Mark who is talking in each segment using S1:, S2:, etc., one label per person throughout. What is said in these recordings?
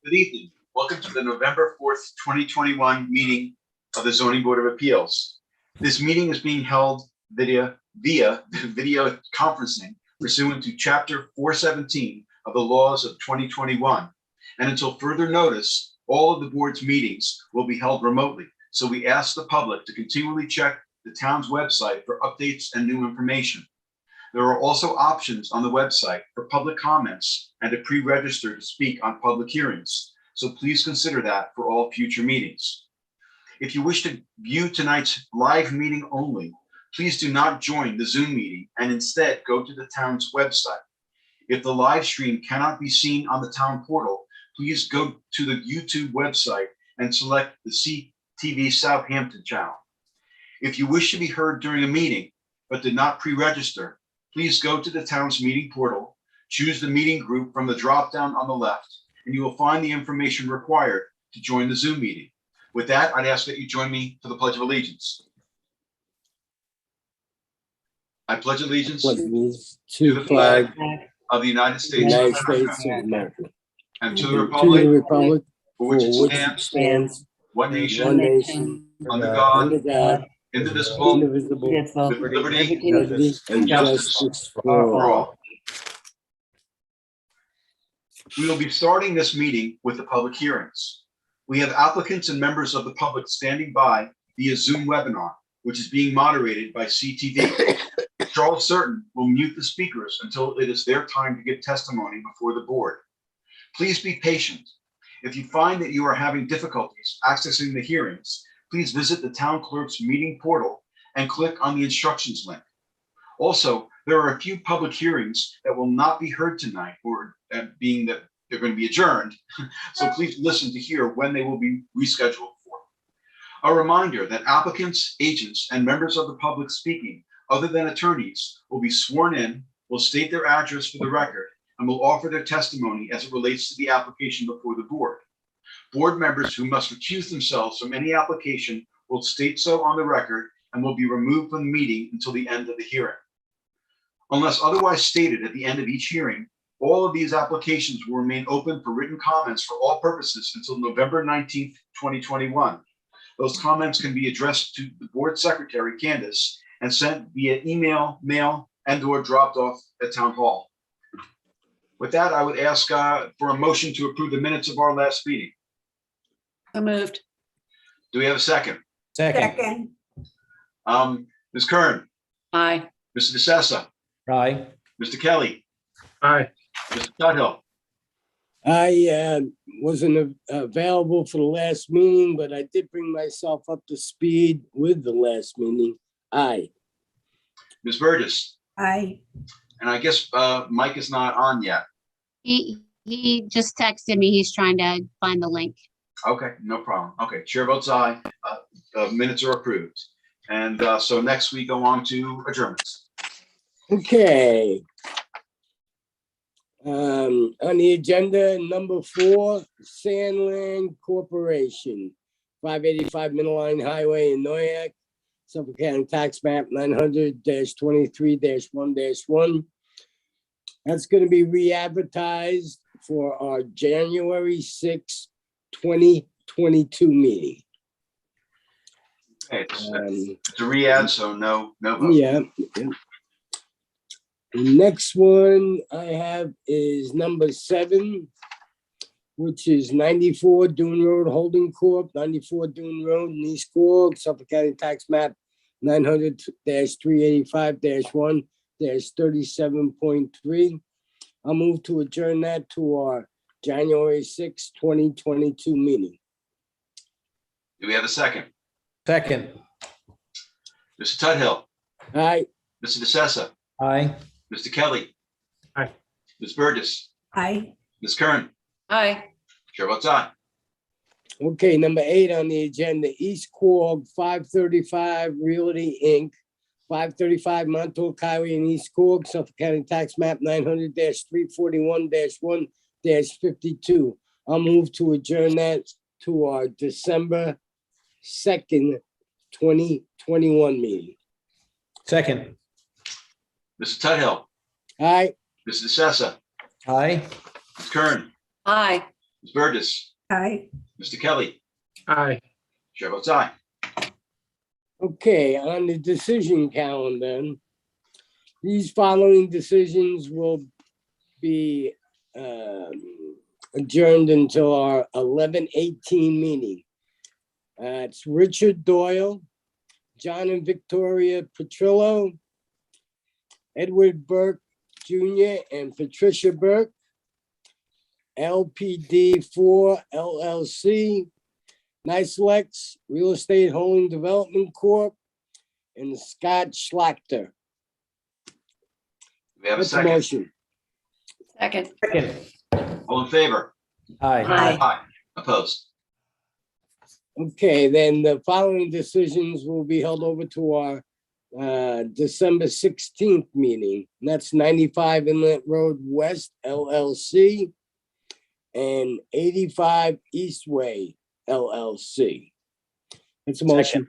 S1: Good evening. Welcome to the November 4th, 2021 meeting of the Zoning Board of Appeals. This meeting is being held via video conferencing pursuant to Chapter 417 of the laws of 2021. And until further notice, all of the board's meetings will be held remotely. So we ask the public to continually check the town's website for updates and new information. There are also options on the website for public comments and to pre-register to speak on public hearings. So please consider that for all future meetings. If you wish to view tonight's live meeting only, please do not join the Zoom meeting and instead go to the town's website. If the live stream cannot be seen on the town portal, please go to the YouTube website and select the CTV Southampton channel. If you wish to be heard during a meeting but did not pre-register, please go to the town's meeting portal, choose the meeting group from the drop-down on the left, and you will find the information required to join the Zoom meeting. With that, I'd ask that you join me for the Pledge of Allegiance. I pledge allegiance to the flag of the United States of America and to the republic for which it stands, one nation, under God, indivisible, with liberty and justice for all. We will be starting this meeting with the public hearings. We have applicants and members of the public standing by via Zoom webinar, which is being moderated by CTV. Charles Certain will mute the speakers until it is their time to give testimony before the board. Please be patient. If you find that you are having difficulties accessing the hearings, please visit the town clerk's meeting portal and click on the instructions link. Also, there are a few public hearings that will not be heard tonight, or being that they're going to be adjourned. So please listen to hear when they will be rescheduled for. A reminder that applicants, agents, and members of the public speaking, other than attorneys, will be sworn in, will state their address for the record, and will offer their testimony as it relates to the application before the board. Board members who must recuse themselves from any application will state so on the record and will be removed from the meeting until the end of the hearing. Unless otherwise stated at the end of each hearing, all of these applications will remain open for written comments for all purposes until November 19th, 2021. Those comments can be addressed to the board secretary, Candace, and sent via email, mail, and/or dropped off at Town Hall. With that, I would ask for a motion to approve the minutes of our last meeting.
S2: So moved.
S1: Do we have a second?
S2: Second.
S1: Ms. Kern,
S2: Aye.
S1: Mr. DeSessa,
S3: Aye.
S1: Mr. Kelly,
S3: Aye.
S1: Mr. Tuthill.
S4: I wasn't available for the last meeting, but I did bring myself up to speed with the last meeting. Aye.
S1: Ms. Burgess,
S2: Aye.
S1: and I guess Mike is not on yet.
S5: He just texted me. He's trying to find the link.
S1: Okay, no problem. Okay, chair votes aye. Minutes are approved. And so next we go on to adjournments.
S4: Okay. On the agenda, number 4, Sandland Corporation, 585 Middleline Highway in Noyak, Suffolk County Tax Map 900-23-1-1. That's going to be re-advertised for our January 6, 2022 meeting.
S1: Okay, it's a re-add, so no vote.
S4: Yeah. The next one I have is number 7, which is 94 Dune Road Holding Corp., 94 Dune Road in East Quogue, Suffolk County Tax Map 900-385-1-37.3. I'll move to adjourn that to our January 6, 2022 meeting.
S1: Do we have a second?
S3: Second.
S1: Mr. Tuthill,
S4: Aye.
S1: Mr. DeSessa,
S3: Aye.
S1: Mr. Kelly.
S3: Aye.
S1: Ms. Burgess,
S2: Aye.
S1: Ms. Kern,
S2: Aye.
S1: chair votes aye.
S4: Okay, number 8 on the agenda, East Quogue, 535 Realty Inc., 535 Montauk Highway in East Quogue, Suffolk County Tax Map 900-341-1-52. I'll move to adjourn that to our December 2nd, 2021 meeting.
S3: Second.
S1: Mr. Tuthill,
S4: Aye.
S1: Mr. DeSessa,
S3: Aye.
S1: Ms. Kern,
S2: Aye.
S1: Ms. Burgess,
S2: Aye.
S1: Mr. Kelly,
S3: Aye.
S1: chair votes aye.
S4: Okay, on the decision calendar, these following decisions will be adjourned until our 11/18 meeting. It's Richard Doyle, John and Victoria Petrillo, Edward Burke Jr. and Patricia Burke, LPD4 LLC, Nice Real Estate Holding Development Corp., and Scott Schlachter.
S1: We have a
S4: What's the
S1: second.
S4: motion?
S2: Second.
S3: Second.
S1: All in favor?
S3: Aye.
S2: Aye.
S1: Aye. Opposed?
S4: Okay, then the following decisions will be held over to our December 16th meeting. And that's 95 Inlet Road West LLC and 85 Eastway LLC. That's a motion.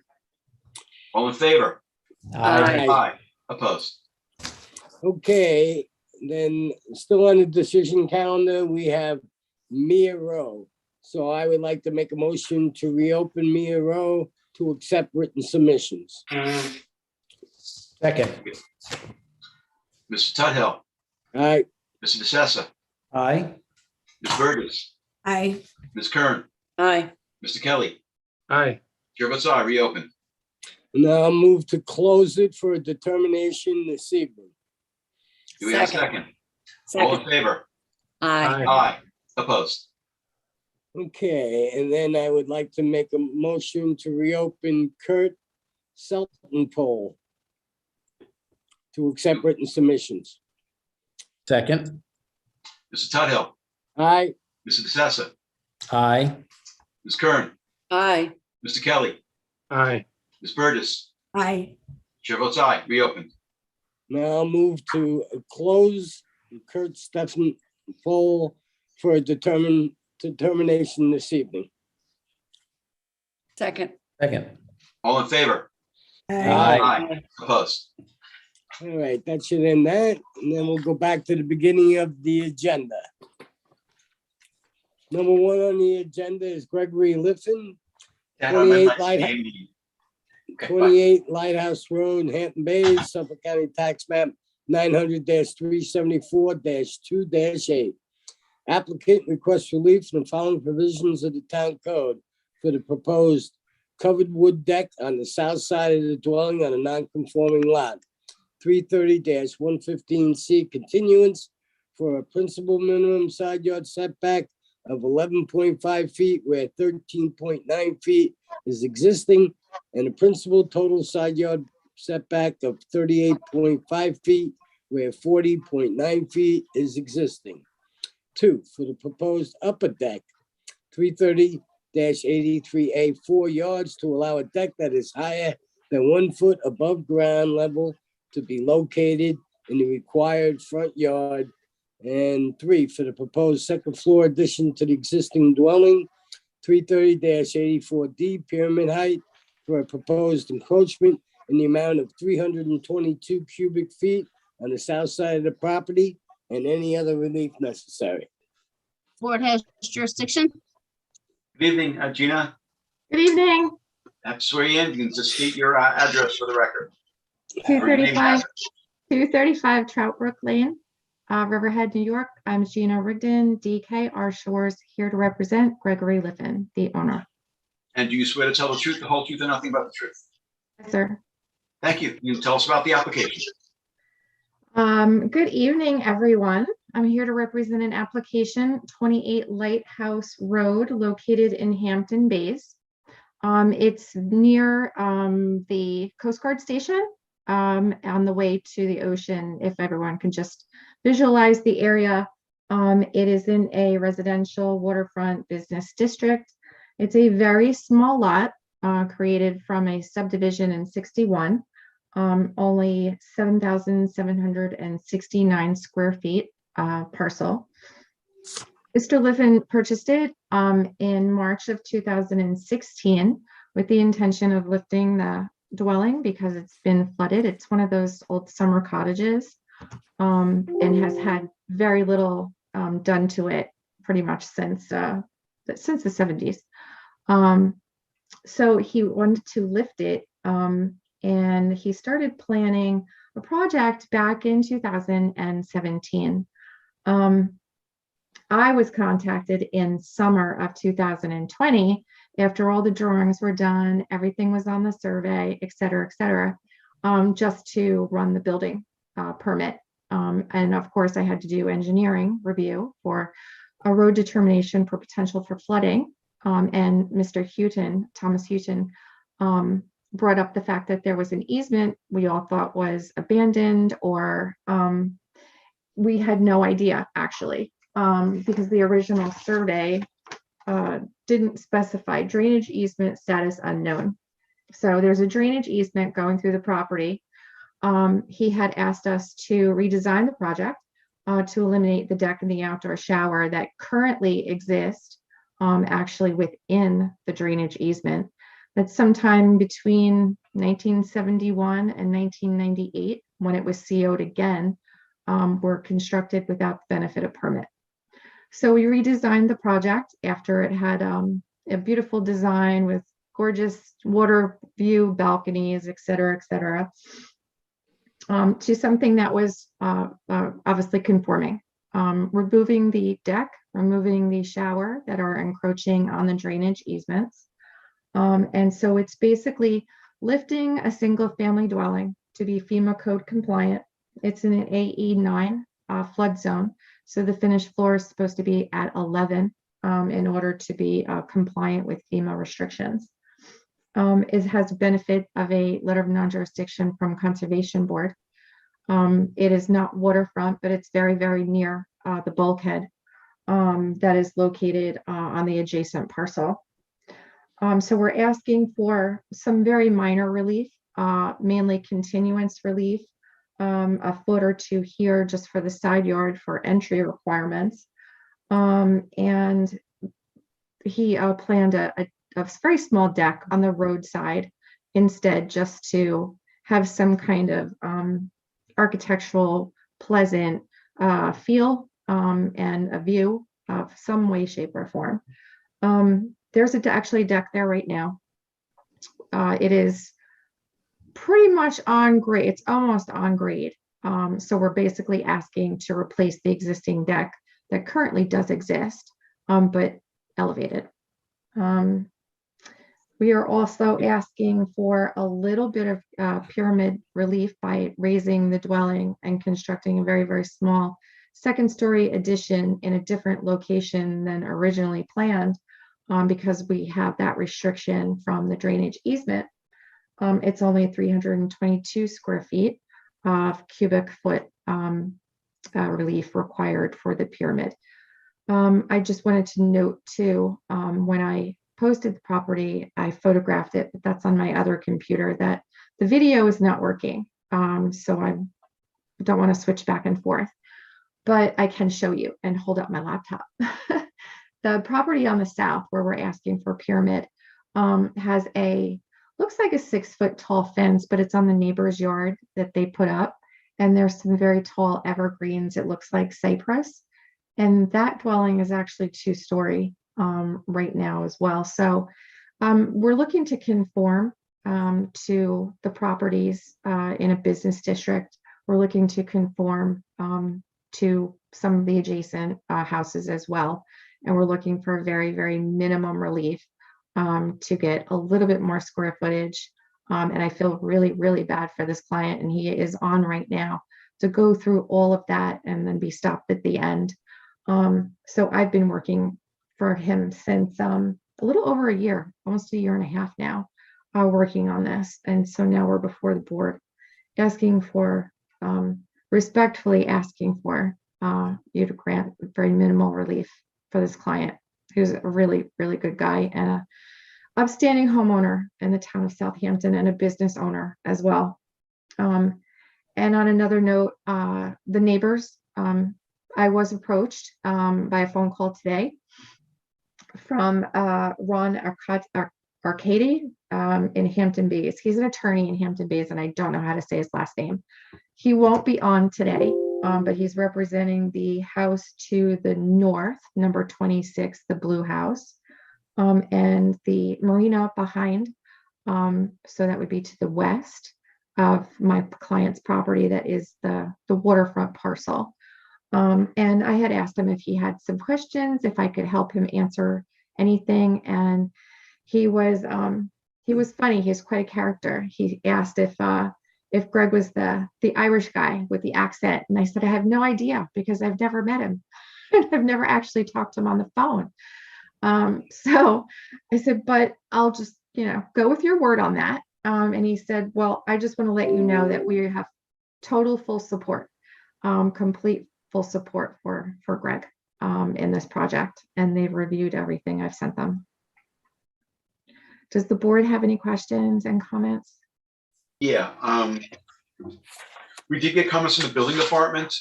S1: All in favor?
S2: Aye.
S1: Aye. Opposed?
S4: Okay, then still on the decision calendar, we have Mia Row. So I would like to make a motion to reopen Mia Row to accept written submissions.
S3: Second.
S1: Mr. Tudhill,
S4: All right,
S1: Mr. DeSessa,
S3: Aye.
S1: Ms. Burgess,
S2: Aye.
S1: Ms. Kern,
S2: Aye.
S1: Mr. Kelly,
S3: Aye.
S1: chair votes aye. Reopen.
S4: now I'll move to close it for a determination this evening.
S1: Do we have a
S2: Second.
S1: second? All in
S2: Second.
S1: favor?
S2: Aye.
S1: Aye. Opposed?
S4: Okay, and then I would like to make a motion to reopen Kurt Selton poll to accept written submissions.
S3: Second.
S1: Mr. Tudhill,
S4: Aye,
S1: Mr. DeSessa,
S3: Aye.
S1: Ms. Kern,
S2: Aye.
S1: Mr. Kelly,
S3: Aye.
S1: Ms. Burgess,
S2: Aye.
S1: chair votes aye. Reopen.
S4: now I'll move to close Kurt Stephen poll for a determination this evening.
S2: Second.
S3: Second.
S1: All in favor?
S3: Aye.
S1: Opposed?
S4: All right, that should end that, and then we'll go back to the beginning of the agenda. Number one on the agenda is Gregory Liffin, 28 Lighthouse.
S1: Okay, bye.
S4: 28 Lighthouse Road, Hampton Bays, Suffolk County Tax Map 900-374-2-8. Applicant requests relief from the following provisions of the town code for the proposed covered wood deck on the south side of the dwelling on a non-conforming lot. 330-115C continuance for a principal minimum side yard setback of 11.5 feet where 13.9 feet is existing, and a principal total side yard setback of 38.5 feet where 40.9 feet is existing. 2, for the proposed upper deck, 330-83A 4 yards to allow a deck that is higher than 1 foot above ground level to be located in the required front yard. And 3, for the proposed second floor addition to the existing dwelling, 330-84D pyramid height for a proposed encroachment in the amount of 322 cubic feet on the south side of the property, and any other relief necessary.
S5: Board has jurisdiction.
S1: Good evening, Gina.
S6: Good evening,
S1: I have to swear you in. You can just state your address for the record. Or your name and
S6: 235,
S1: address.
S6: 235 Troutbrook Lane, Riverhead, New York. I'm Gina Rigdon, DK R Shores, here to represent Gregory Liffin, the owner.
S1: And do you swear to tell the truth, the whole truth, and nothing but the truth?
S6: Yes, sir.
S1: Thank you. You can tell us about the application.
S6: Good evening, everyone. I'm here to represent an application, 28 Lighthouse Road, located in Hampton Bays. It's near the Coast Guard station, on the way to the ocean, if everyone can just visualize the area. It is in a residential waterfront business district. It's a very small lot, created from a subdivision in 61, only 7,769 square feet parcel. Mr. Liffin purchased it in March of 2016 with the intention of lifting the dwelling because it's been flooded. It's one of those old summer cottages, and has had very little done to it pretty much since the 70s. So he wanted to lift it, and he started planning a project back in 2017. I was contacted in summer of 2020 after all the drawings were done, everything was on the survey, et cetera, just to run the building permit. And of course, I had to do engineering review for a road determination for potential for flooding. And Mr. Houghton, Thomas Houghton, brought up the fact that there was an easement we all thought was abandoned, or we had no idea actually, because the original survey didn't specify drainage easement status unknown. So there's a drainage easement going through the property. He had asked us to redesign the project to eliminate the deck and the outdoor shower that currently exist actually within the drainage easement. That's sometime between 1971 and 1998, when it was CO'd again, were constructed without the benefit of permit. So we redesigned the project after it had a beautiful design with gorgeous water view, balconies, et cetera, to something that was obviously conforming, removing the deck, removing the shower that are encroaching on the drainage easements. And so it's basically lifting a single family dwelling to be FEMA code compliant. It's in an AE9 flood zone. So the finished floor is supposed to be at 11 in order to be compliant with FEMA restrictions. It has a benefit of a letter of non-jurisdiction from Conservation Board. It is not waterfront, but it's very, very near the bulkhead that is located on the adjacent parcel. So we're asking for some very minor relief, mainly continuance relief, a foot or two here just for the side yard for entry requirements. And he planned a very small deck on the roadside instead, just to have some kind of architectural pleasant feel and a view of some way, shape, or form. There's actually a deck there right now. It is pretty much on grade. It's almost on grade. So we're basically asking to replace the existing deck that currently does exist, but elevated. We are also asking for a little bit of pyramid relief by raising the dwelling and constructing a very, very small second-story addition in a different location than originally planned, because we have that restriction from the drainage easement. It's only 322 square feet of cubic foot relief required for the pyramid. I just wanted to note too, when I posted the property, I photographed it, but that's on my other computer, that the video is not working. So I don't want to switch back and forth, but I can show you and hold up my laptop. The property on the south where we're asking for pyramid has looks like a 6 foot tall fence, but it's on the neighbor's yard that they put up. And there's some very tall evergreens. It looks like cypress. And that dwelling is actually 2-story right now as well. So we're looking to conform to the properties in a business district. We're looking to conform to some of the adjacent houses as well. And we're looking for a very, very minimum relief to get a little bit more square footage. And I feel really, really bad for this client. And he is on right now to go through all of that and then be stopped at the end. So I've been working for him since a little over a year, almost a year and a half now, working on this. And so now we're before the board asking for, respectfully asking for you to grant very minimal relief for this client, who's a really, really good guy and a upstanding homeowner in the town of Southampton and a business owner as well. And on another note, the neighbors, I was approached by a phone call today from Ron Arcady in Hampton Bays. He's an attorney in Hampton Bays, and I don't know how to say his last name. He won't be on today. but he's representing the house to the north, number 26, the blue house, and the marina behind. So that would be to the west of my client's property. That is the waterfront parcel. And I had asked him if he had some questions, if I could help him answer anything. And he was funny. He's quite a character. He asked if Greg was the Irish guy with the accent. And I said, I have no idea because I've never met him. I've never actually talked to him on the phone. So I said, but I'll just, go with your word on that. And he said, well, I just want to let you know that we have total full support, complete full support for Greg in this project. And they've reviewed everything I've sent them. Does the board have any questions and comments?
S1: Yeah, we did get comments from the building department.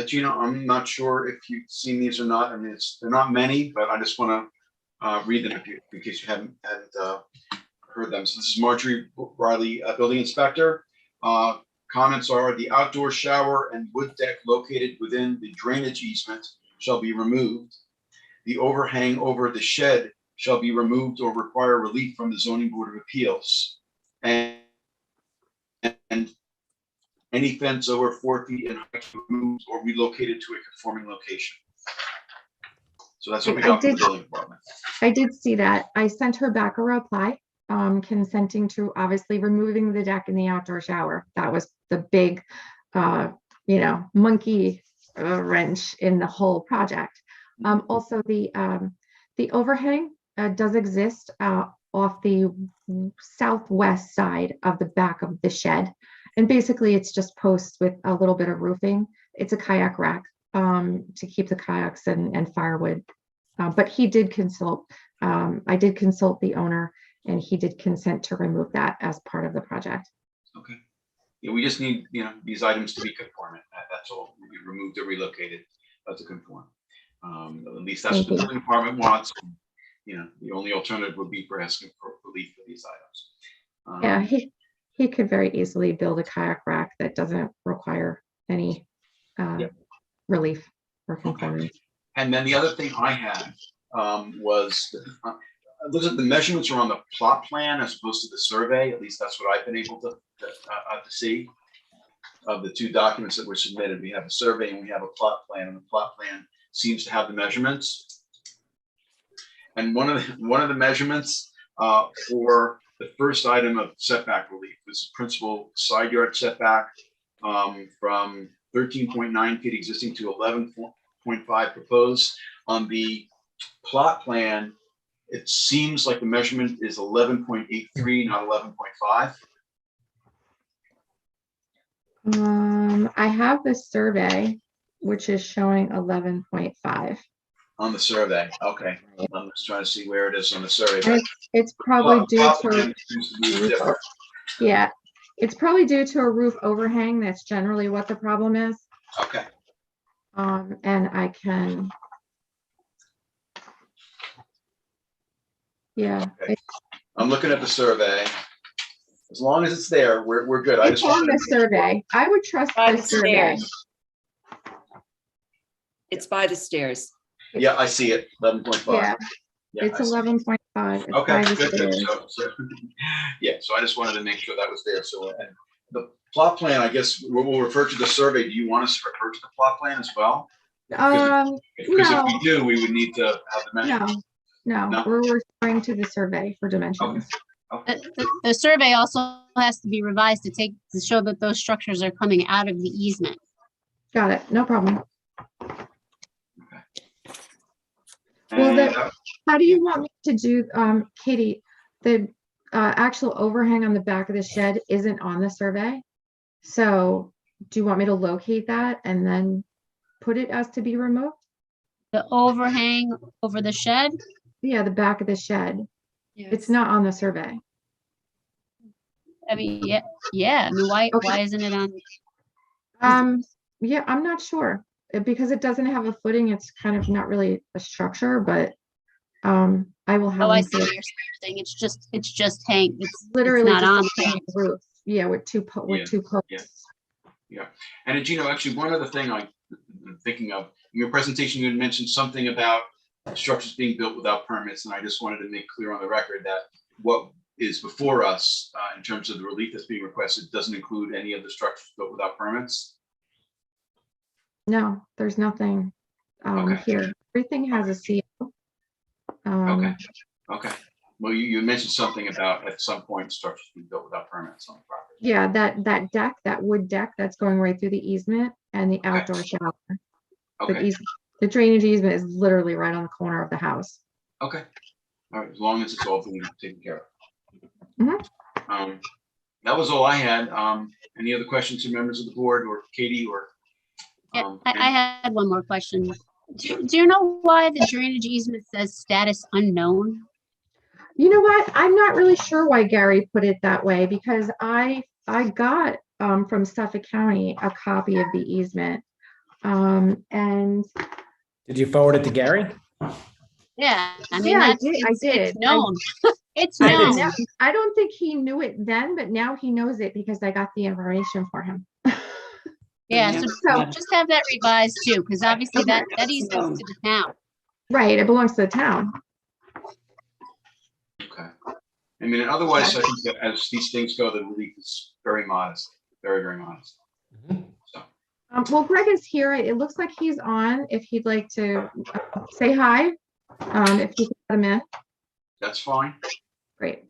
S1: Gina, I'm not sure if you've seen these or not. I mean, they're not many, but I just want to read them in case you haven't heard them. So this is Marjorie Riley, building inspector. Comments are: the outdoor shower and wood deck located within the drainage easement shall be removed. The overhang over the shed shall be removed or require relief from the zoning board of appeals. And any fence over 4 feet in height removed or relocated to a conforming location. So that's what we got from the building department.
S6: I did see that. I sent her back a reply, consenting to obviously removing the deck in the outdoor shower. That was the big, monkey wrench in the whole project. Also, the overhang does exist off the southwest side of the back of the shed. And basically it's just posts with a little bit of roofing. It's a kayak rack to keep the kayaks and firewood. But he did consult, I did consult the owner, and he did consent to remove that as part of the project.
S1: Okay. Yeah, we just need, these items to be conformant. That's all. We removed or relocated to conform. At least that's what the building department wants. The only alternative would be for asking for relief for these items.
S6: Yeah, he could very easily build a kayak rack that doesn't require any relief or conformity.
S1: Okay. And then the other thing I had was, looks like the measurements are on the plot plan as opposed to the survey. At least that's what I've been able to see of the two documents that were submitted. We have a survey and we have a plot plan, and the plot plan seems to have the measurements. And one of the measurements for the first item of setback relief was principal side yard setback from 13.9 feet existing to 11.5 proposed. On the plot plan, it seems like the measurement is 11.83, not 11.5.
S6: I have the survey, which is showing 11.5.
S1: On the survey, okay. I'm just trying to see where it is on the survey. But
S6: it's probably due
S1: plot
S6: to,
S1: plan seems to be different.
S6: yeah, it's probably due to a roof overhang. That's generally what the problem is.
S1: Okay.
S6: And I can, yeah.
S1: Okay. I'm looking at the survey. As long as it's there, we're good.
S6: It's on the survey. I would trust
S2: By
S6: the
S2: the
S6: survey.
S2: stairs. It's by the stairs.
S1: Yeah, I see it. 11.5.
S6: Yeah,
S1: Yeah,
S6: it's
S1: I see it.
S6: 11.5. It's
S1: Okay,
S6: by the
S1: good, good.
S6: stairs.
S1: Yeah, so I just wanted to make sure that was there. So and the plot plan, I guess we'll refer to the survey. Do you want us to refer to the plot plan as well? Because
S6: No.
S1: if we do, we would need to have the measurements.
S6: No, we're referring to the survey for dimensions.
S1: Okay.
S5: The survey also has to be revised to show that those structures are coming out of the easement.
S6: Got it, no problem.
S1: And,
S6: Well, how do you want me to do, Katie, the actual overhang on the back of the shed isn't on the survey. So do you want me to locate that and then put it as to be removed?
S5: The overhang over the shed,
S6: Yeah, the back of the shed. It's not on the survey.
S5: I mean, yeah. I mean, why isn't it on?
S6: Yeah, I'm not sure. Because it doesn't have a footing, it's kind of not really a structure, but I will have.
S5: Oh, I
S6: them
S5: see
S6: do
S5: what
S6: it.
S5: you're saying. It's just hang. It's
S6: Literally
S5: not
S6: just
S5: on.
S6: a hanging roof. Yeah, with two posts.
S1: Yeah. Yeah. And Gino, actually, one other thing I'm thinking of, in your presentation, you had mentioned something about structures being built without permits. And I just wanted to make clear on the record that what is before us in terms of the relief that's being requested doesn't include any of the structures built without permits.
S6: No, there's nothing
S1: Okay.
S6: here. Everything has a seal.
S1: Okay. Okay. Well, you mentioned something about at some point structures being built without permits on the property.
S6: Yeah, that deck, that wood deck that's going right through the easement and the outdoor shower.
S1: Okay.
S6: The drainage easement is literally right on the corner of the house.
S1: Okay. All right. As long as it's all being taken care of.
S6: Mhm.
S1: That was all I had. Any other questions from members of the board or Katie or?
S5: Yeah, I had one more question. Do you know why the drainage easement says status unknown?
S6: You know what? I'm not really sure why Gary put it that way because I got from Suffolk County a copy of the easement. And
S3: Did you forward it to Gary?
S5: Yeah, I mean,
S6: yeah, I
S5: that's,
S6: did.
S5: it's
S6: It's
S5: known. It's
S6: I,
S5: known.
S6: now- I don't think he knew it then, but now he knows it because I got the information for him.
S5: Yeah, so
S6: So,
S5: just have that revised too, because obviously that easement's to the town.
S6: right, it belongs to the town.
S1: Okay. I mean, otherwise, I think that as these things go, the relief is very modest, very, very modest. So,
S6: Well, Greg is here. It looks like he's on. If he'd like to say hi, if you can let him in.
S1: that's fine.
S6: Great.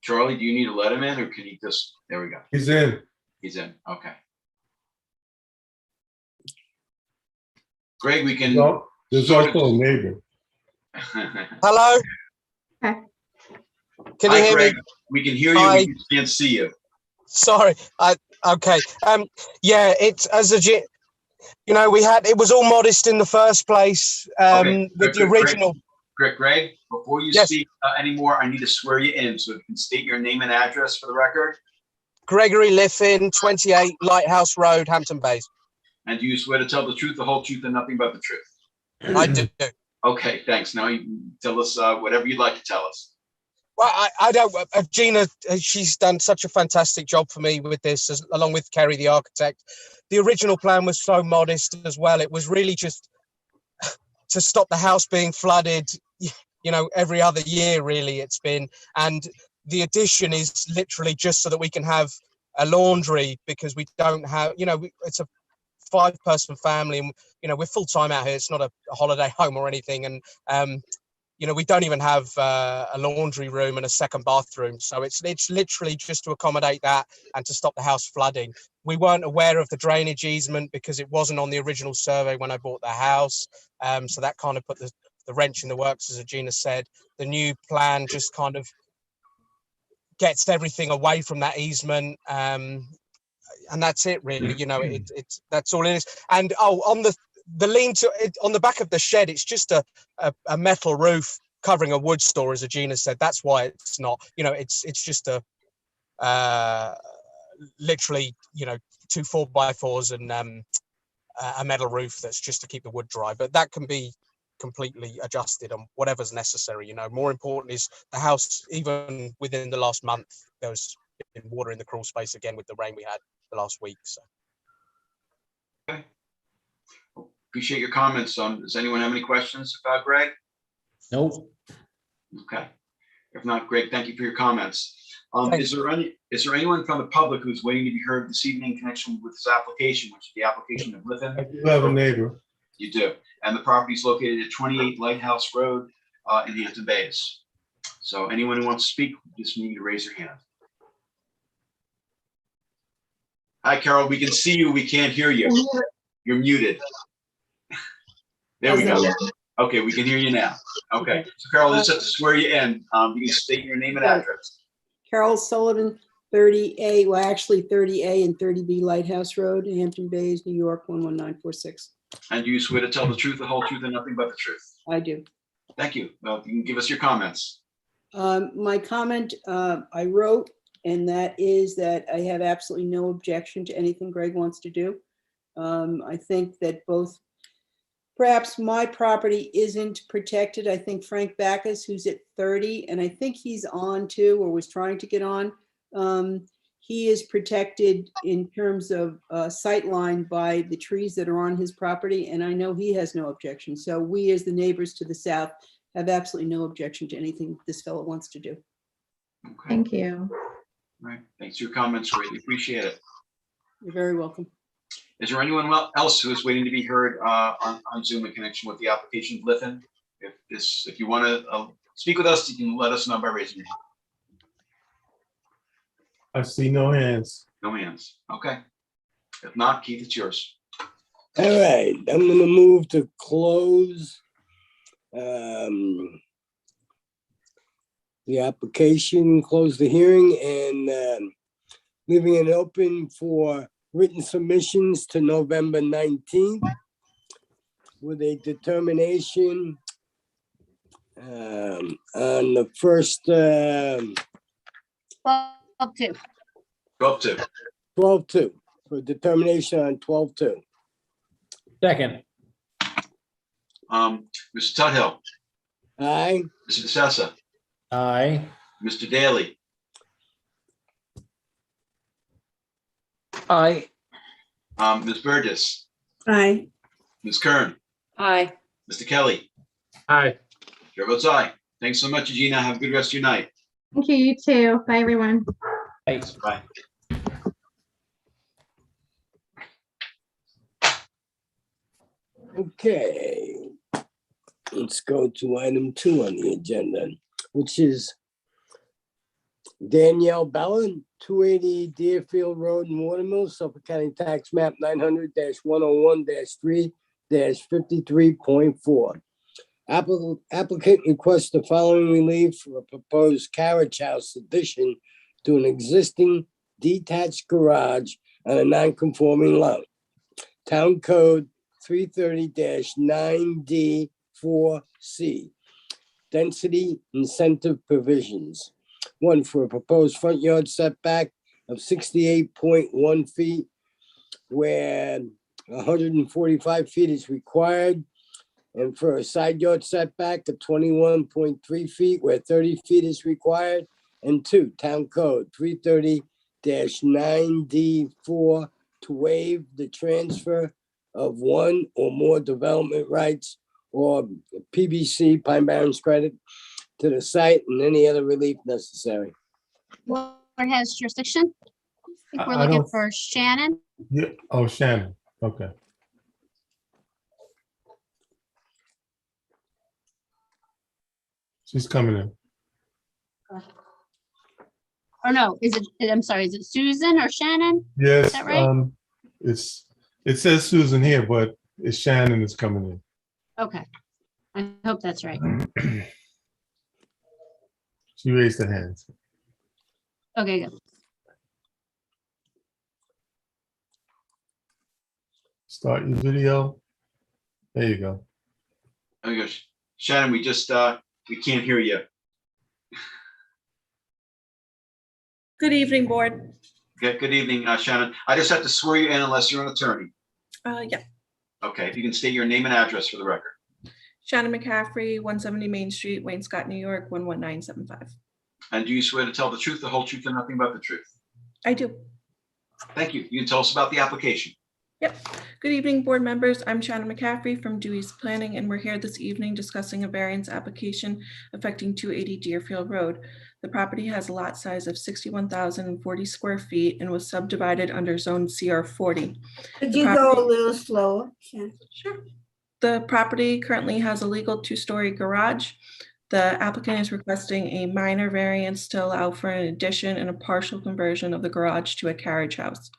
S1: Charlie, do you need to let him in or can he just, there we go.
S7: He's in.
S1: He's in. Okay. Greg, we can.
S7: No, there's also a neighbor.
S8: Hello?
S6: Okay.
S8: Can you
S1: Hi,
S8: hear
S1: Greg.
S8: me?
S1: We can hear you.
S8: Hi.
S1: We just can't see you.
S8: Sorry. Okay. Yeah, it's it was all modest in the first place.
S1: Okay,
S8: With the
S1: good,
S8: original.
S1: Greg, before you
S8: Yes.
S1: speak anymore, I need to swear you in. So if you can state your name and address for the record.
S8: Gregory Liffin, 28 Lighthouse Road, Hampton Bays.
S1: And do you swear to tell the truth, the whole truth, and nothing but the truth?
S8: I do.
S1: Okay, thanks. Now you can tell us whatever you'd like to tell us.
S8: Well, I don't. Gina, she's done such a fantastic job for me with this, along with Kerry, the architect. The original plan was so modest as well. It was really just to stop the house being flooded, every other year, really, it's been. And the addition is literally just so that we can have a laundry because we don't have, it's a 5-person family and, we're full time out here. It's not a holiday home or anything. And, we don't even have a laundry room and a second bathroom. So it's literally just to accommodate that and to stop the house flooding. We weren't aware of the drainage easement because it wasn't on the original survey when I bought the house. So that kind of put the wrench in the works, as Gina said. The new plan just kind of gets everything away from that easement. And that's it, really. It's that's all it is. And on the lean-to on the back of the shed, it's just a metal roof covering a wood store, as Gina said. That's why it's not, it's just a literally, 2 4x4s and a metal roof that's just to keep the wood dry. But that can be completely adjusted on whatever's necessary. More important is the house. Even within the last month, there's been water in the crawl space again with the rain we had the last week. So.
S1: Okay. Appreciate your comments. Does anyone have any questions about Greg?
S3: Nope.
S1: Okay. If not, Greg, thank you for your comments.
S8: Thanks.
S1: Is there anyone from the public who's waiting to be heard this evening in connection with this application, which is the application of Liffin?
S7: I do have a neighbor.
S1: You do. And the property is located at 28 Lighthouse Road in Hampton Bays. So anyone who wants to speak, just need to raise your hand. Hi, Carol. We can see you. We can't hear you. You're muted. There we go. Okay, we can hear you now. Okay. So Carol, let's have to swear you in. You can state your name and address.
S2: Carol Sullivan, 30A, well, actually 30A and 30B Lighthouse Road, Hampton Bays, New York, 11946.
S1: And do you swear to tell the truth, the whole truth, and nothing but the truth?
S2: I do.
S1: Thank you. Well, you can give us your comments.
S2: My comment I wrote, and that is that I have absolutely no objection to anything Greg wants to do. I think that both perhaps my property isn't protected. I think Frank Backus, who's at 30, and I think he's on too, or was trying to get on. He is protected in terms of sight line by the trees that are on his property, and I know he has no objection. So we, as the neighbors to the south, have absolutely no objection to anything this fellow wants to do.
S1: Okay,
S6: Thank you.
S1: all right. Thanks for your comments. Greatly appreciate it.
S2: You're very welcome.
S1: Is there anyone else who is waiting to be heard on Zoom in connection with the application of Lithin? If you want to speak with us, you can let us know by raising your hand.
S7: I see no hands.
S1: No hands. Okay. If not, Keith, it's yours.
S4: All right, I'm gonna move to close the application, close the hearing, and leaving it open for written submissions to November 19th with a determination on the first
S5: 12-2.
S1: Go up to.
S4: 12/2, for determination on 12/2.
S3: Second.
S1: Mr. Tudhill,
S4: Aye.
S1: Mr. DeSessa,
S3: Aye.
S1: Mr. Daly,
S3: Aye.
S1: Ms. Burgess,
S2: Aye.
S1: Ms. Kern,
S2: Aye.
S1: Mr. Kelly.
S3: Aye.
S1: Chair votes aye. Thanks so much, Gina. Have a good rest of your night.
S6: Thank you, you too. Bye, everyone.
S3: Thanks.
S1: Bye.
S4: Okay, let's go to item 2 on the agenda, which is Danielle Bellin, 280 Deerfield Road in Watermill, Suffolk County Tax Map 900-101-3-53.4. Applicant requests the following relief for a proposed carriage house addition to an existing detached garage on a non-conforming lot. Town Code 330-9D4C. Density incentive provisions. One, for a proposed front yard setback of 68.1 feet, where 145 feet is required. And for a side yard setback of 21.3 feet, where 30 feet is required. And 2, Town Code 330-9D4, to waive the transfer of one or more development rights or PBC, Pine Barrens credit, to the site, and any other relief necessary.
S5: Board has jurisdiction. I think we're
S7: I
S5: looking
S7: don't-
S5: for Shannon.
S7: Yeah, oh, Shannon, okay. She's coming in.
S5: Or no, I'm sorry, is it Susan or Shannon?
S7: Yes,
S5: that right?
S7: it says Susan here, but it's Shannon is coming in.
S5: Okay. I hope that's right.
S7: She raised her hands.
S5: Okay, good.
S7: Start your video. There you go.
S1: Oh my gosh. Shannon, we can't hear you.
S9: Good evening, board.
S1: Good evening, Shannon. I just have to swear you in unless you're an attorney.
S9: Yeah,
S1: Okay, if you can state your name and address for the record.
S9: Shannon McCaffrey, 170 Main Street, Wayne-Scott, New York, 11975.
S1: And do you swear to tell the truth, the whole truth, and nothing but the truth?
S9: I do.
S1: Thank you. You can tell us about the application.
S9: Yep. Good evening, board members. I'm Shannon McCaffrey from Dewey's Planning, and we're here this evening discussing a variance application affecting 280 Deerfield Road. The property has a lot size of 61,040 square feet and was subdivided under zone CR40.
S10: Could you go a little slower? Sure.
S9: Sure. The property currently has a legal 2-story garage. The applicant is requesting a minor variance to allow for an addition and a partial conversion of the garage to a carriage house.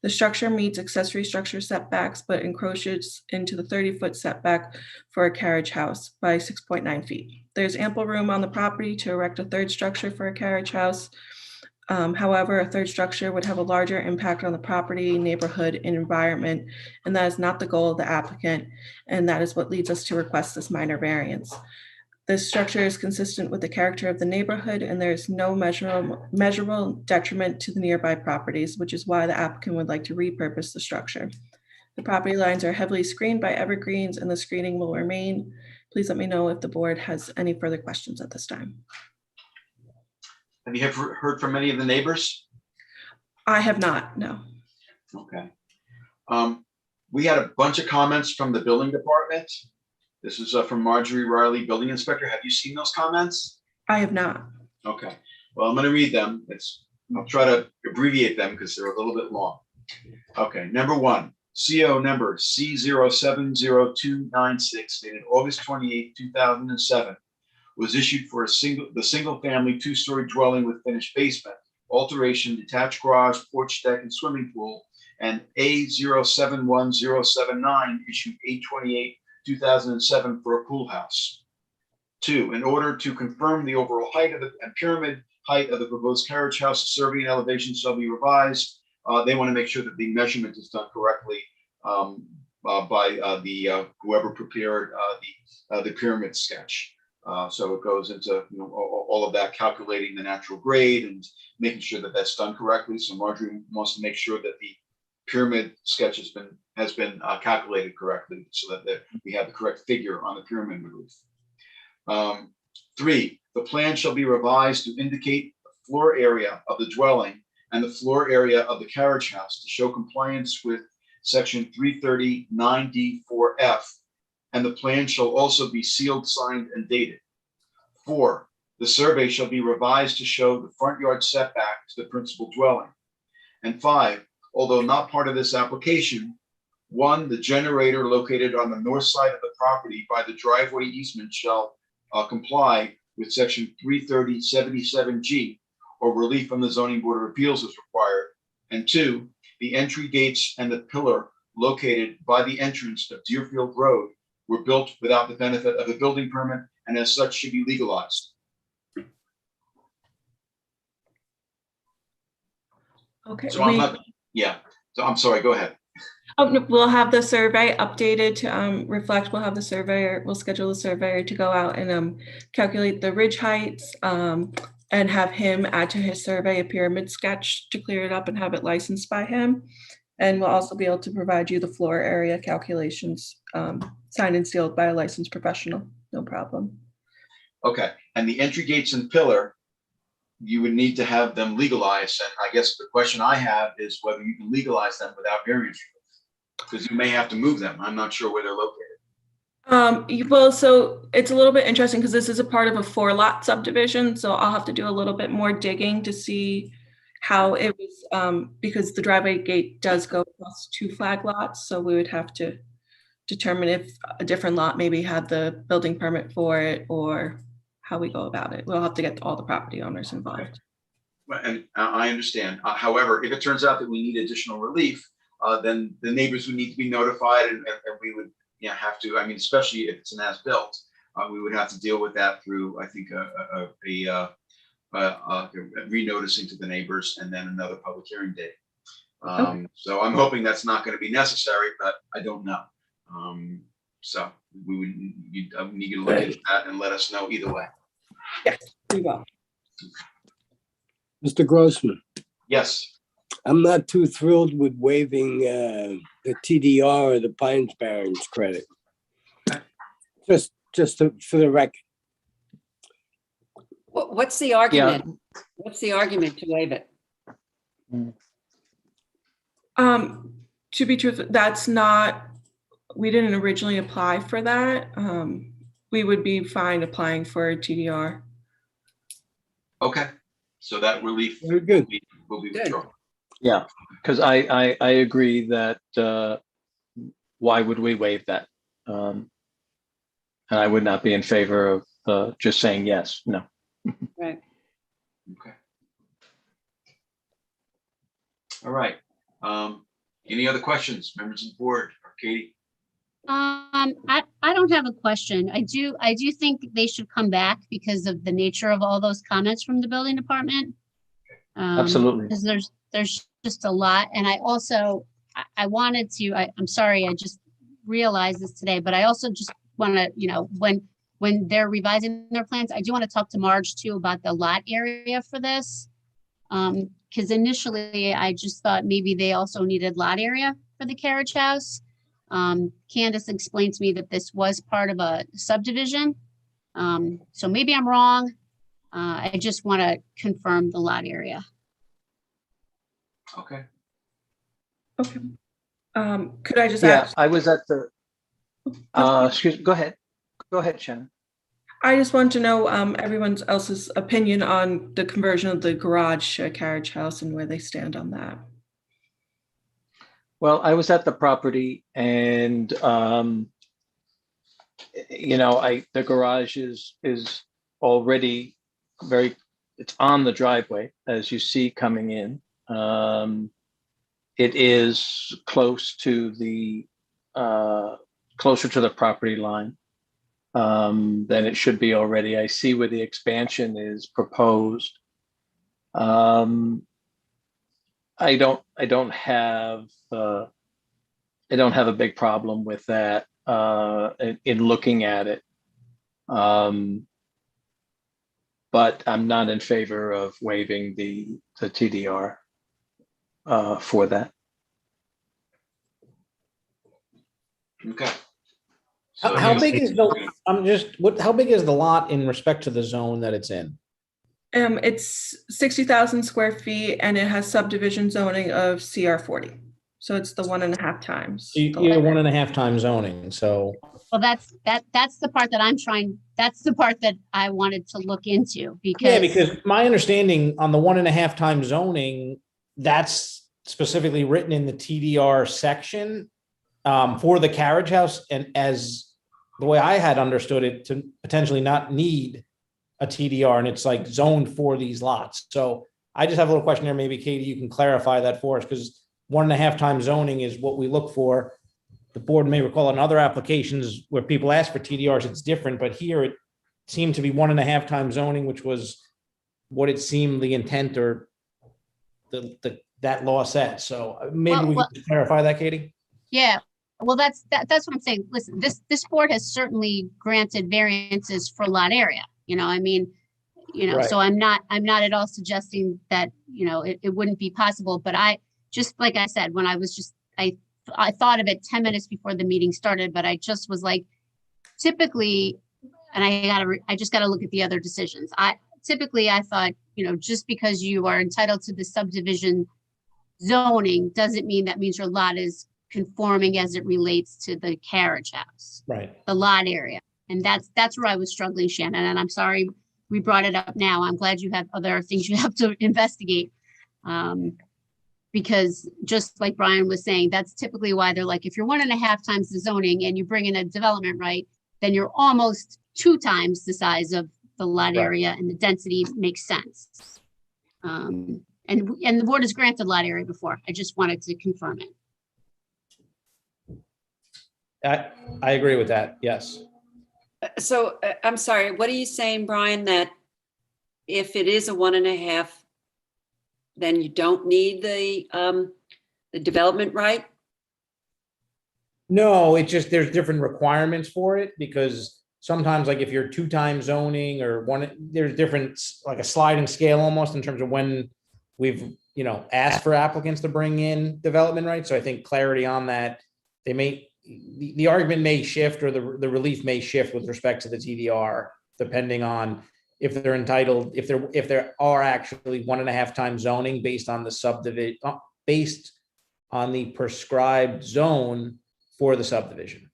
S9: The structure meets accessory structure setbacks, but encroaches into the 30-foot setback for a carriage house by 6.9 feet. There's ample room on the property to erect a third structure for a carriage house. However, a third structure would have a larger impact on the property, neighborhood, and environment, and that is not the goal of the applicant, and that is what leads us to request this minor variance. This structure is consistent with the character of the neighborhood, and there is no measurable detriment to the nearby properties, which is why the applicant would like to repurpose the structure. The property lines are heavily screened by evergreens and the screening will remain. Please let me know if the board has any further questions at this time.
S1: Have you ever heard from any of the neighbors?
S9: I have not, no.
S1: Okay. We had a bunch of comments from the building department. This is from Marjorie Riley, building inspector. Have you seen those comments?
S9: I have not.
S1: Okay. Well, I'm going to read them. I'll try to abbreviate them because they're a little bit long. Okay. Number one, CO number C070296 dated August 28, 2007 was issued for the single family 2-story dwelling with finished basement, alteration, detached garage, porch deck, and swimming pool, and A071079 issued 8/28/2007 for a pool house. 2, in order to confirm the overall height of and pyramid height of the proposed carriage house, survey and elevation shall be revised. They want to make sure that the measurement is done correctly by whoever prepared the pyramid sketch. So it goes into all of that, calculating the natural grade and making sure that that's done correctly. So Marjorie wants to make sure that the pyramid sketch has been calculated correctly, so that we have the correct figure on the pyramid roof. 3, the plan shall be revised to indicate the floor area of the dwelling and the floor area of the carriage house to show compliance with section 339D4F, and the plan shall also be sealed, signed, and dated. 4, the survey shall be revised to show the front yard setback to the principal dwelling. And 5, although not part of this application, 1, the generator located on the north side of the property by the driveway easement shall comply with section 33077G, or relief from the zoning board of appeals is required. And 2, the entry gates and the pillar located by the entrance of Deerfield Road were built without the benefit of a building permit and as such should be legalized.
S9: Okay.
S1: So So I'm sorry, go ahead.
S9: No, we'll have the survey updated to reflect. We'll have the surveyor, we'll schedule the surveyor to go out and calculate the ridge heights and have him add to his survey a pyramid sketch to clear it up and have it licensed by him. And we'll also be able to provide you the floor area calculations signed and sealed by a licensed professional. No problem.
S1: Okay, and the entry gates and pillar, you would need to have them legalized. And I guess the question I have is whether you can legalize them without variance, because you may have to move them. I'm not sure where they're located.
S9: Well, so it's a little bit interesting because this is a part of a 4-lot subdivision. So I'll have to do a little bit more digging to see how it was, because the driveway gate does go across 2 flag lots. So we would have to determine if a different lot maybe had the building permit for it or how we go about it. We'll have to get all the property owners involved.
S1: Well, and I understand. However, if it turns out that we need additional relief, then the neighbors would need to be notified, and we would have to. I mean, especially if it's an as-built, we would have to deal with that through, I think, a renoticing to the neighbors and then another public hearing date. So I'm hoping that's not going to be necessary, but I don't know. So we would need to look at that and let us know either way.
S9: Yes, we will.
S4: Mr. Grossman,
S1: Yes.
S4: I'm not too thrilled with waiving the TDR or the Pines Barrens credit. Just for the record.
S11: What's the argument? What's the argument to waive it?
S9: To be truthful, that's not, we didn't originally apply for that. We would be fine applying for a TDR.
S1: Okay. So that relief
S4: Very good.
S1: will be withdrawn.
S3: Yeah, because I agree that why would we waive that? And I would not be in favor of just saying yes, no.
S11: Right.
S1: Okay. All right. Any other questions, members of the board or Katie?
S5: I don't have a question. I do think they should come back because of the nature of all those comments from the building department.
S3: Absolutely.
S5: Because there's just a lot. And I also, I wanted to, I'm sorry, I just realized this today, but I also just want to, when they're revising their plans, I do want to talk to Marge too about the lot area for this. Because initially I just thought maybe they also needed lot area for the carriage house. Candace explained to me that this was part of a subdivision. So maybe I'm wrong. I just want to confirm the lot area.
S1: Okay.
S9: Okay. Could I just
S3: Yeah,
S9: ask,
S3: I was at the, excuse me, go ahead. Go ahead, Shannon.
S9: I just want to know everyone else's opinion on the conversion of the garage to a carriage house and where they stand on that.
S3: Well, I was at the property and, you know, the garage is already it's on the driveway as you see coming in. It is close to closer to the property line than it should be already. I see where the expansion is proposed. I don't have a big problem with that in looking at it. But I'm not in favor of waiving the TDR for that.
S1: Okay. So
S12: How
S1: here's-
S12: big is how big is the lot in respect to the zone that it's in?
S9: It's 60,000 square feet and it has subdivision zoning of CR 40. So it's the 1.5 times. the
S12: You're
S9: lot.
S12: 1.5 times zoning, so.
S5: Well, that's the part that that's the part that I wanted to look into
S12: Yeah,
S5: because
S12: because my understanding on the 1.5 times zoning, that's specifically written in the TDR section for the carriage house, and as the way I had understood it, to potentially not need a TDR, and it's like zoned for these lots. So I just have a little question there. Maybe Katie, you can clarify that for us, because 1.5 times zoning is what we look for. The board may recall in other applications where people ask for TDRs, it's different, but here it seemed to be 1.5 times zoning, which was what it seemed the intent or that law said. So maybe we can clarify that, Katie.
S5: yeah. Well, that's what I'm saying. Listen, this board has certainly granted variances for lot area. You know, I mean,
S12: Right.
S5: so I'm not at all suggesting that, it wouldn't be possible, but I just, like I said, when I was just, I thought of it 10 minutes before the meeting started, but I just was like, typically, and I just got to look at the other decisions. I thought, just because you are entitled to the subdivision zoning doesn't mean that means your lot is conforming as it relates to the carriage house,
S12: Right.
S5: the lot area. And that's where I was struggling, Shannon. And I'm sorry we brought it up now. I'm glad you have other things you have to investigate. Because just like Brian was saying, that's typically why they're like, if you're 1.5 times the zoning and you bring in a development right, then you're almost 2 times the size of the lot
S12: Right.
S5: area and the density makes sense. And the board has granted lot area before. I just wanted to confirm it.
S12: I agree with that. Yes.
S11: So I'm sorry, what are you saying, Brian, that if it is a 1.5, then you don't need the development right?
S12: No, it's just there's different requirements for it, because sometimes, like if you're 2 times zoning or there's different, like a sliding scale almost in terms of when we've asked for applicants to bring in development rights. So I think clarity on that, the argument may shift, or the relief may shift with respect to the TDR, depending on if they're entitled, if there are actually 1.5 times zoning based on the subdivision, based on the prescribed zone for the subdivision.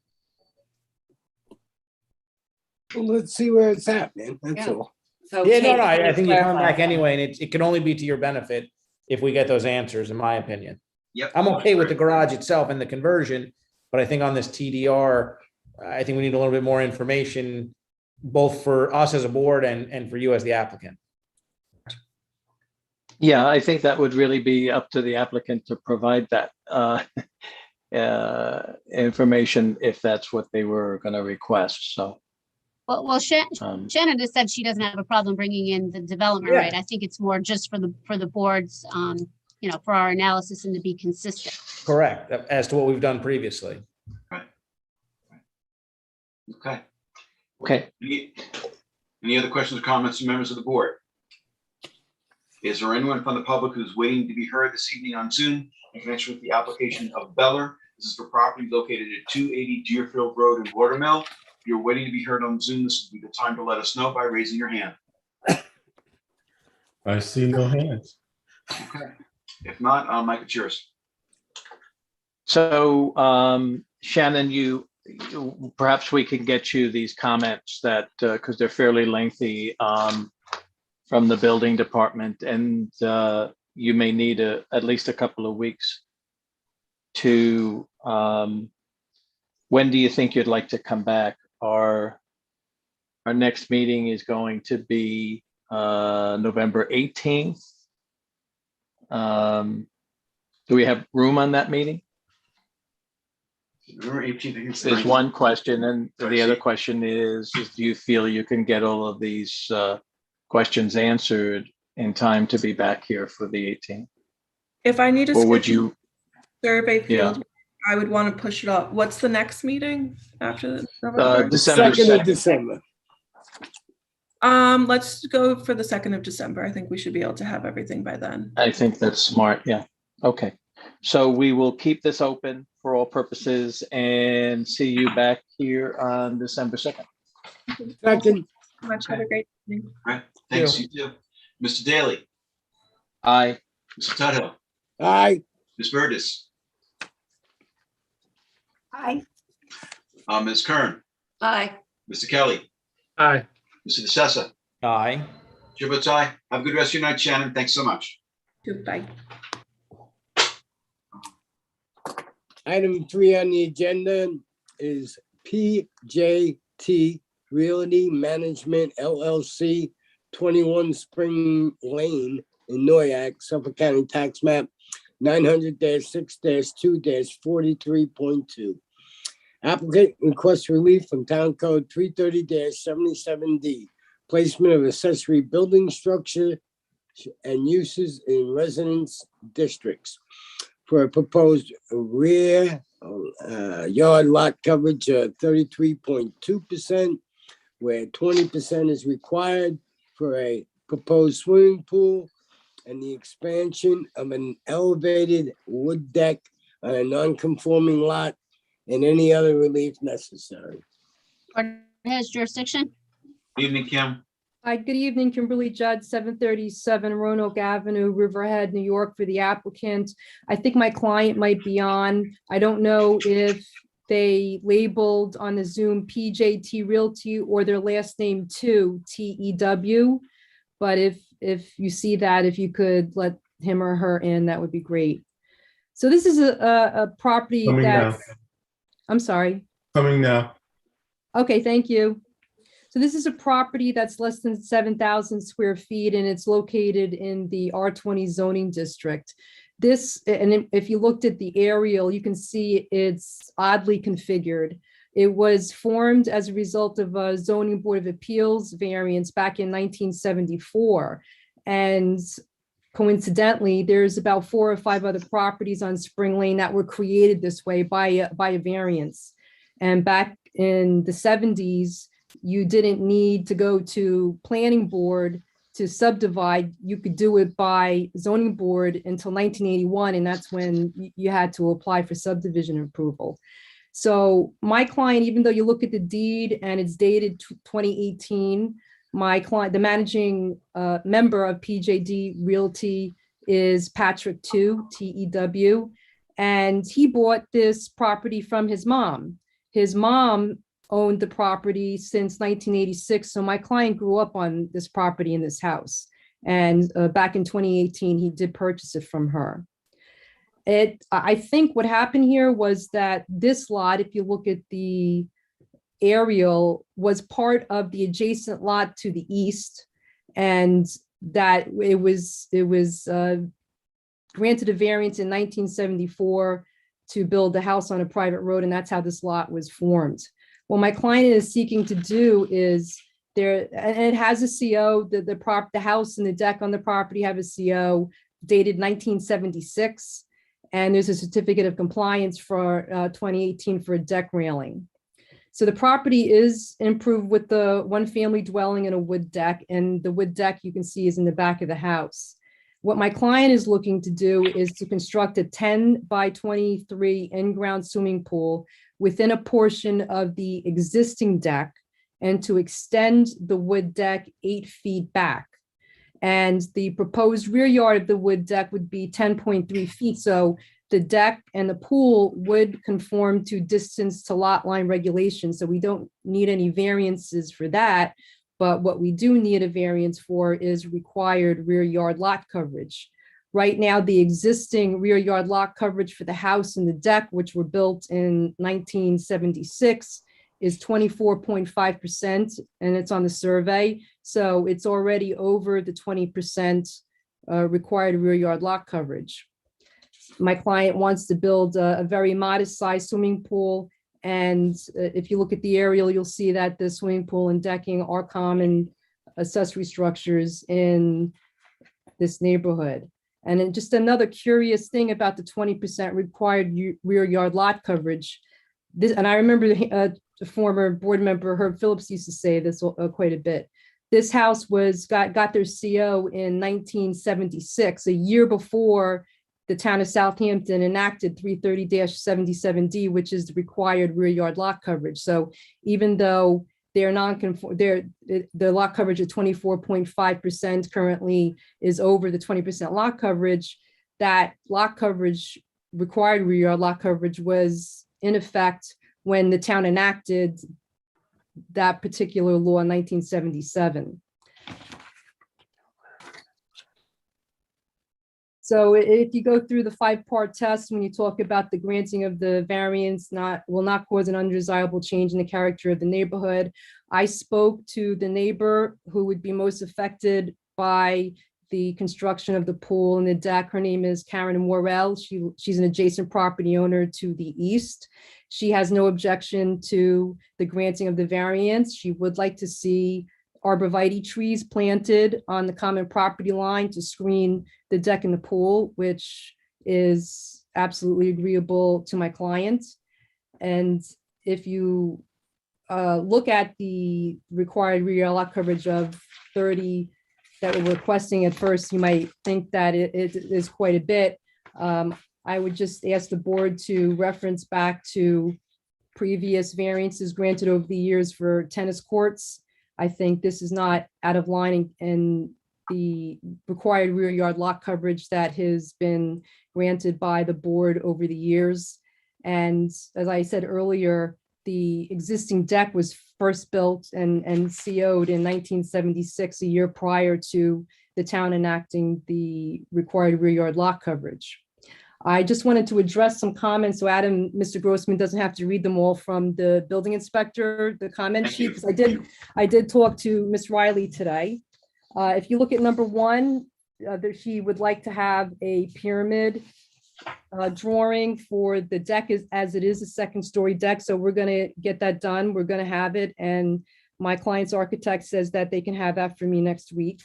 S4: Well, let's see where it's at, man. That's
S11: Yeah.
S4: all.
S11: So
S12: Yeah,
S11: Kate,
S12: no,
S11: can you
S12: I think you're coming
S11: clarify?
S12: back anyway, and it can only be to your benefit if we get those answers, in my opinion.
S1: Yep.
S12: I'm okay with the garage itself and the conversion, but I think on this TDR, I think we need a little bit more information, both for us as a board and for you as the applicant.
S3: Yeah, I think that would really be up to the applicant to provide that information if that's what they were going to request. So,
S5: Well, Shannon has said she doesn't have a problem bringing in the development
S12: Yeah.
S5: right. I think it's more just for the boards, for our analysis and to be consistent.
S12: Correct, as to what we've done previously.
S1: Okay.
S3: okay.
S1: Any other questions or comments from members of the board? Is there anyone from the public who's waiting to be heard this evening on Zoom in connection with the application of Beller, This is for property located at 280 Deerfield Road in Watermill. If you're waiting to be heard on Zoom, this would be the time to let us know by raising your hand.
S7: I see no hands.
S1: Okay. If not, Mike, it's yours.
S3: So Shannon, perhaps we can get you these comments that, because they're fairly lengthy, from the building department, and you may need at least a couple of weeks to, when do you think you'd like to come back? Our next meeting is going to be November 18th. Do we have room on that meeting?
S1: November 18th.
S3: Is one question, and the other question is do you feel you can get all of these questions answered in time to be back here for the 18th?
S9: If I need to
S3: Or would
S9: schedule
S3: you?
S9: survey
S3: Yeah.
S9: field, I would want to push it off. What's the next meeting after the November?
S3: December
S4: 2nd of
S3: 2nd.
S4: December.
S9: Let's go for the 2nd of December. I think we should be able to have everything by then.
S3: I think that's smart. Yeah. Okay. So we will keep this open for all purposes and see you back here on December 2nd.
S4: Second.
S9: Much. Have a great evening.
S1: All right. Thanks, you too. Mr. Daly,
S3: Aye.
S1: Mr. Tuthill,
S4: Aye.
S1: Ms. Burgess,
S10: Aye.
S1: Ms. Kern,
S11: Aye.
S1: Mr. Kelly,
S8: Aye.
S1: Mr. DeSessa.
S12: Aye.
S1: Chair votes aye. Have a good rest of your night, Shannon. Thanks so much.
S9: Goodbye.
S4: Item 3 on the agenda is PJT Realty Management LLC, 21 Spring Lane in Noyak, Suffolk County Tax Map 900-6-2-43.2. Applicant requests relief from Town Code 330-77D, placement of accessory building structure and uses in residence districts for a proposed rear yard lot coverage of 33.2%, where 20% is required for a proposed swimming pool and the expansion of an elevated wood deck on a non-conforming lot and any other relief necessary.
S5: Or has jurisdiction?
S1: Evening, Kim.
S2: Hi, good evening, Kimberly Judd, 737 Roanoke Avenue, Riverhead, New York, for the applicant. I think my client might be on. I don't know if they labeled on the Zoom PJT Realty or their last name too, TEW. But if you see that, if you could let him or her in, that would be great. So this is a property
S7: Coming
S2: that's,
S7: now.
S2: I'm sorry.
S7: Coming now.
S2: Okay, thank you. So this is a property that's less than 7,000 square feet, and it's located in the R20 zoning district. This, and if you looked at the aerial, you can see it's oddly configured. It was formed as a result of a zoning board of appeals variance back in 1974. And coincidentally, there's about 4 or 5 other properties on Spring Lane that were created this way by a variance. And back in the 70s, you didn't need to go to planning board to subdivide. You could do it by zoning board until 1981, and that's when you had to apply for subdivision approval. So my client, even though you look at the deed and it's dated 2018, my client, the managing member of PJD Realty is Patrick TEW, and he bought this property from his mom. His mom owned the property since 1986. So my client grew up on this property in this house. And back in 2018, he did purchase it from her. I think what happened here was that this lot, if you look at the aerial, was part of the adjacent lot to the east, and that it was granted a variance in 1974 to build a house on a private road, and that's how this lot was formed. What my client is seeking to do is and it has a CO, the house and the deck on the property have a CO dated 1976, and there's a certificate of compliance for 2018 for a deck railing. So the property is improved with the 1-family dwelling and a wood deck, and the wood deck you can see is in the back of the house.
S13: What my client is looking to do is to construct a 10 by 23 in-ground swimming pool within a portion of the existing deck and to extend the wood deck 8 feet back. And the proposed rear yard of the wood deck would be 10.3 feet. So the deck and the pool would conform to distance to lot line regulations. So we don't need any variances for that. But what we do need a variance for is required rear yard lot coverage. Right now, the existing rear yard lot coverage for the house and the deck, which were built in 1976, is 24.5%, and it's on the survey. So it's already over the 20% required rear yard lot coverage. My client wants to build a very modest sized swimming pool. And if you look at the aerial, you'll see that the swimming pool and decking are common accessory structures in this neighborhood. And then just another curious thing about the 20% required rear yard lot coverage. This, and I remember the former board member Herb Phillips used to say this quite a bit. This house got their CO in 1976, a year before the town of Southampton enacted 330-77D, which is the required rear yard lot coverage. So even though they're non-conform, the lot coverage of 24.5% currently is over the 20% lot coverage, that lot coverage, required rear yard lot coverage, was in effect when the town enacted that particular law in 1977. So if you go through the 5-part test, when you talk about the granting of the variance will not cause an undesirable change in the character of the neighborhood. I spoke to the neighbor who would be most affected by the construction of the pool and the deck. Her name is Karen Morrell. She's an adjacent property owner to the east. She has no objection to the granting of the variance. She would like to see arborvitae trees planted on the common property line to screen the deck and the pool, which is absolutely agreeable to my client. And if you look at the required rear lot coverage of 30 that we're requesting at first, you might think that it is quite a bit. I would just ask the board to reference back to previous variances granted over the years for tennis courts. I think this is not out of line in the required rear yard lot coverage that has been granted by the board over the years. And as I said earlier, the existing deck was first built and CO'd in 1976, a year prior to the town enacting the required rear yard lot coverage. I just wanted to address some comments so Mr. Grossman doesn't have to read them all from the building inspector, the comment sheet, because I did talk to Ms. Riley today. If you look at number 1, she would like to have a pyramid drawing for the deck as it is a 2nd-story deck. So we're going to get that done. We're going to have it. And my client's architect says that they can have that for me next week.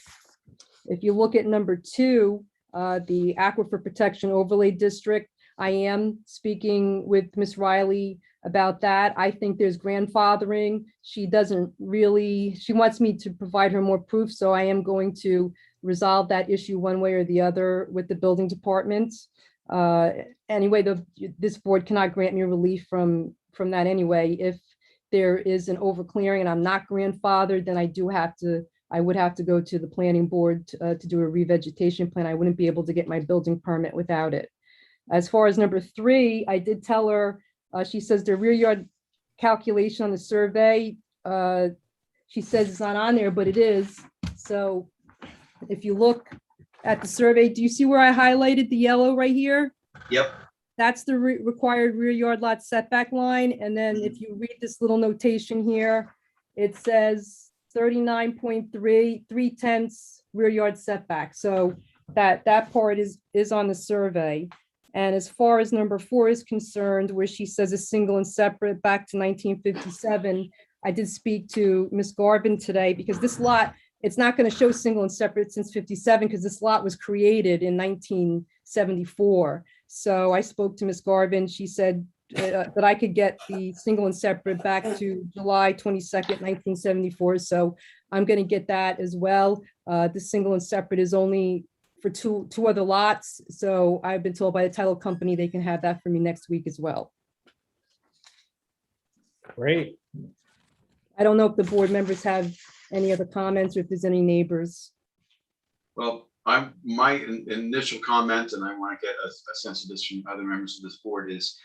S13: If you look at number 2, the Aquifer Protection Overlay District, I am speaking with Ms. Riley about that. I think there's grandfathering. She wants me to provide her more proof, so I am going to resolve that issue one way or the other with the building department. Anyway, this board cannot grant me relief from that anyway. If there is an overclearing and I'm not grandfathered, then I would have to go to the planning board to do a revegetation plan. I wouldn't be able to get my building permit without it. As far as number 3, I did tell her, she says the rear yard calculation on the survey, she says it's not on there, but it is. So if you look at the survey, do you see where I highlighted the yellow right here?
S1: Yep.
S13: That's the required rear yard lot setback line. And then if you read this little notation here, it says 39.3 3/10 rear yard setback. So that part is on the survey. And as far as number 4 is concerned, where she says a single and separate back to 1957, I did speak to Ms. Garvin today because this lot, it's not going to show single and separate since 57 because this lot was created in 1974. So I spoke to Ms. Garvin. She said that I could get the single and separate back to July 22nd, 1974. So I'm going to get that as well. The single and separate is only for two other lots. So I've been told by the title company they can have that for me next week as well.
S12: Great.
S13: I don't know if the board members have any other comments or if there's any neighbors.
S1: Well, my initial comment, and I want to get a sense of this from other members of this board, is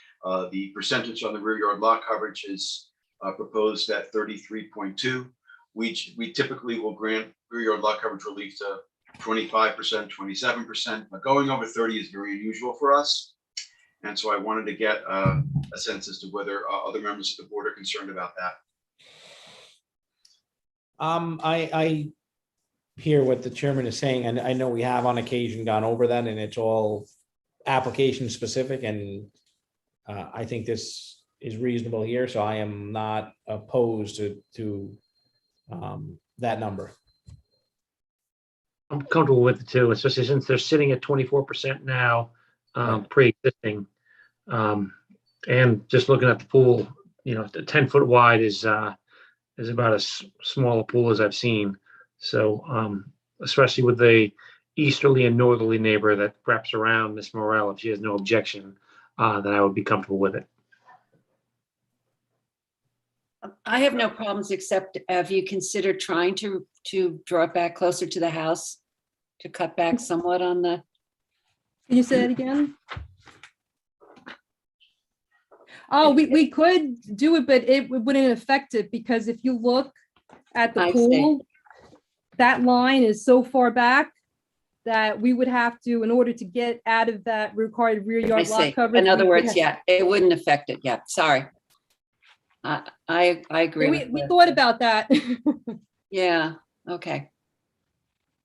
S1: the percentage on the rear yard lot coverage is proposed at 33.2. We typically will grant rear yard lot coverage relief to 25%, 27%, but going over 30 is very unusual for us. And so I wanted to get a sense as to whether other members of the board are concerned about that.
S12: I hear what the chairman is saying, and I know we have on occasion gone over that, and it's all application specific, and I think this is reasonable here, so I am not opposed to that number.
S14: I'm comfortable with it too, especially since they're sitting at 24% now, pre-existing. And just looking at the pool, you know, the 10-foot wide is about as small a pool as I've seen. So especially with the easterly and northerly neighbor that wraps around Miss Morel, if she has no objection, then I would be comfortable with it.
S11: I have no problems, except have you considered trying to draw it back closer to the house to cut back somewhat on the?
S13: Can you say that again? Oh, we could do it, but it wouldn't affect it, because if you look at the
S11: I see.
S13: pool, that line is so far back that we would have to, in order to get out of that required rear
S11: I
S13: yard lot
S11: see.
S13: coverage.
S11: In other
S13: we would
S11: words,
S13: have-
S11: yeah, it wouldn't affect it. Yeah, sorry. I agree.
S13: We
S11: with
S13: thought about that.
S11: Yeah, okay.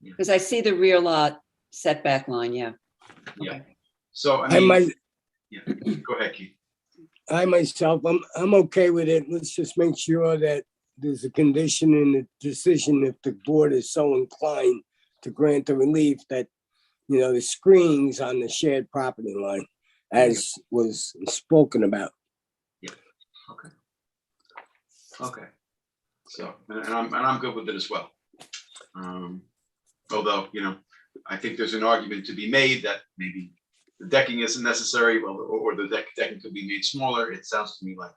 S11: Because I see the rear lot setback line, yeah.
S1: Yeah.
S11: Okay.
S1: So I
S4: I
S1: mean,
S4: might,
S1: yeah, go ahead, Keith.
S4: I myself, I'm okay with it. Let's just make sure that there's a condition in the decision, if the board is so inclined to grant the relief, that, you know, the screenings on the shared property line, as was spoken about.
S1: Okay. Okay. So, and I'm good with it as well. Although, you know, I think there's an argument to be made that maybe the decking isn't necessary, well, or the decking could be made smaller. It sounds to me like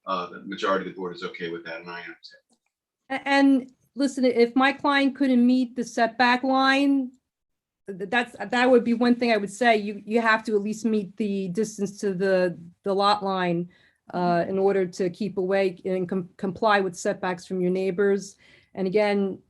S1: the majority of the board is okay with that, and I understand.
S13: And listen, if my client couldn't meet the setback line, that would be one thing I would say. You have to at least meet the distance to the lot line in order to keep away and comply with setbacks from your neighbors. And again,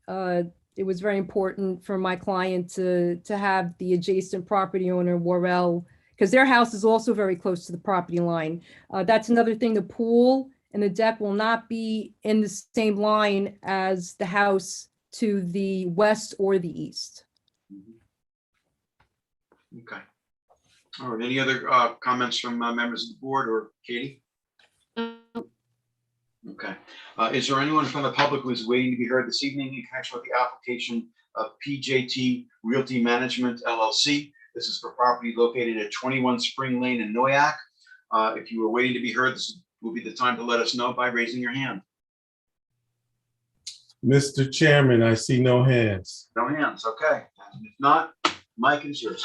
S13: it was very important for my client to have the adjacent property owner, Worrell, because their house is also very close to the property line. That's another thing. The pool and the deck will not be in the same line as the house to the west or the east.
S1: Okay. All right. Any other comments from members of the board or Katie? Okay. Is there anyone from the public who's waiting to be heard this evening in connection with the application of PJT Realty Management LLC? This is for property located at 21 Spring Lane in Noyak. If you were waiting to be heard, this will be the time to let us know by raising your hand.
S7: Mr. Chairman, I see no hands.
S1: No hands. Okay. And if not, Mike is yours.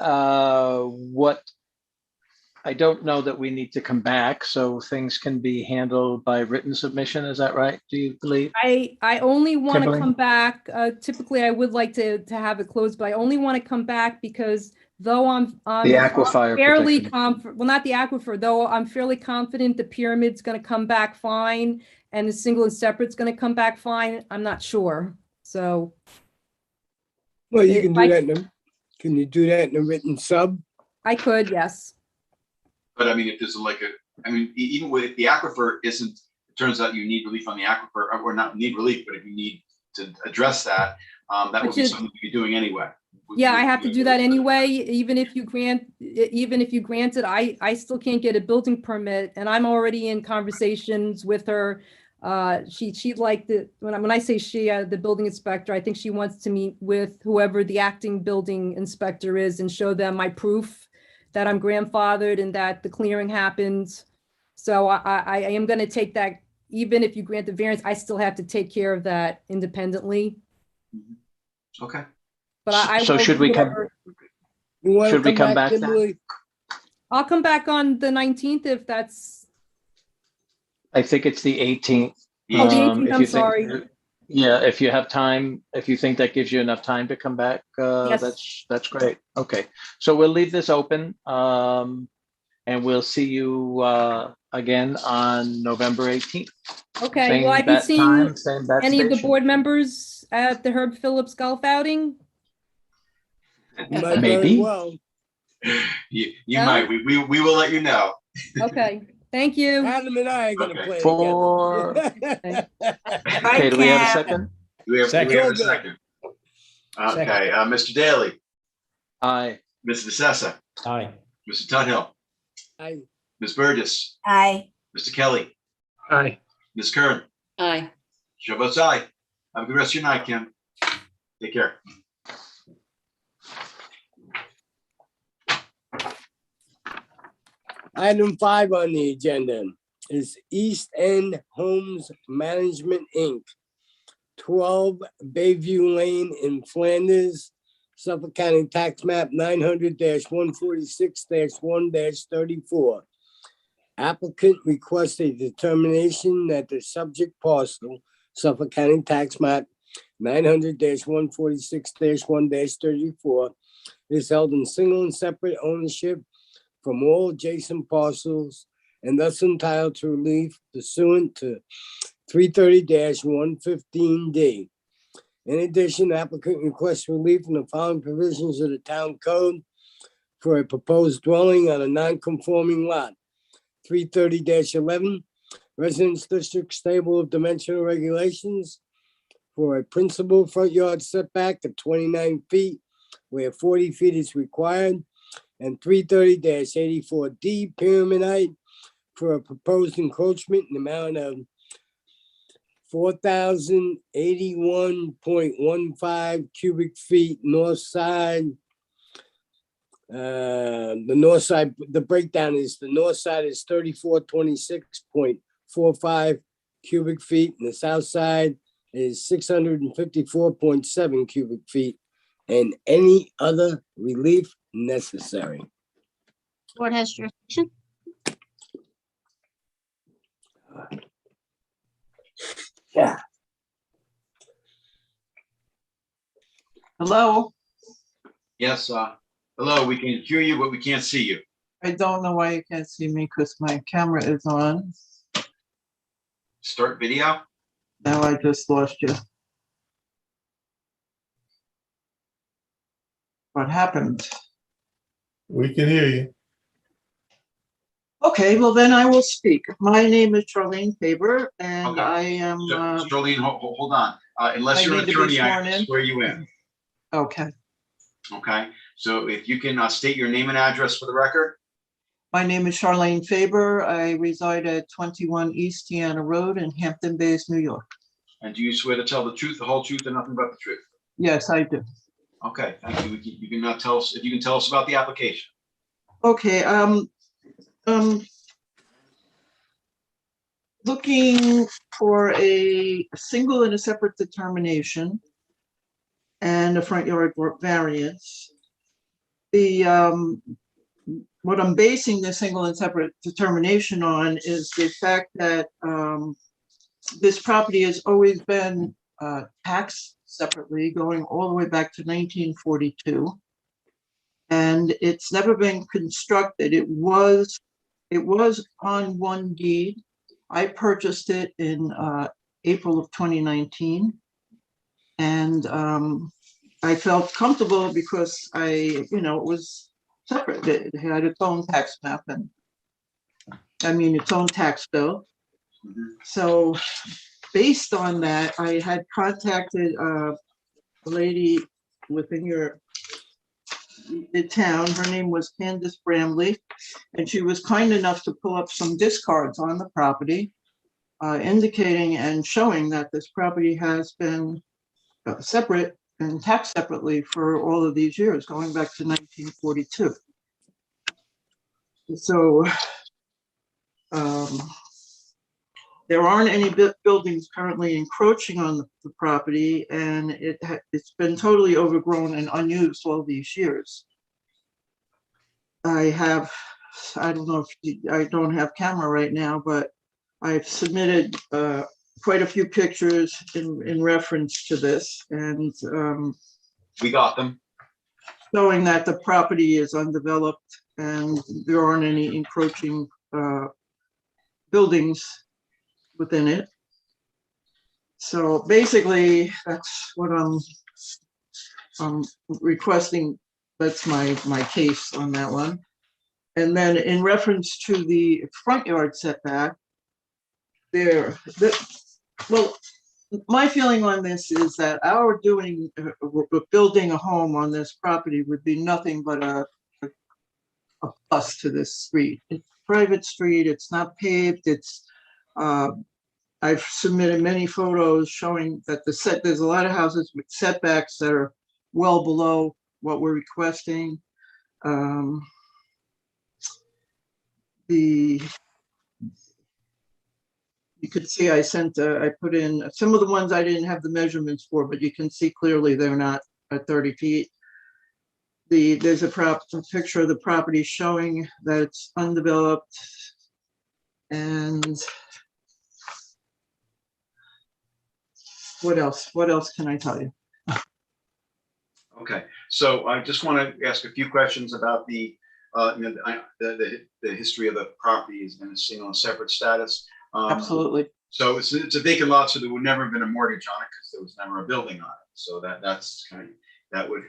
S3: What I don't know that we need to come back, so things can be handled by written submission. Is that right? Do you believe?
S13: I only want to
S3: Kimberly?
S13: come back. Typically, I would like to have it closed, but I only want to come back because though I'm
S3: The aquifer
S13: fairly
S3: protection.
S13: confident, well, not the aquifer, though I'm fairly confident the pyramid's going to come back fine and the single and separate's going to come back fine. I'm not sure. So
S4: Well, you can
S13: If
S4: do
S13: I-
S4: that can you do that in a written sub?
S13: I could, yes.
S1: But I mean, if there's even with the aquifer isn't, it turns out you need relief on the aquifer, or not need relief, but if you need to address that, that would be
S13: Which is-
S1: something you'd be doing anyway.
S13: Yeah, I have to do that anyway. Even if you grant it, I still can't get a building permit, and I'm already in conversations with her. She'd like when I say she, the building inspector, I think she wants to meet with whoever the acting building inspector is and show them my proof that I'm grandfathered and that the clearing happened. So I am going to take that even if you grant the variance, I still have to take care of that independently.
S1: Okay.
S13: But I
S3: So
S13: will
S3: should
S13: do
S3: we come-
S13: whatever.
S4: You want
S3: Should
S4: to
S3: we
S4: come
S3: come
S4: back,
S3: back then?
S4: Kimberly?
S13: I'll come back on the 19th if that's,
S3: I think it's the 18th.
S13: oh, the
S1: Yeah.
S13: 18th,
S3: If
S13: I'm
S3: you think-
S13: sorry.
S3: Yeah, if you have time, if you think that gives you enough time to come back,
S13: Yes.
S3: that's great. Okay, so we'll leave this open, and we'll see you again on November 18th.
S13: Okay,
S3: Same
S13: will I be
S3: bat
S13: seeing
S3: time, same bat
S13: any of the
S3: station.
S13: board members at the Herb Phillips golf outing?
S4: You might
S3: Maybe.
S4: very well.
S1: You
S13: No?
S1: might. We will let you know.
S13: Okay, thank you.
S4: Adam and I are gonna
S1: Okay.
S4: play
S3: For,
S4: together.
S3: okay, do we have a second?
S1: We have a
S4: Second.
S1: second. Okay, Mr. Daly,
S3: Aye.
S1: Ms. DeSessa,
S12: Aye.
S1: Mr. Tuthill,
S4: I,
S1: Ms. Burgess,
S10: Aye.
S1: Mr. Kelly,
S14: Aye.
S1: Ms. Kern.
S11: Aye.
S1: Show votes aye. Have a good rest of your night, Kim. Take care.
S4: Item 5 on the agenda is East End Homes Management, Inc., 12 Bayview Lane in Flanders, Suffolk County Tax Map 900-146-1-34. Applicant requests a determination that the subject parcel, Suffolk County Tax Map 900-146-1-34, is held in single and separate ownership from all adjacent parcels and thus entitled to relief pursuant to 330-115D. In addition, applicant requests relief from the following provisions of the town code for a proposed dwelling on a non-conforming lot. 330-11, residence district stable of dimensional regulations for a principal front yard setback of 29 feet where 40 feet is required, and 330-84D pyramid height for a proposed encroachment in the amount of 4,081.15 cubic feet north side. The north side, the breakdown is the north side is 3426.45 cubic feet, and the south side is 654.7 cubic feet, and any other relief necessary.
S5: Board has jurisdiction.
S4: Yeah.
S15: Hello,
S1: Yes, hello, we can hear you, but we can't see you.
S15: I don't know why you can't see me because my camera is on.
S1: Start video.
S15: Now I just lost you. What happened?
S7: We can hear you.
S15: Okay, well then I will speak. My name is Charlene Faber and
S1: Okay.
S15: I am,
S1: Charlene, hold on. Unless
S15: I
S1: you're an
S15: need to be
S1: attorney, I
S15: sworn
S1: can
S15: in.
S1: swear you in.
S15: okay.
S1: Okay, so if you can state your name and address for the record.
S15: My name is Charlene Faber. I reside at 21 East Tiana Road in Hampton Bays, New York.
S1: And do you swear to tell the truth, the whole truth, and nothing but the truth?
S15: Yes, I do.
S1: Okay, thank you. You can tell us, if you can tell us about the application.
S15: Okay, looking for a single and a separate determination and a front yard variance. What I'm basing the single and separate determination on is the fact that this property has always been taxed separately, going all the way back to 1942. And it's never been constructed. It was on one deed. I purchased it in April of 2019. And I felt comfortable because it was separate. It had its own tax map and its own tax bill. So based on that, I had contacted a lady within the town. Her name was Candace Bramley, and she was kind enough to pull up some discards on the property, indicating and showing that this property has been separate and taxed separately for all of these years, going back to 1942. So there aren't any buildings currently encroaching on the property, and it's been totally overgrown and unused all these years. I don't know if I don't have camera right now, but I've submitted quite a few pictures in reference to this, and
S1: We got them.
S15: showing that the property is undeveloped and there aren't any encroaching buildings within it. So basically, that's what I'm requesting. That's my case on that one. And then in reference to the front yard setback, well, my feeling on this is that our building a home on this property would be nothing but a plus to this street. It's a private street, it's not paved, I've submitted many photos showing that there's a lot of houses with setbacks that are well below what we're requesting. You could see I put in some of the ones I didn't have the measurements for, but you can see clearly they're not at 30 feet. There's a picture of the property showing that it's undeveloped. And what else? What else can I tell you?
S1: Okay, so I just want to ask a few questions about the history of the property is in a single and separate status.
S15: Absolutely.
S1: So it's a vacant lot, so there would never have been a mortgage on it because there was never a building on it. So that's kind of, that would,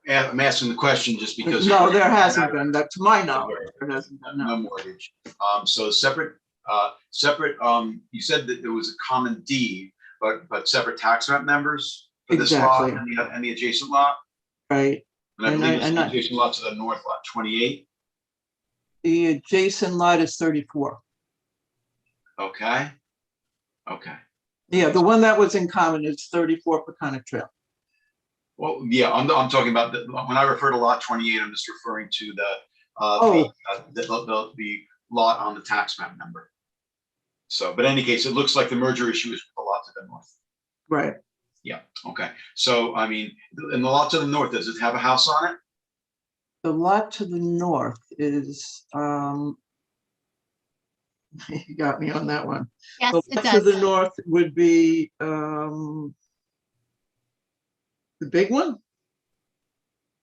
S1: I'm asking the question just because.
S15: No, there hasn't been, that to my knowledge, there hasn't been.
S1: No mortgage. So separate, you said that there was a common deed, but separate tax map members for this lot and the adjacent lot?
S15: Right.
S1: And I believe it's the adjacent lot to the north, lot 28.
S15: The adjacent lot is 34.
S1: Okay. Okay.
S15: Yeah, the one that was in common is 34 Peconic Trail.
S1: Well, yeah, I'm talking about when I refer to lot 28, I'm just referring to the lot on the tax map number. So, but in any case, it looks like the merger issue is with the lot to the north.
S15: Right.
S1: Yeah. Okay. So, I mean, in the lot to the north, does it have a house on it?
S15: The lot to the north is, you got me on that one.
S5: Yes,
S15: The
S5: it
S15: lot to
S5: does.
S15: the north would be the big one?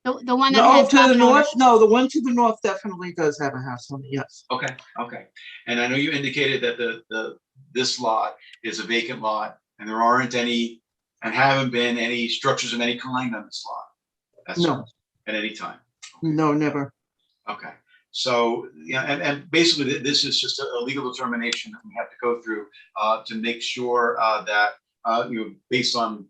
S5: The one that
S15: No,
S5: has
S15: to the
S5: common
S15: north,
S5: ownership.
S15: no, the one to the north definitely does have a house on it, yes.
S1: Okay. Okay. And I know you indicated that this lot is a vacant lot and there aren't any and haven't been any structures of any kind on this lot. That's
S15: No.
S1: At any time.
S15: No, never.
S1: Okay. So, yeah, and basically this is just a legal determination that we have to go through to make sure that, based on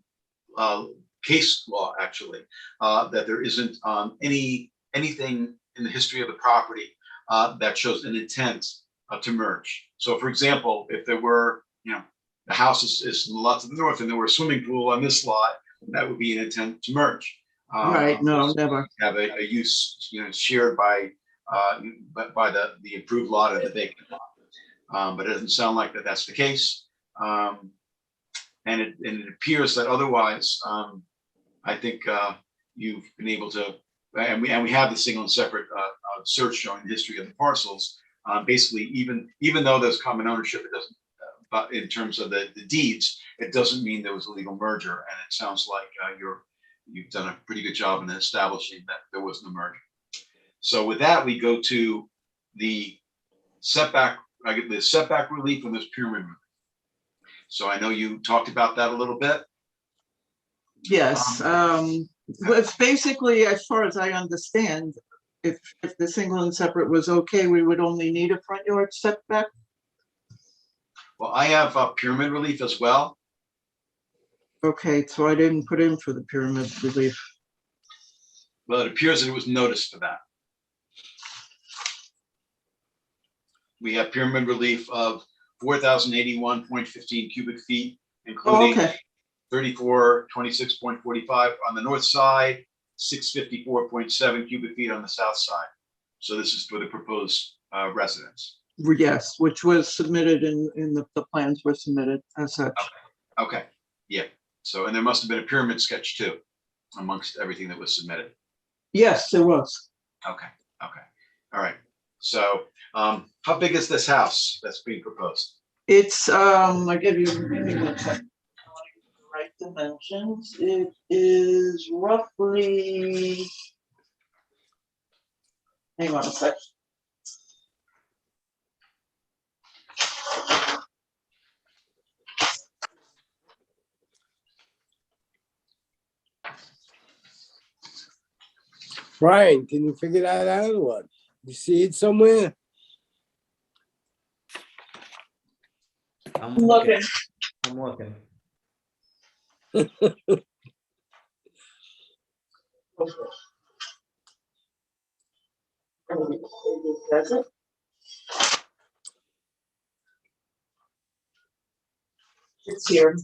S1: case law, actually, that there isn't anything in the history of the property that shows an intent to merge. So, for example, if there were, the house is in the lot to the north and there were a swimming pool on this lot, that would be an intent to merge.
S15: Right, no, never.
S1: Have a use, shared by the approved lot of the vacant lot. But it doesn't sound like that's the case. And it appears that otherwise, I think you've been able to, and we have the single and separate search showing the history of the parcels. Basically, even though there's common ownership, it doesn't. But in terms of the deeds, it doesn't mean there was a legal merger. And it sounds like you've done a pretty good job in establishing that there wasn't a merger. So with that, we go to the setback. I get the setback relief and this pyramid relief. So I know you talked about that a little bit.
S15: Yes, it's basically, as far as I understand, if the single and separate was okay, we would only need a front yard setback.
S1: Well, I have pyramid relief as well.
S15: Okay, so I didn't put in for the pyramid relief.
S1: Well, it appears that it was noticed for that. We have pyramid relief of 4,081.15 cubic feet, including 3426.45 on the north side, 654.7 cubic feet on the south side. So this is for the proposed residence.
S15: Yes, which was submitted in the plans were submitted as such.
S1: Okay, yeah. So, and there must have been a pyramid sketch too, amongst everything that was submitted.
S15: Yes, there was.
S1: Okay, okay. All right. So, how big is this house that's being proposed?
S15: It's, I give you the right dimensions. It is roughly, hang on a sec.
S4: Brian, can you figure that out or what? You see it somewhere?
S12: I'm
S15: Looking.
S12: I'm looking.
S15: Does it? It's here.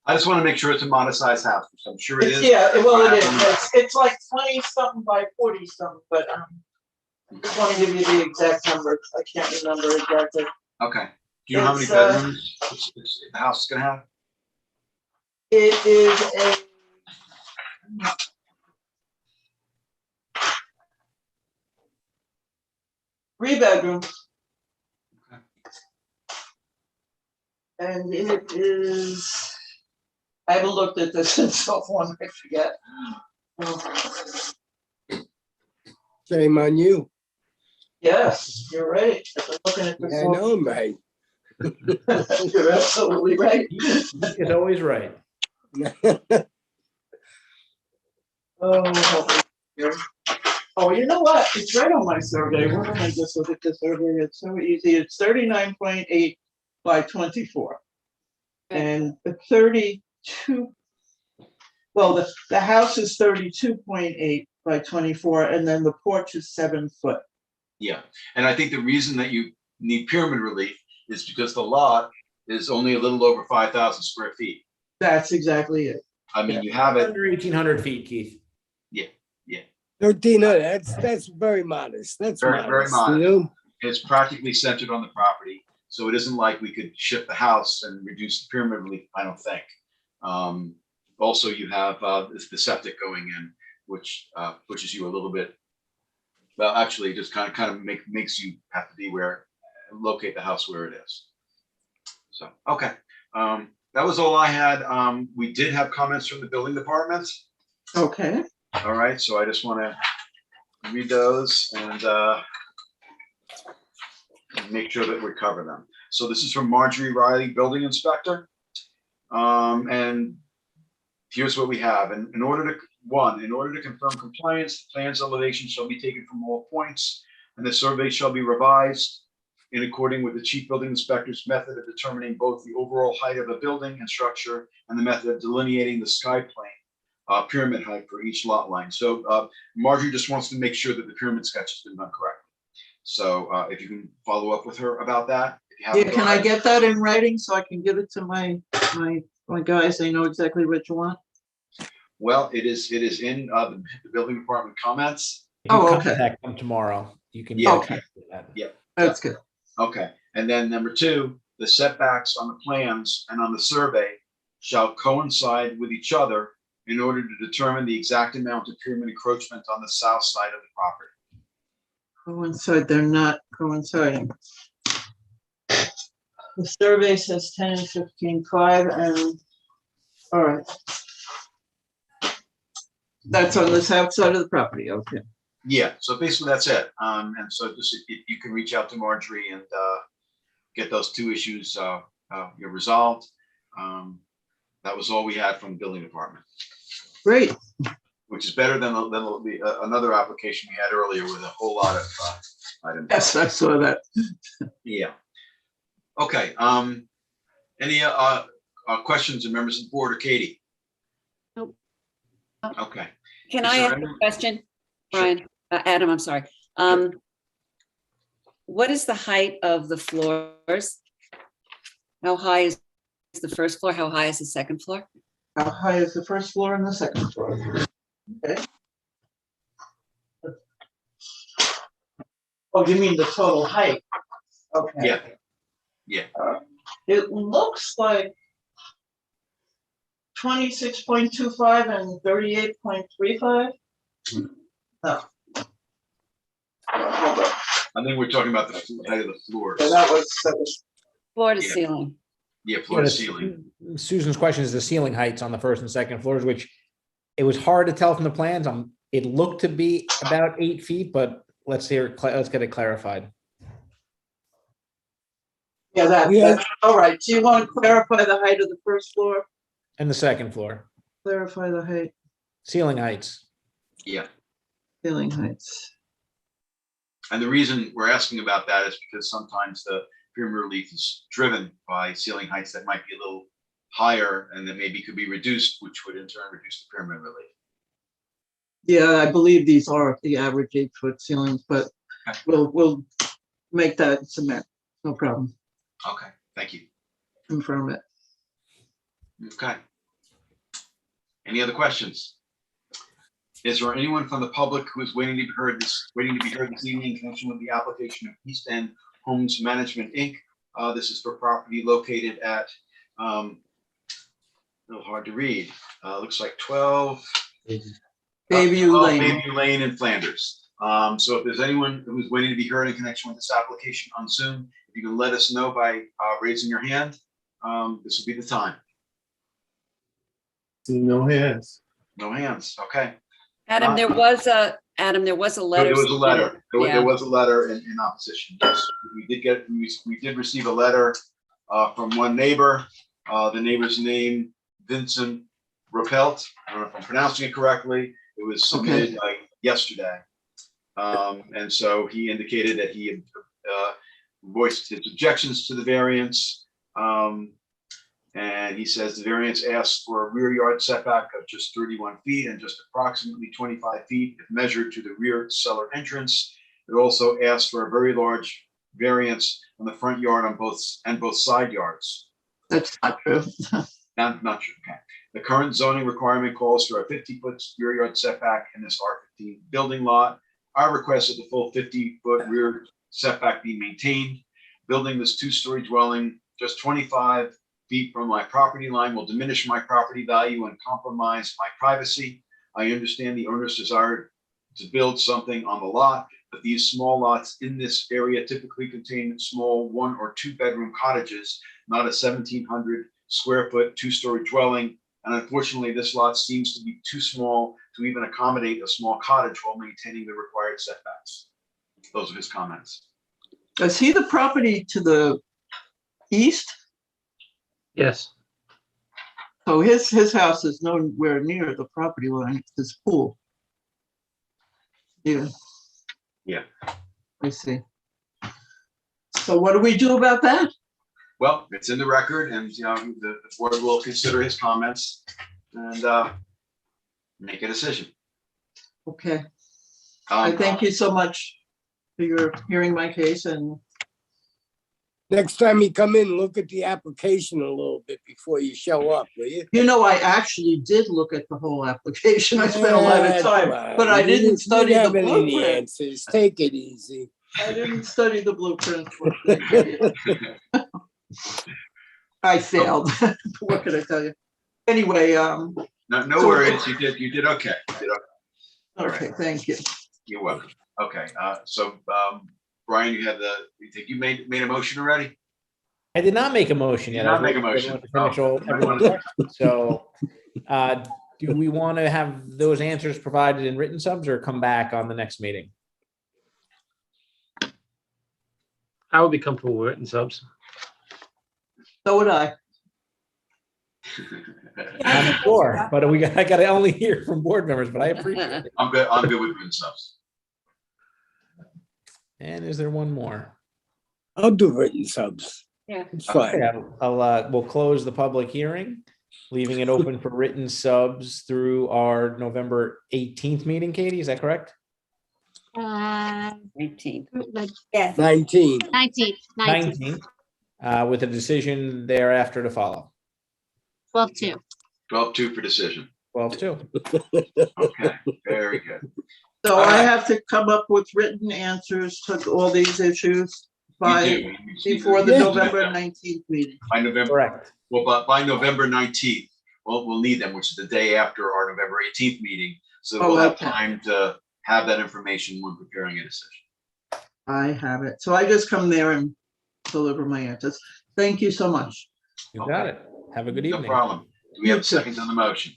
S1: I just want to make sure it's a modest sized house, which I'm sure it is.
S15: Yeah, well, it is. It's like 20 something by 40 something, but I just want to give you the exact number. I can't remember exactly.
S1: Okay. Do you know how many
S15: It's,
S1: bedrooms the house is gonna have?
S15: It is a 3-bedroom.
S1: Okay.
S15: And it is, I haven't looked at this in so long, I forget.
S4: Shame on you.
S15: Yes, you're right. I'm looking at this.
S4: Yeah, I know I'm right.
S15: You're absolutely right.
S12: It's always right.
S15: Oh, you know what? It's right on my survey. Why don't I just look at the survey? It's so easy. It's 39.8 by 24. And the 32, well, the house is 32.8 by 24, and then the porch is 7 foot.
S1: Yeah. And I think the reason that you need pyramid relief is because the lot is only a little over 5,000 square feet.
S15: That's exactly it.
S1: I mean, you have it.
S12: Under 1,800 feet, Keith.
S1: Yeah, yeah.
S4: 1,300, that's very modest. That's
S1: Very, very modest.
S4: You know?
S1: It's practically centered on the property. So it isn't like we could shift the house and reduce the pyramid relief, I don't think. Also, you have the septic going in, which pushes you a little bit. Well, actually, it just kind of makes you have to be locate the house where it is. So, okay. That was all I had. We did have comments from the building department.
S15: Okay.
S1: All right, so I just want to read those and make sure that we cover them. So this is from Marjorie Riley, building inspector. And here's what we have. In order to confirm compliance, the plan's elevation shall be taken from all points, and the survey shall be revised in accordance with the chief building inspector's method of determining both the overall height of a building and structure and the method of delineating the sky plane pyramid height for each lot line. So Marjorie just wants to make sure that the pyramid sketch has been done correctly. So if you can follow up with her about that. If you haven't,
S15: Yeah, can I get that in writing so I can give it to my guys? They know exactly what you want.
S1: Well, it is in the building department comments.
S12: You can
S15: Oh, okay.
S12: contact them tomorrow. You can.
S1: Yeah.
S15: Okay.
S1: Yeah.
S15: That's good.
S1: Okay. And then number 2, the setbacks on the plans and on the survey shall coincide with each other in order to determine the exact amount of pyramid encroachment on the south side of the property.
S15: Coincide, they're not coinciding. The survey says 10 and 15.5 and, all right. That's on the south side of the property, okay.
S1: Yeah, so basically that's it. And so just if you can reach out to Marjorie and get those 2 issues resolved. That was all we had from the building department.
S15: Great.
S1: Which is better than another application we had earlier with a whole lot of items.
S15: Yes, I saw that.
S1: Yeah. Okay. Any questions of members of the board or Katie?
S11: Nope.
S1: Okay.
S11: Can
S1: Is
S11: I
S1: there
S11: ask
S1: any-
S11: a question,
S1: Sure.
S11: Brian? Adam, I'm sorry. What is the height of the floors? How high is the first floor? How high is the second floor?
S15: How high is the first floor and the second floor? Okay. Oh, you mean the total height? Okay.
S1: Yeah. Yeah.
S15: It looks like 26.25 and 38.35. No. Hold on.
S1: I think we're talking about the height of the floors.
S15: So that was
S11: Floor to
S1: Yeah.
S11: ceiling.
S1: Yeah, floor to ceiling.
S12: Susan's question is the ceiling heights on the first and second floors, which it was hard to tell from the plans. It looked to be about 8 feet, but let's get it clarified.
S15: yeah, that's all right. Do you want to clarify the height of the first floor?
S12: And the second floor,
S15: Clarify the height,
S12: ceiling heights.
S1: Yeah.
S15: ceiling heights.
S1: And the reason we're asking about that is because sometimes the pyramid relief is driven by ceiling heights that might be a little higher and that maybe could be reduced, which would in turn reduce the pyramid relief.
S15: Yeah, I believe these are the average 8-foot ceilings, but we'll make that cement. No problem.
S1: Okay, thank you.
S15: Confirm it.
S1: Okay. Any other questions? Is there anyone from the public who is waiting to be heard this evening in connection with the application of East End Homes Management, Inc.? This is for property located at, a little hard to read. Looks like 12
S15: Bayview Lane.
S1: Bayview Lane in Flanders. So if there's anyone who's waiting to be heard in connection with this application on Zoom, if you can let us know by raising your hand, this will be the time.
S7: See no hands.
S1: No hands. Okay.
S11: Adam, there was a letter.
S1: There was a letter.
S11: Yeah.
S1: There was a letter in opposition. Yes, we did receive a letter from one neighbor. The neighbor's name, Vincent Rappelt. I don't know if I'm pronouncing it correctly. It was submitted like yesterday. And so he indicated that he had voiced his objections to the variance. And he says the variance asks for a rear yard setback of just 31 feet and just approximately 25 feet if measured to the rear cellar entrance. It also asks for a very large variance on the front yard on both side yards.
S15: That's not true.
S1: Not true. Okay. The current zoning requirement calls for a 50-foot rear yard setback in this R15 building lot. I request that the full 50-foot rear setback be maintained. Building this 2-story dwelling just 25 feet from my property line will diminish my property value and compromise my privacy. I understand the owner's desire to build something on the lot, but these small lots in this area typically contain small 1 or 2 bedroom cottages, not a 1,700 square foot 2-story dwelling. And unfortunately, this lot seems to be too small to even accommodate a small cottage while maintaining the required setbacks. Those are his comments.
S15: Is he the property to the east?
S14: Yes.
S15: So his house is nowhere near the property line. It's his pool. Yeah.
S1: Yeah.
S15: I see. So what do we do about that?
S1: Well, it's in the record, and the board will consider his comments and make a decision.
S15: Okay. I thank you so much for your hearing my case, and
S4: Next time you come in, look at the application a little bit before you show up, will you?
S15: you know, I actually did look at the whole application. I spent a lot of time, but I didn't study the blueprint.
S4: Answers. Take it easy.
S15: I didn't study the blueprint. I failed. What can I tell you? Anyway,
S1: No worries. You did okay.
S15: Okay, thank you.
S1: You're welcome. Okay. So Brian, you think you made a motion already?
S12: I did not make a motion yet.
S1: Did not make a motion.
S12: So, do we want to have those answers provided in written subs or come back on the next meeting?
S14: I would be comfortable with written subs.
S15: So would I.
S12: I'm sure, but I got to only hear from board members, but I appreciate it.
S1: I'm good with written subs.
S12: And is there one more?
S4: I'll do written subs.
S11: Yeah.
S4: It's fine.
S12: Okay, we'll close the public hearing, leaving it open for written subs through our November 18th meeting. Katie, is that correct?
S11: 18.
S10: Yes.
S4: 19.
S5: 19.
S12: With a decision thereafter to follow.
S5: 12-2.
S1: 12-2 for decision.
S12: 12-2.
S1: Okay, very good.
S15: So
S1: All
S15: I
S1: right.
S15: have to come up with written answers to all these issues
S1: You
S15: by,
S1: do.
S15: before the
S4: Yeah.
S15: November 19th meeting.
S1: By November,
S12: Correct.
S1: well, by November 19th, we'll need them, which is the day after our November 18th meeting. So
S15: Oh,
S1: we'll have
S15: okay.
S1: time to have that information when preparing a decision.
S15: I have it. So I just come there and deliver my answers. Thank you so much.
S12: You got it. Have a good
S1: No
S12: evening.
S1: problem. Do we have a second on the motion?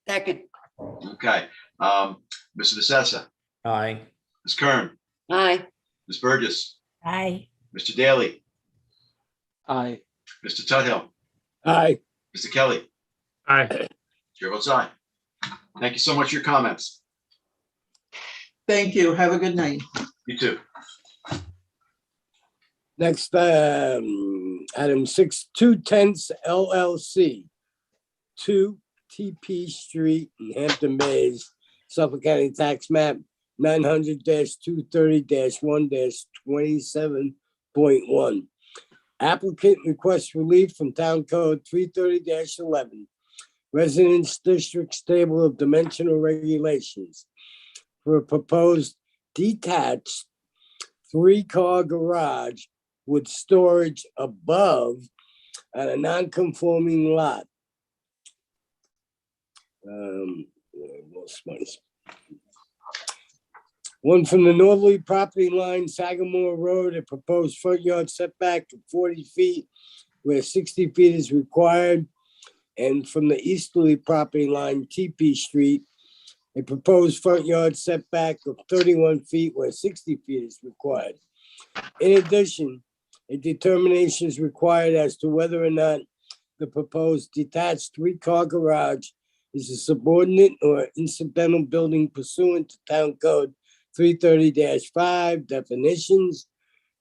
S11: Second.
S1: Okay. Mr. DeSessa,
S12: Aye.
S1: Ms. Kern,
S11: Aye.
S1: Ms. Burgess,
S10: Aye.
S1: Mr. Daly,
S3: Aye.
S1: Mr. Tudhill,
S4: Aye.
S1: Mr. Kelly.
S14: Aye.
S1: Chair votes aye. Thank you so much for your comments.
S15: Thank you. Have a good night.
S1: You too.
S4: Next, item 6, 210 LLC, 2 TP Street in Hampton Bays, Suffolk County Tax Map 900-230-1-27.1. Applicant requests relief from Town Code 330-11, Residence Districts Table of Dimensional Regulations for a proposed detached 3-car garage with storage above on a non-conforming lot. One from the northerly property line, Sagamore Road, a proposed front yard setback of 40 feet where 60 feet is required. And from the easterly property line, TP Street, a proposed front yard setback of 31 feet where 60 feet is required. In addition, a determination is required as to whether or not the proposed detached 3-car garage is a subordinate or incidental building pursuant to Town Code 330-5 definitions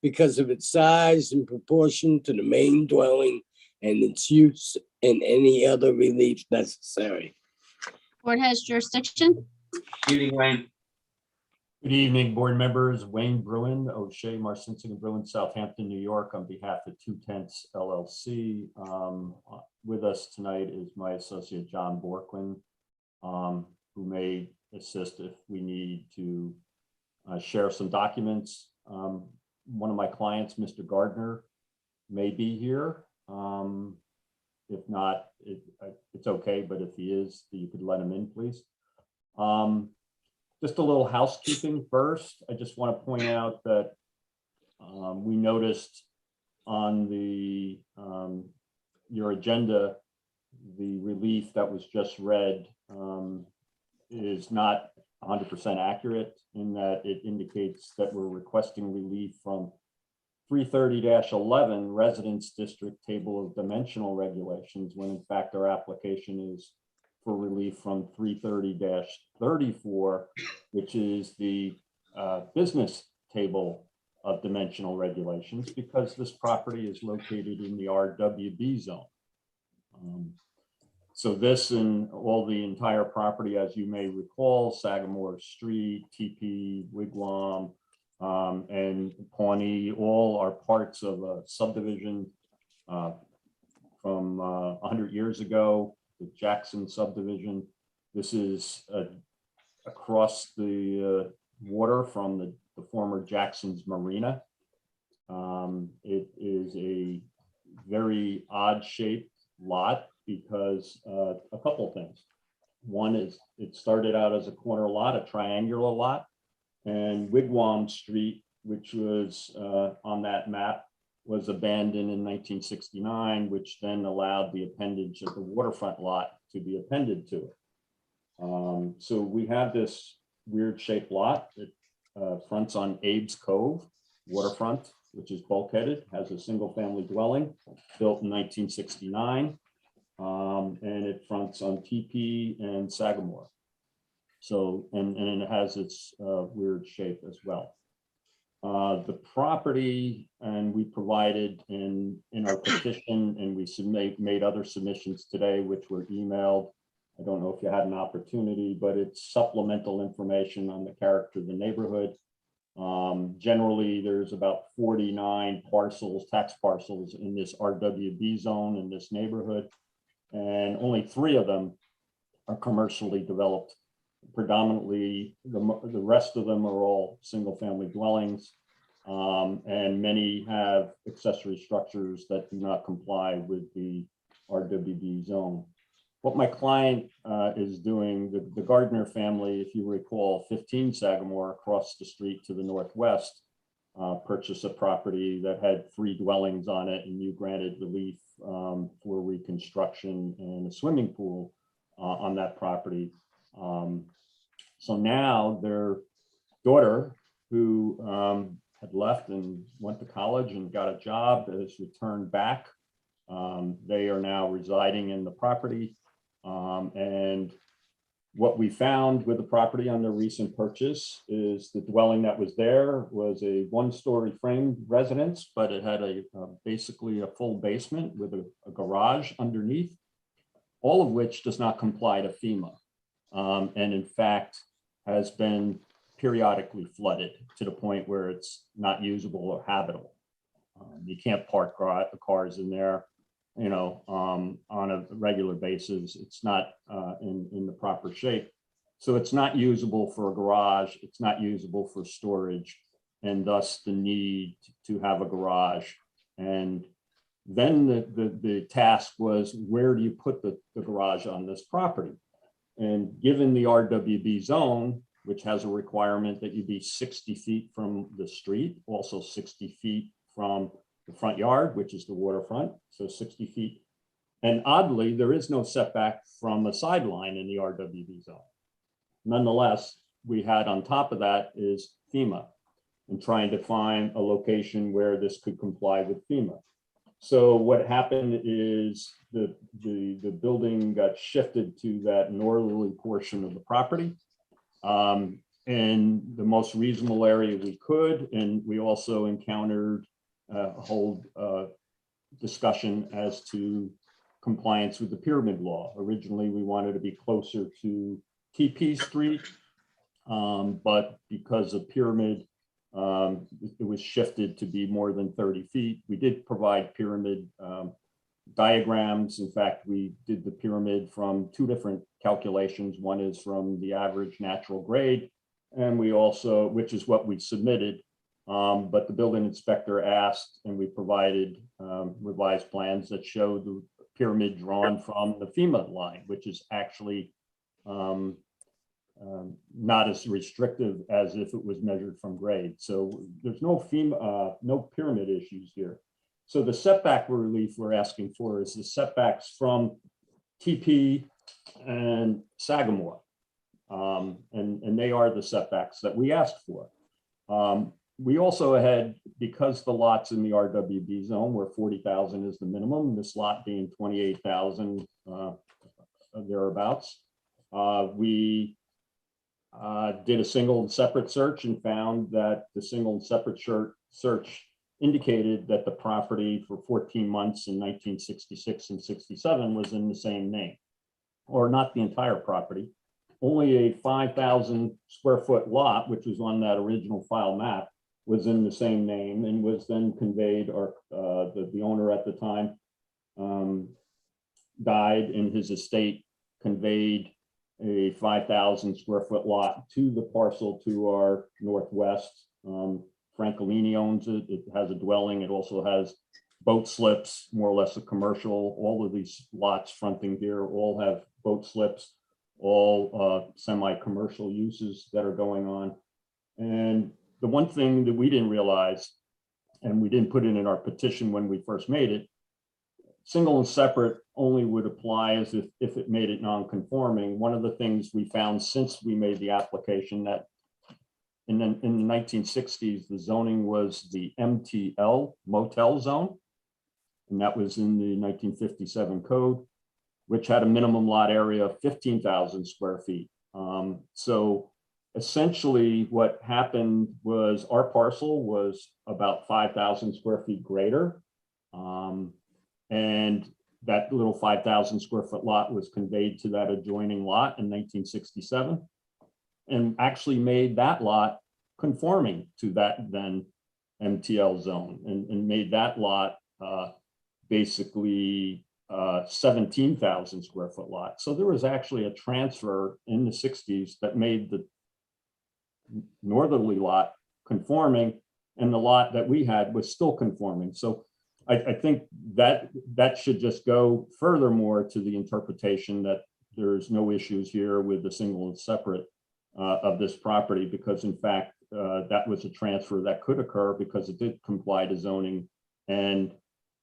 S4: because of its size in proportion to the main dwelling and its use and any other relief necessary.
S5: Board has jurisdiction.
S1: Evening, Wayne.
S16: Good evening, board members. Wayne Bruin, O'Shea, Marcinson and Bruin, Southampton, New York, on behalf of 210 LLC. With us tonight is my associate, John Borquin, who may assist if we need to share some documents. One of my clients, Mr. Gardner, may be here. If not, it's okay, but if he is, you could let him in, please. Just a little housekeeping first. I just want to point out that we noticed on the your agenda, the relief that was just read is not 100% accurate in that it indicates that we're requesting relief from 330-11 Residence District Table of Dimensional Regulations, when in fact our application is for relief from 330-34, which is the business table of dimensional regulations, because this property is located in the RWB zone. So this and all the entire property, as you may recall, Sagamore Street, TP, Wigwam, and Pawnee, all are parts of a subdivision from 100 years ago, the Jackson subdivision. This is across the water from the former Jackson's Marina. It is a very odd shaped lot because a couple of things. One is it started out as a corner lot, a triangular lot, and Wigwam Street, which was on that map, was abandoned in 1969, which then allowed the appendage of the waterfront lot to be appended to it. So we have this weird shaped lot that fronts on Abe's Cove waterfront, which is bulkheaded, has a single family dwelling built in 1969. And it fronts on TP and Sagamore. So, and it has its weird shape as well. The property, and we provided in our petition, and we made other submissions today, which were emailed. I don't know if you had an opportunity, but it's supplemental information on the character of the neighborhood. Generally, there's about 49 parcels, tax parcels in this RWB zone in this neighborhood, and only 3 of them are commercially developed Predominantly, the rest of them are all single-family dwellings. And many have accessory structures that do not comply with the RWD zone. What my client is doing, the Gardner family, if you recall, 15 Sagamore across the street to the northwest, purchased a property that had 3 dwellings on it, and you granted relief for reconstruction and a swimming pool on that property. So now their daughter, who had left and went to college and got a job, has returned back. They are now residing in the property. And what we found with the property on the recent purchase is the dwelling that was there was a 1-story frame residence, but it had basically a full basement with a garage underneath, all of which does not comply to FEMA. And in fact, has been periodically flooded to the point where it's not usable or habitable. You can't park cars in there, on a regular basis. It's not in the proper shape. So it's not usable for a garage. It's not usable for storage, and thus the need to have a garage. And then the task was, where do you put the garage on this property? And given the RWB zone, which has a requirement that you be 60 feet from the street, also 60 feet from the front yard, which is the waterfront, so 60 feet. And oddly, there is no setback from a sideline in the RWB zone. Nonetheless, we had on top of that is FEMA, and trying to find a location where this could comply with FEMA. So what happened is the building got shifted to that northerly portion of the property, in the most reasonable area we could. And we also encountered a whole discussion as to compliance with the pyramid law. Originally, we wanted to be closer to TP Street, but because of pyramid, it was shifted to be more than 30 feet. We did provide pyramid diagrams. In fact, we did the pyramid from 2 different calculations. One is from the average natural grade, and we also, which is what we submitted, but the building inspector asked, and we provided revised plans that show the pyramid drawn from the FEMA line, which is actually not as restrictive as if it was measured from grade. So there's no FEMA, no pyramid issues here. So the setback relief we're asking for is the setbacks from TP and Sagamore. And they are the setbacks that we asked for. We also had, because the lots in the RWB zone where 40,000 is the minimum, this lot being 28,000 thereabouts, we did a single and separate search and found that the single and separate search indicated that the property for 14 months in 1966 and 67 was in the same name, or not the entire property. Only a 5,000 square foot lot, which was on that original file map, was in the same name and was then conveyed, or the owner at the time died, and his estate conveyed a 5,000 square foot lot to the parcel to our northwest. Francolini owns it. It has a dwelling. It also has boat slips, more or less a commercial. All of these lots fronting here all have boat slips, all semi-commercial uses that are going on. And the one thing that we didn't realize, and we didn't put it in our petition when we first made it, single and separate only would apply as if it made it non-conforming. One of the things we found since we made the application, that in the 1960s, the zoning was the MTL, motel zone. And that was in the 1957 code, which had a minimum lot area of 15,000 square feet. So essentially what happened was our parcel was about 5,000 square feet greater. And that little 5,000 square foot lot was conveyed to that adjoining lot in 1967, and actually made that lot conforming to that then MTL zone, and made that lot basically 17,000 square foot lot. So there was actually a transfer in the 60s that made the northerly lot conforming, and the lot that we had was still conforming. So I think that should just go furthermore to the interpretation that there's no issues here with the single and separate of this property, because in fact, that was a transfer that could occur because it did comply to zoning. And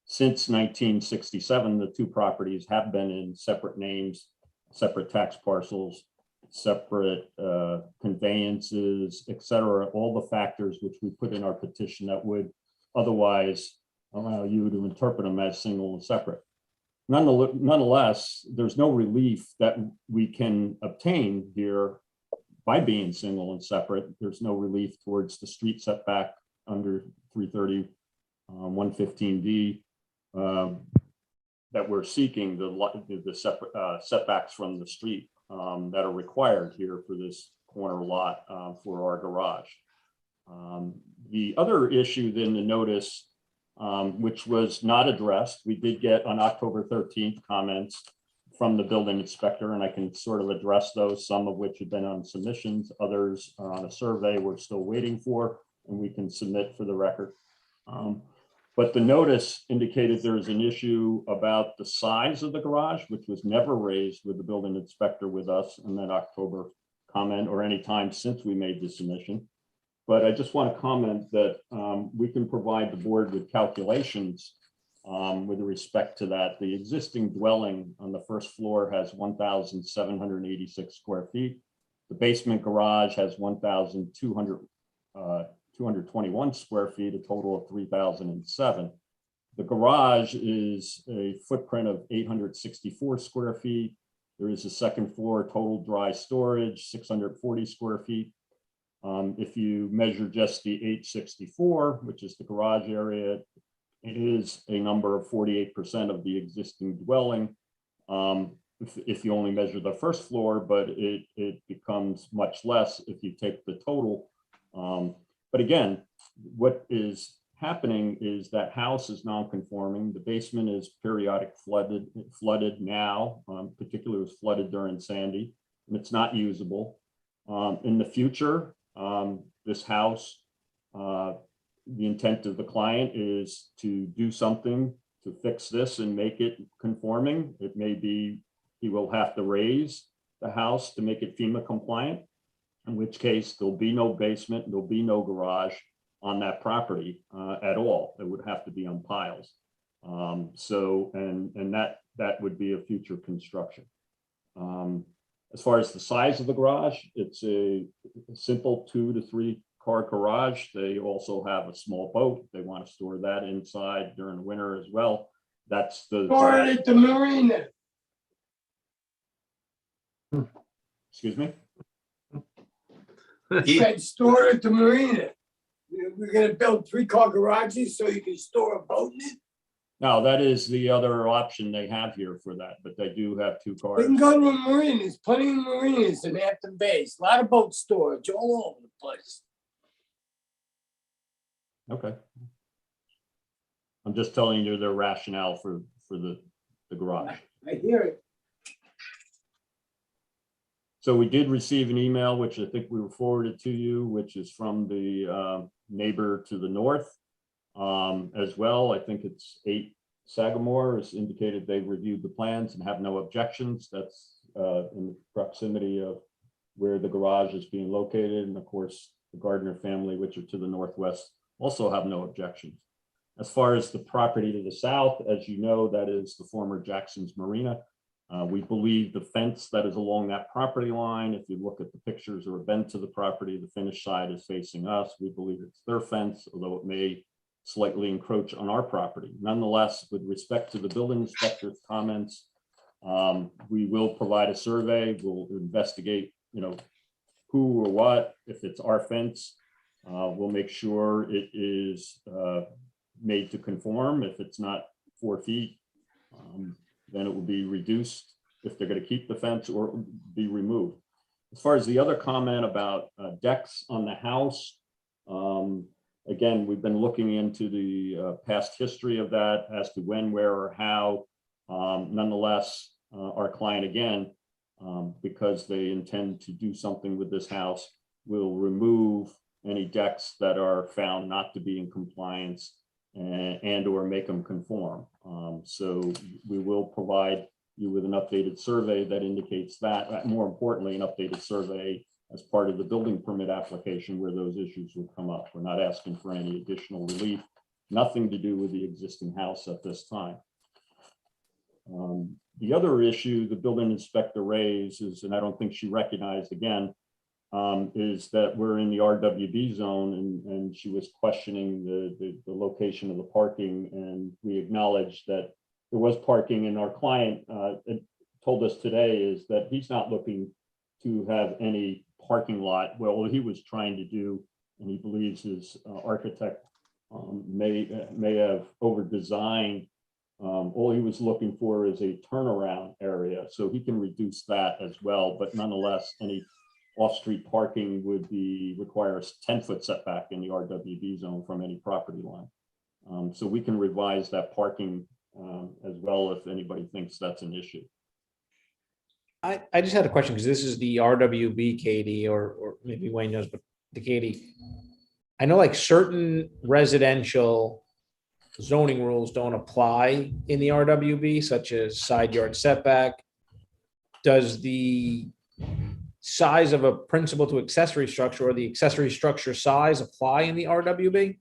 S16: since 1967, the two properties have been in separate names, separate tax parcels, separate conveyances, et cetera, all the factors which we put in our petition that would otherwise allow you to interpret them as single and separate. Nonetheless, there's no relief that we can obtain here by being single and separate. There's no relief towards the street setback under 330, 115D that we're seeking, the separate setbacks from the street that are required here for this corner lot for our garage. The other issue in the notice, which was not addressed, we did get on October 13th comments from the building inspector, and I can sort of address those, some of which have been on submissions, others are on a survey we're still waiting for, and we can submit for the record. But the notice indicated there is an issue about the size of the garage, which was never raised with the building inspector with us in that October comment or any time since we made the submission. But I just want to comment that we can provide the board with calculations with respect to that. The existing dwelling on the first floor has 1,786 square feet. The basement garage has 1,221 square feet, a total of 3,007. The garage is a footprint of 864 square feet. There is a second floor total dry storage, 640 square feet. If you measure just the 864, which is the garage area, it is a number of 48% of the existing dwelling. If you only measure the first floor, but it becomes much less if you take the total. But again, what is happening is that house is non-conforming. The basement is periodic flooded now, particularly was flooded during Sandy, and it's not usable. In the future, this house, the intent of the client is to do something to fix this and make it conforming. It may be he will have to raise the house to make it FEMA compliant, in which case there'll be no basement, there'll be no garage on that property at all. It would have to be on piles. So that would be a future construction. As far as the size of the garage, it's a simple 2 to 3 car garage. They also have a small boat. They want to store that inside during the winter as well. That's the
S4: Store it at the marina.
S16: Excuse me?
S4: Said store it at the marina. We're gonna build 3-car garages so you can store a boat in it.
S16: No, that is the other option they have here for that, but they do have 2 cars.
S4: We can go to a marina. There's plenty of marinas in Hampton Bays. A lot of boat storage all over the place.
S16: Okay. I'm just telling you their rationale for the garage.
S4: I hear it.
S16: So we did receive an email, which I think we were forwarded to you, which is from the neighbor to the north as well. I think it's 8 Sagamore has indicated they've reviewed the plans and have no objections. That's in the proximity of where the garage is being located. And of course, the Gardner family, which are to the northwest, also have no objections. As far as the property to the south, as you know, that is the former Jackson's Marina. We believe the fence that is along that property line, if you look at the pictures or have been to the property, the finished side is facing us. We believe it's their fence, although it may slightly encroach on our property. Nonetheless, with respect to the building inspector's comments, we will provide a survey. We'll investigate, who or what. If it's our fence, we'll make sure it is made to conform. If it's not 4 feet, then it will be reduced if they're going to keep the fence or be removed. As far as the other comment about decks on the house, again, we've been looking into the past history of that as to when, where, or how Nonetheless, our client again, because they intend to do something with this house, will remove any decks that are found not to be in compliance and or make them conform. So we will provide you with an updated survey that indicates that, more importantly, an updated survey as part of the building permit application where those issues will come up. We're not asking for any additional relief, nothing to do with the existing house at this time. The other issue the building inspector raised is, and I don't think she recognized again, is that we're in the RWB zone, and she was questioning the location of the parking, and we acknowledged that there was parking, and our client told us today is that he's not looking to have any parking lot. Well, what he was trying to do, and he believes his architect may have over-designed. All he was looking for is a turnaround area, so he can reduce that as well. But nonetheless, any off-street parking would require a 10-foot setback in the RWB zone from any property line. So we can revise that parking as well if anybody thinks that's an issue.
S12: I just had a question because this is the RWB, Katie, or maybe Wayne knows, but the Katie. I know like certain residential zoning rules don't apply in the RWB, such as side yard setback. Does the size of a principal to accessory structure or the accessory structure size apply in the RWB?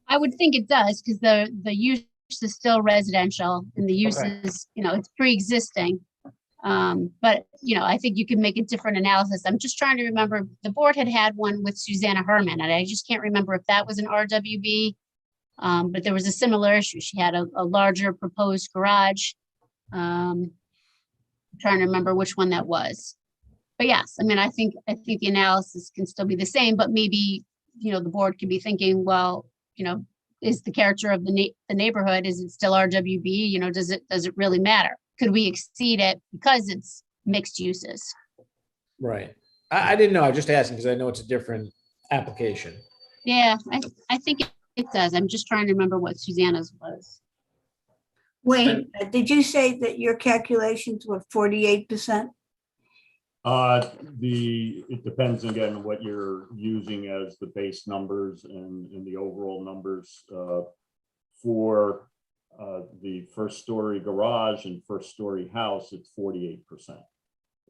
S5: I would think it does, because the use is still residential and the use is, it's pre-existing. But, I think you can make a different analysis. I'm just trying to remember, the board had one with Susanna Herman, and I just can't remember if that was an RWB. But there was a similar issue. She had a larger proposed garage. I'm trying to remember which one that was. But yes, I think the analysis can still be the same, but maybe, the board could be thinking, well, is the character of the neighborhood, is it still RWB? Does it really matter? Could we exceed it because it's mixed uses?
S12: Right. I didn't know. I was just asking because I know it's a different application.
S5: Yeah, I think it does. I'm just trying to remember what Susanna's was.
S10: Wayne, did you say that your calculations were 48%?
S16: It depends again on what you're using as the base numbers and the overall numbers for the first story garage and first story house. It's 48%.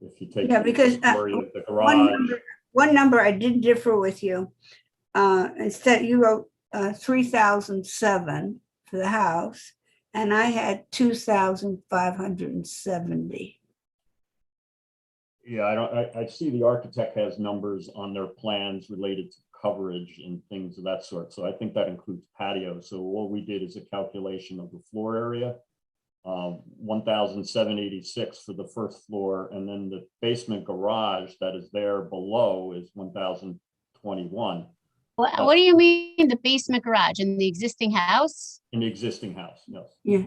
S16: If you take
S10: because
S16: the story of the garage,
S10: one number I did differ with you. Instead, you wrote 3,007 for the house, and I had 2,570.
S16: Yeah, I see the architect has numbers on their plans related to coverage and things of that sort. So I think that includes patio. So what we did is a calculation of the floor area, 1,786 for the first floor, and then the basement garage that is there below is 1,021.
S5: What do you mean the basement garage in the existing house?
S16: In the existing house, yes.
S10: Yeah.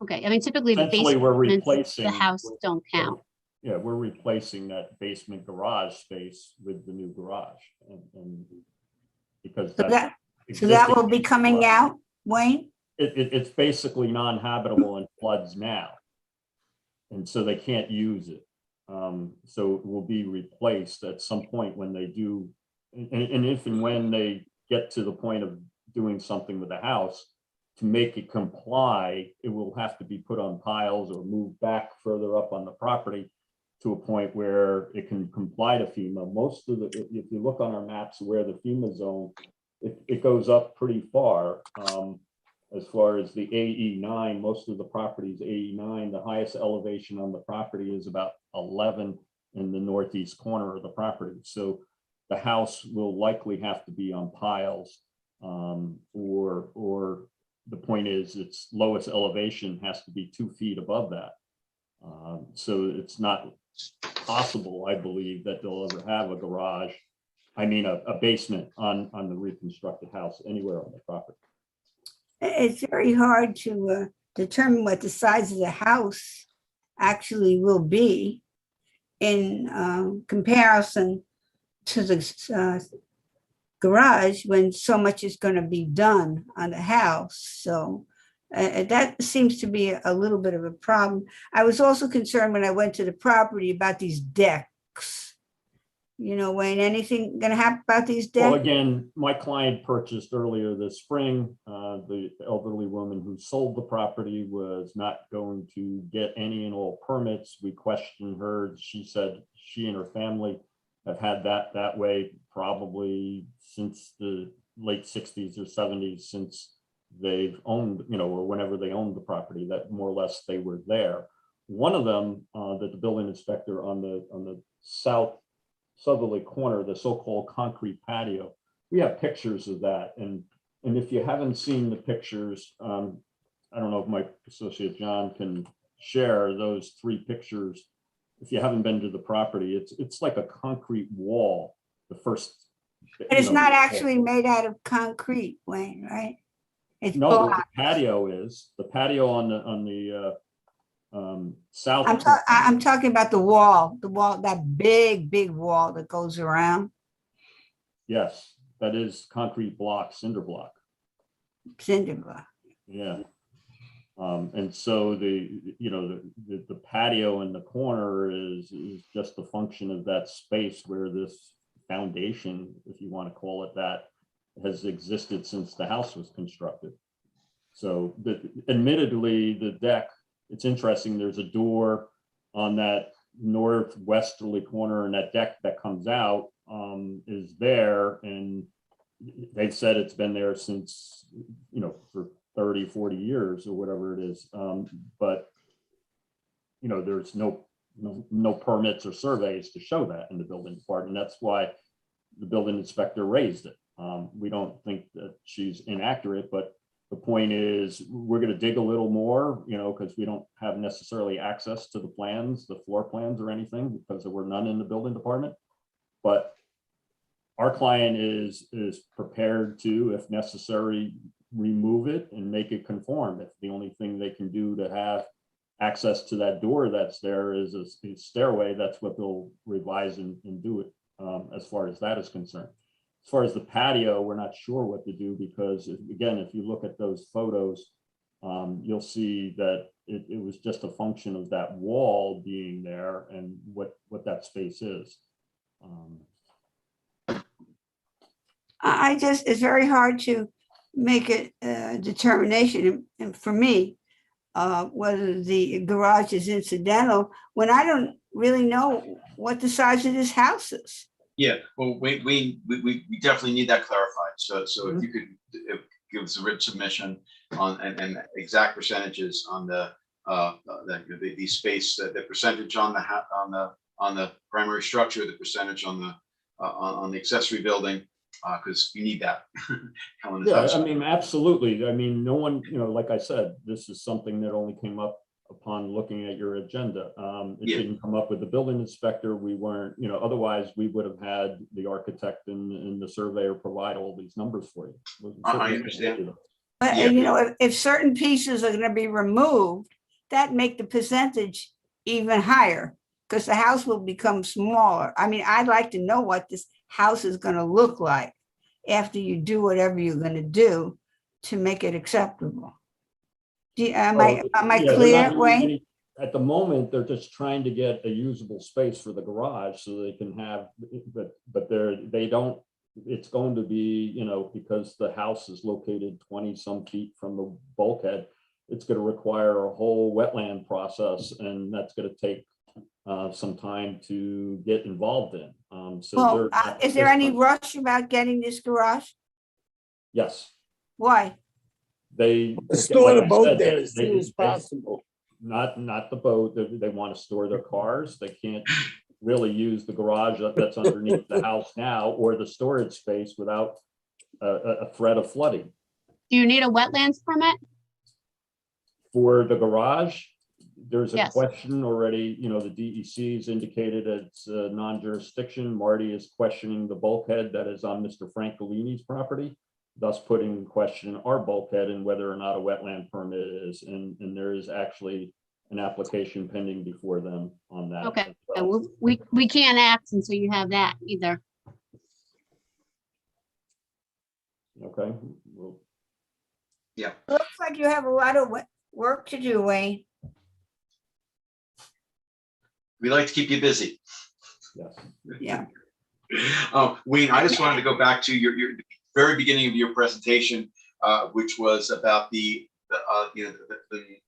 S5: Okay, typically the
S16: Essentially, we're
S5: basement,
S16: replacing
S5: the house don't count.
S16: Yeah, we're replacing that basement garage space with the new garage, and because
S10: So that will be coming out, Wayne?
S16: It's basically non-habitable and floods now, and so they can't use it. So it will be replaced at some point when they do, and if and when they get to the point of doing something with the house to make it comply, it will have to be put on piles or moved back further up on the property to a point where it can comply to FEMA. Most of if you look on our maps where the FEMA zone, it goes up pretty far. As far as the AE9, most of the properties AE9, the highest elevation on the property is about 11 in the northeast corner of the property. So the house will likely have to be on piles, or the point is its lowest elevation has to be 2 feet above that. So it's not possible, I believe, that they'll ever have a garage, a basement on the reconstructed house anywhere on the property.
S10: It's very hard to determine what the size of the house actually will be in comparison to the garage when so much is going to be done on the house. So That seems to be a little bit of a problem. I was also concerned when I went to the property about these decks. You know, Wayne, anything gonna happen about these
S16: Well,
S10: decks?
S16: again, my client purchased earlier this spring. The elderly woman who sold the property was not going to get any and all permits. We questioned her. She said she and her family have had that way probably since the late 60s or 70s, since they've owned, you know, or whenever they owned the property, that more or less they were there. One of them, that the building inspector on the south southerly corner, the so-called concrete patio, we have pictures of that. And if you haven't seen the pictures, I don't know if my associate John can share those 3 pictures. If you haven't been to the property, it's like a concrete wall. The first,
S10: But it's not actually made out of concrete, Wayne, right? It's
S16: no,
S10: block.
S16: the patio is. The patio on the south.
S10: I'm talking about the wall, that big wall that goes around.
S16: Yes, that is concrete block, cinder block.
S10: Cinder block.
S16: Yeah. And so the patio in the corner is just a function of that space where this foundation, if you want to call it that, has existed since the house was constructed. So admittedly, the deck, it's interesting, there's a door on that northwesterly corner, and that deck that comes out is there, and they've said it's been there since, you know, for 30, 40 years or whatever it is. But, you know, there's no permits or surveys to show that in the building department. That's why the building inspector raised it. We don't think that she's inaccurate, but the point is we're going to dig a little more, you know, because we don't have necessarily access to the plans, the floor plans or anything, because there were none in the building department. But our client is prepared to, if necessary, remove it and make it conform. If the only thing they can do to have access to that door that's there is a stairway, that's what they'll revise and do it, as far as that is concerned. As far as the patio, we're not sure what to do, because again, if you look at those photos, you'll see that it was just a function of that wall being there and what that space is.
S10: It's very hard to make a determination, and for me, whether the garage is incidental, when I don't really know what the size of this house is.
S1: Yeah, well, we definitely need that clarified. So if you could give us a written submission on and exact percentages on the space, the percentage on the primary structure, the percentage on the accessory building, because we need that.
S16: Yeah, I mean, absolutely. I mean, no one, you know, like I said, this is something that only came up upon looking at your agenda. It didn't come up with the building inspector. We weren't, you know, otherwise we would have had the architect and the surveyor provide all these numbers for you.
S1: I understand.
S10: But you know, if certain pieces are going to be removed, that make the percentage even higher, because the house will become smaller. I mean, I'd like to know what this house is going to look like after you do whatever you're going to do to make it acceptable. Am I clear, Wayne?
S16: At the moment, they're just trying to get a usable space for the garage so they can have, but they don't, it's going to be, you know, because the house is located 20 some feet from the bulkhead, it's going to require a whole wetland process, and that's going to take some time to get involved in.
S10: Well, is there any rush about getting this garage?
S16: Yes.
S10: Why?
S16: They
S4: store the boat there as soon as possible.
S16: Not the boat. They want to store their cars. They can't really use the garage that's underneath the house now, or the storage space, without a threat of flooding.
S5: Do you need a wetlands permit?
S16: For the garage, there's a
S5: Yes.
S16: question already. You know, the DEC's indicated it's non-jurisdiction. Marty is questioning the bulkhead that is on Mr. Francolini's property, thus putting in question our bulkhead and whether or not a wetland permit is. And there is actually an application pending before them on that.
S5: Okay, so we can't act until you have that either.
S16: Okay. Well,
S1: Yeah.
S10: Looks like you have a lot of work to do, Wayne.
S1: We like to keep you busy.
S16: Yes.
S10: Yeah.
S1: Wayne, I just wanted to go back to your very beginning of your presentation, which was about the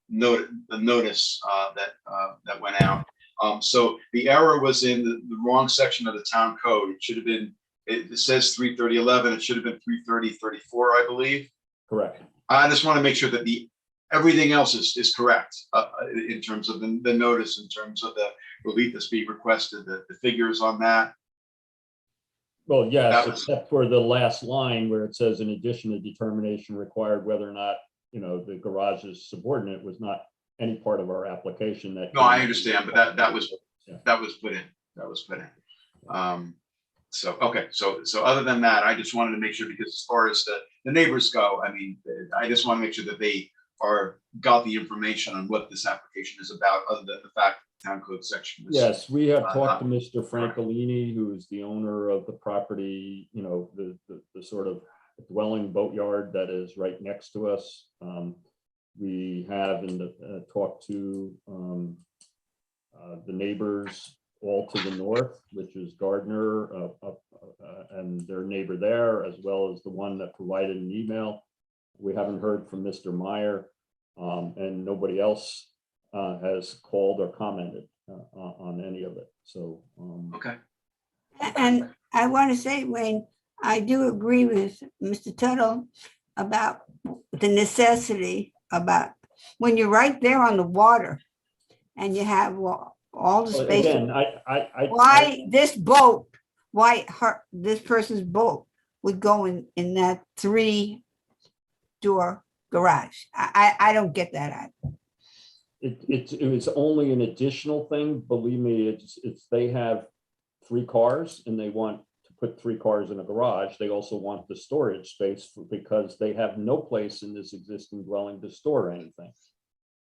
S1: notice that went out. So the error was in the wrong section of the town code. It should have been, it says 33011, it should have been 33034, I believe.
S16: Correct.
S1: I just want to make sure that everything else is correct in terms of the notice, in terms of the relief that's being requested, the figures on that.
S16: Well, yes, except for the last line where it says, in addition, a determination required whether or not, the garage is subordinate was not any part of our application. That
S1: No, I understand, but that was put in. That was put in. So, okay, so other than that, I just wanted to make sure, because as far as the neighbors go, I mean, I just want to make sure that they got the information on what this application is about, other than the fact that the town code section was.
S16: Yes, we have talked to Mr. Francolini, who's the owner of the property, the sort of dwelling boatyard that is right next to us. We have talked to the neighbors all to the north, which is Gardner and their neighbor there, as well as the one that provided an email. We haven't heard from Mr. Meyer, and nobody else has called or commented on any of it. So,
S1: okay.
S10: And I want to say, Wayne, I do agree with Mr. Tuttle about the necessity about when you're right there on the water and you have all the space.
S16: Again,
S10: why this boat, this person's boat would go in that 3-door garage. I don't get that.
S16: It was only an additional thing. Believe me, it's they have 3 cars and they want to put 3 cars in a garage. They also want the storage space because they have no place in this existing dwelling to store anything,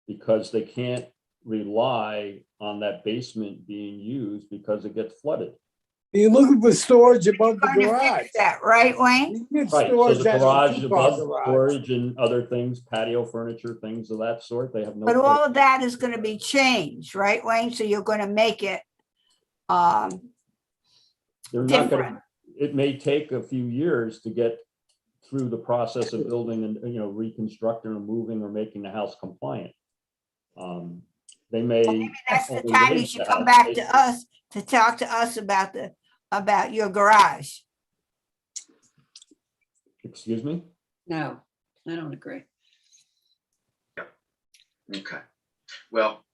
S16: because they can't rely on that basement being used because it gets flooded.
S4: You're looking for storage above the garage.
S10: That right, Wayne?
S16: Right, so the garage above storage and other things, patio furniture, things of that sort, they have no.
S10: But all of that is going to be changed, right, Wayne? So you're going to make it
S16: They're not going to, it may take a few years to get through the process of building and, reconstructing or moving or making the house compliant. They may.
S10: Well, maybe that's the time you should come back to us to talk to us about your garage.
S16: Excuse me?
S11: No, I don't agree.
S1: Okay. Well,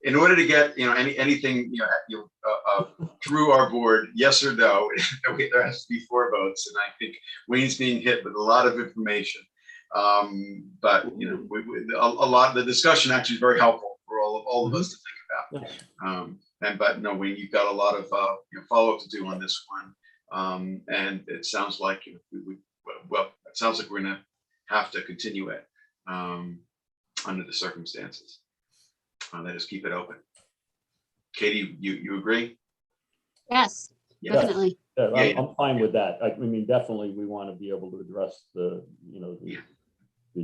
S1: in order to get anything through our board, yes or no, there has to be 4 votes, and I think Wayne's being hit with a lot of information. But a lot of the discussion actually is very helpful for all of us to think about. But no, Wayne, you've got a lot of follow-up to do on this one, and it sounds like it sounds like we're going to have to continue it under the circumstances. Let us keep it open. Katie, you agree?
S5: Yes,
S1: Yes.
S5: definitely.
S16: Yeah, I'm fine with that. I mean, definitely we want to be able to address the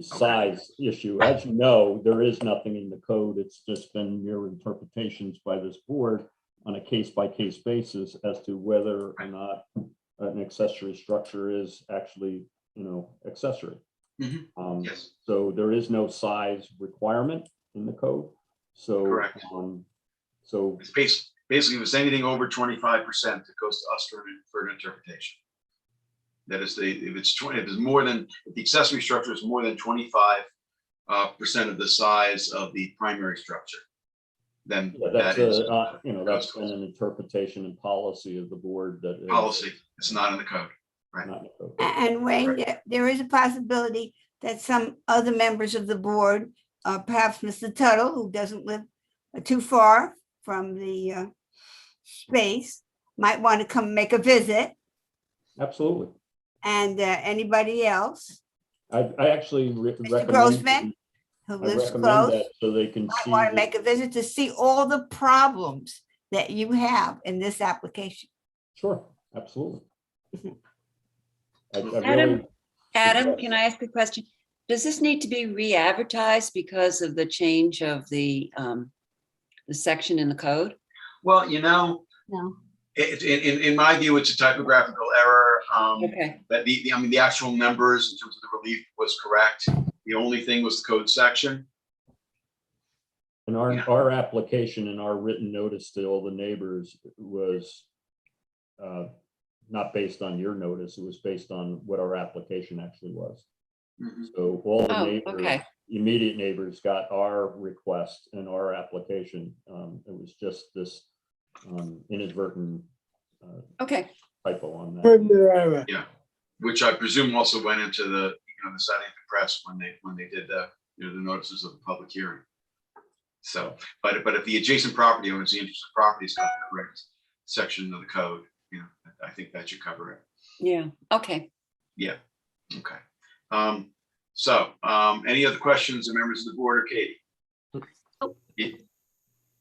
S16: size issue. As you know, there is nothing in the code. It's just been mere interpretations by this board on a case-by-case basis as to whether or not an accessory structure is actually, accessory.
S1: Yes.
S16: So there is no size requirement in the code. So,
S1: correct.
S16: So
S1: it's basically, if it's anything over 25%, it goes to us for an interpretation. That is, if the accessory structure is more than 25% of the size of the primary structure, then
S16: that's
S1: that's
S16: been an interpretation and policy of the board. That
S1: policy. It's not in the code, right?
S16: Not in the code.
S10: And Wayne, there is a possibility that some other members of the board, perhaps Mr. Tuttle, who doesn't live too far from the space, might want to come make a visit.
S16: Absolutely.
S10: And anybody else?
S16: I actually recommend.
S10: Grossman, who lives close,
S16: that so they can
S10: might
S16: see.
S10: want to make a visit to see all the problems that you have in this application.
S16: Sure, absolutely. I
S11: Adam, Adam, can I ask a question? Does this need to be re-advertised because of the change of the section in the code?
S1: Well, you know,
S5: No.
S1: in my view, it's a typographical error.
S11: Okay.
S1: That I mean, the actual numbers in terms of the relief was correct. The only thing was the code section.
S16: And our application and our written notice to all the neighbors was not based on your notice. It was based on what our application actually was.
S1: Mhm.
S16: So all the
S11: Oh,
S16: neighbors,
S11: okay.
S16: immediate neighbors got our request and our application. It was just this inadvertent
S11: Okay.
S16: typo on that.
S4: Error.
S1: Yeah, which I presume also went into the, the Southampton Press when they did the, the notices of the public hearing. So, but if the adjacent property owners, the interested properties got the correct section of the code, I think that should cover it.
S11: Yeah. Okay.
S1: Yeah. Okay. Any other questions of members of the board or Katie?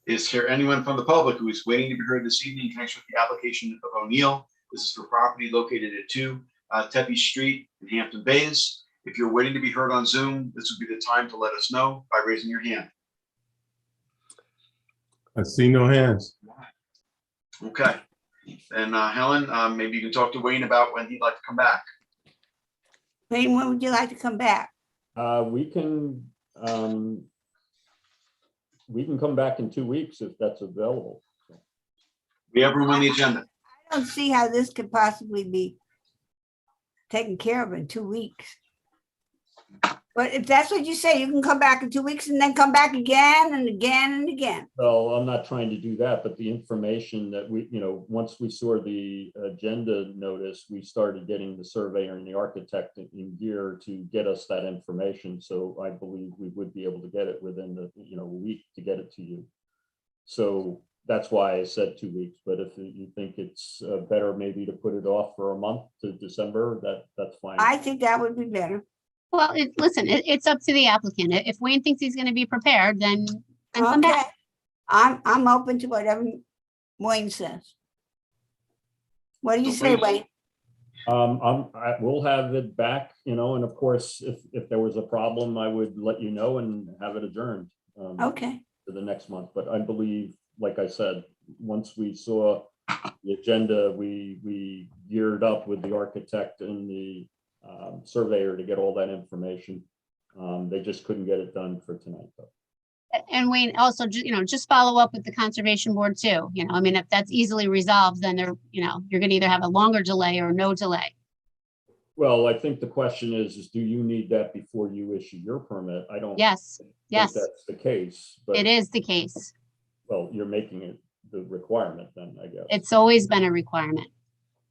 S1: Is there anyone from the public who is waiting to be heard this evening in connection with the application of O'Neill? This is for property located at 2 Tepe Street in Hampton Bays. If you're waiting to be heard on Zoom, this would be the time to let us know by raising your hand.
S7: I see no hands.
S1: Okay. And Helen, maybe you can talk to Wayne about when he'd like to come back.
S10: Wayne, when would you like to come back?
S16: We can come back in 2 weeks if that's available.
S1: We have room on the agenda.
S10: I don't see how this could possibly be taken care of in 2 weeks. But if that's what you say, you can come back in 2 weeks and then come back again and again and again.
S16: Well, I'm not trying to do that, but the information that we, once we saw the agenda notice, we started getting the surveyor and the architect in gear to get us that information. So I believe we would be able to get it within the, a week to get it to you. So that's why I said 2 weeks. But if you think it's better maybe to put it off for a month to December, that's fine.
S10: I think that would be better.
S5: Well, listen, it's up to the applicant. If Wayne thinks he's going to be prepared, then come
S10: Okay,
S5: back.
S10: I'm open to whatever Wayne says. What do you say, Wayne?
S16: We'll have it back, and of course, if there was a problem, I would let you know and have it adjourned.
S10: Okay.
S16: For the next month, but I believe, like I said, once we saw the agenda, we geared up with the architect and the surveyor to get all that information. They just couldn't get it done for tonight, though.
S5: And Wayne, also, just follow up with the conservation board too. If that's easily resolved, then you're going to either have a longer delay or no delay.
S16: Well, I think the question is do you need that before you issue your permit? I don't.
S5: Yes.
S16: think
S5: Yes.
S16: that's the case. But,
S5: It is the case.
S16: well, you're making it the requirement then, I guess.
S5: It's always been a requirement.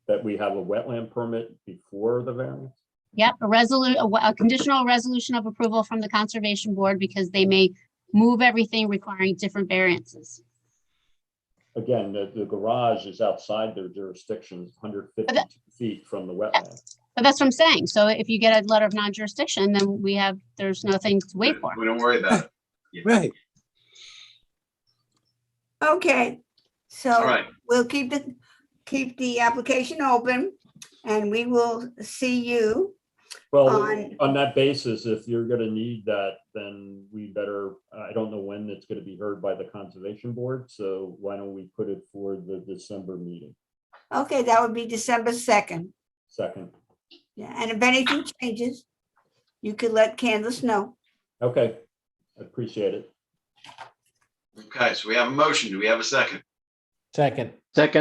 S16: That we have a wetland permit before the variance?
S5: Yep, a conditional resolution of approval from the conservation board because they may move everything requiring different variances.
S16: Again, the garage is outside their jurisdiction, 150 feet from the wetland.
S5: But that's what I'm saying. So if you get a letter of non-jurisdiction, then there's nothing to wait for.
S1: We don't worry about it. Yeah.
S4: Right.
S10: Okay, so
S1: All right.
S10: we'll keep the application open and we will see you.
S16: Well,
S10: on-
S16: on that basis, if you're gonna need that, then we better, I don't know when it's gonna be heard by the conservation board, so why don't we put it for the December meeting,
S10: Okay, that would be December 2nd.
S16: 2nd?
S10: Yeah, and if anything changes, you could let Candace know.
S16: Okay, I appreciate it.
S1: Okay, so we have a motion. Do we have a second?
S12: Second.
S16: Thank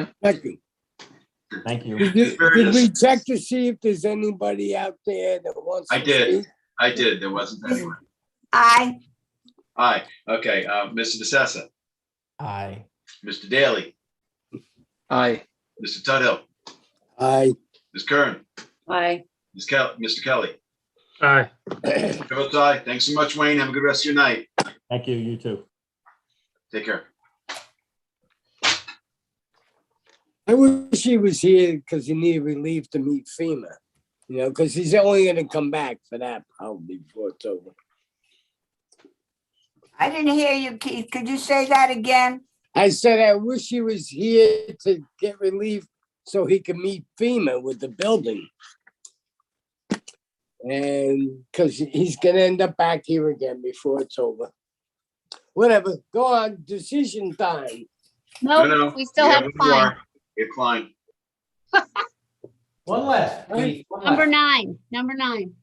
S16: you.
S4: Did we check to see if there's anybody out there that wants?
S1: I
S4: to
S1: did.
S4: speak?
S1: I did. There wasn't anyone.
S10: Aye.
S1: Aye. Okay, Mr. DeSessa,
S12: Aye.
S1: Mr. Daly,
S3: Aye.
S1: Mr. Tuthill,
S4: Aye.
S1: Ms. Kern,
S11: Aye.
S1: Mr. Kelly.
S14: Aye.
S1: Votes aye. Thanks so much, Wayne. Have a good rest of your night.
S16: Thank you, you too.
S1: Take care.
S4: I wish he was here because he needed relief to meet FEMA, because he's only gonna come back for that probably before it's over.
S10: I didn't hear you, Keith. Could you say that again?
S4: I said, I wish he was here to get relief so he could meet FEMA with the building. And because he's gonna end up back here again before it's over. Whatever, go on, decision time.
S1: No,
S5: No,
S1: no.
S5: we still
S1: Yeah,
S5: have
S1: we
S5: Klein.
S1: are. Yeah, Klein.
S12: One left. Pete, one
S5: Number
S12: left.
S5: 9, number 9.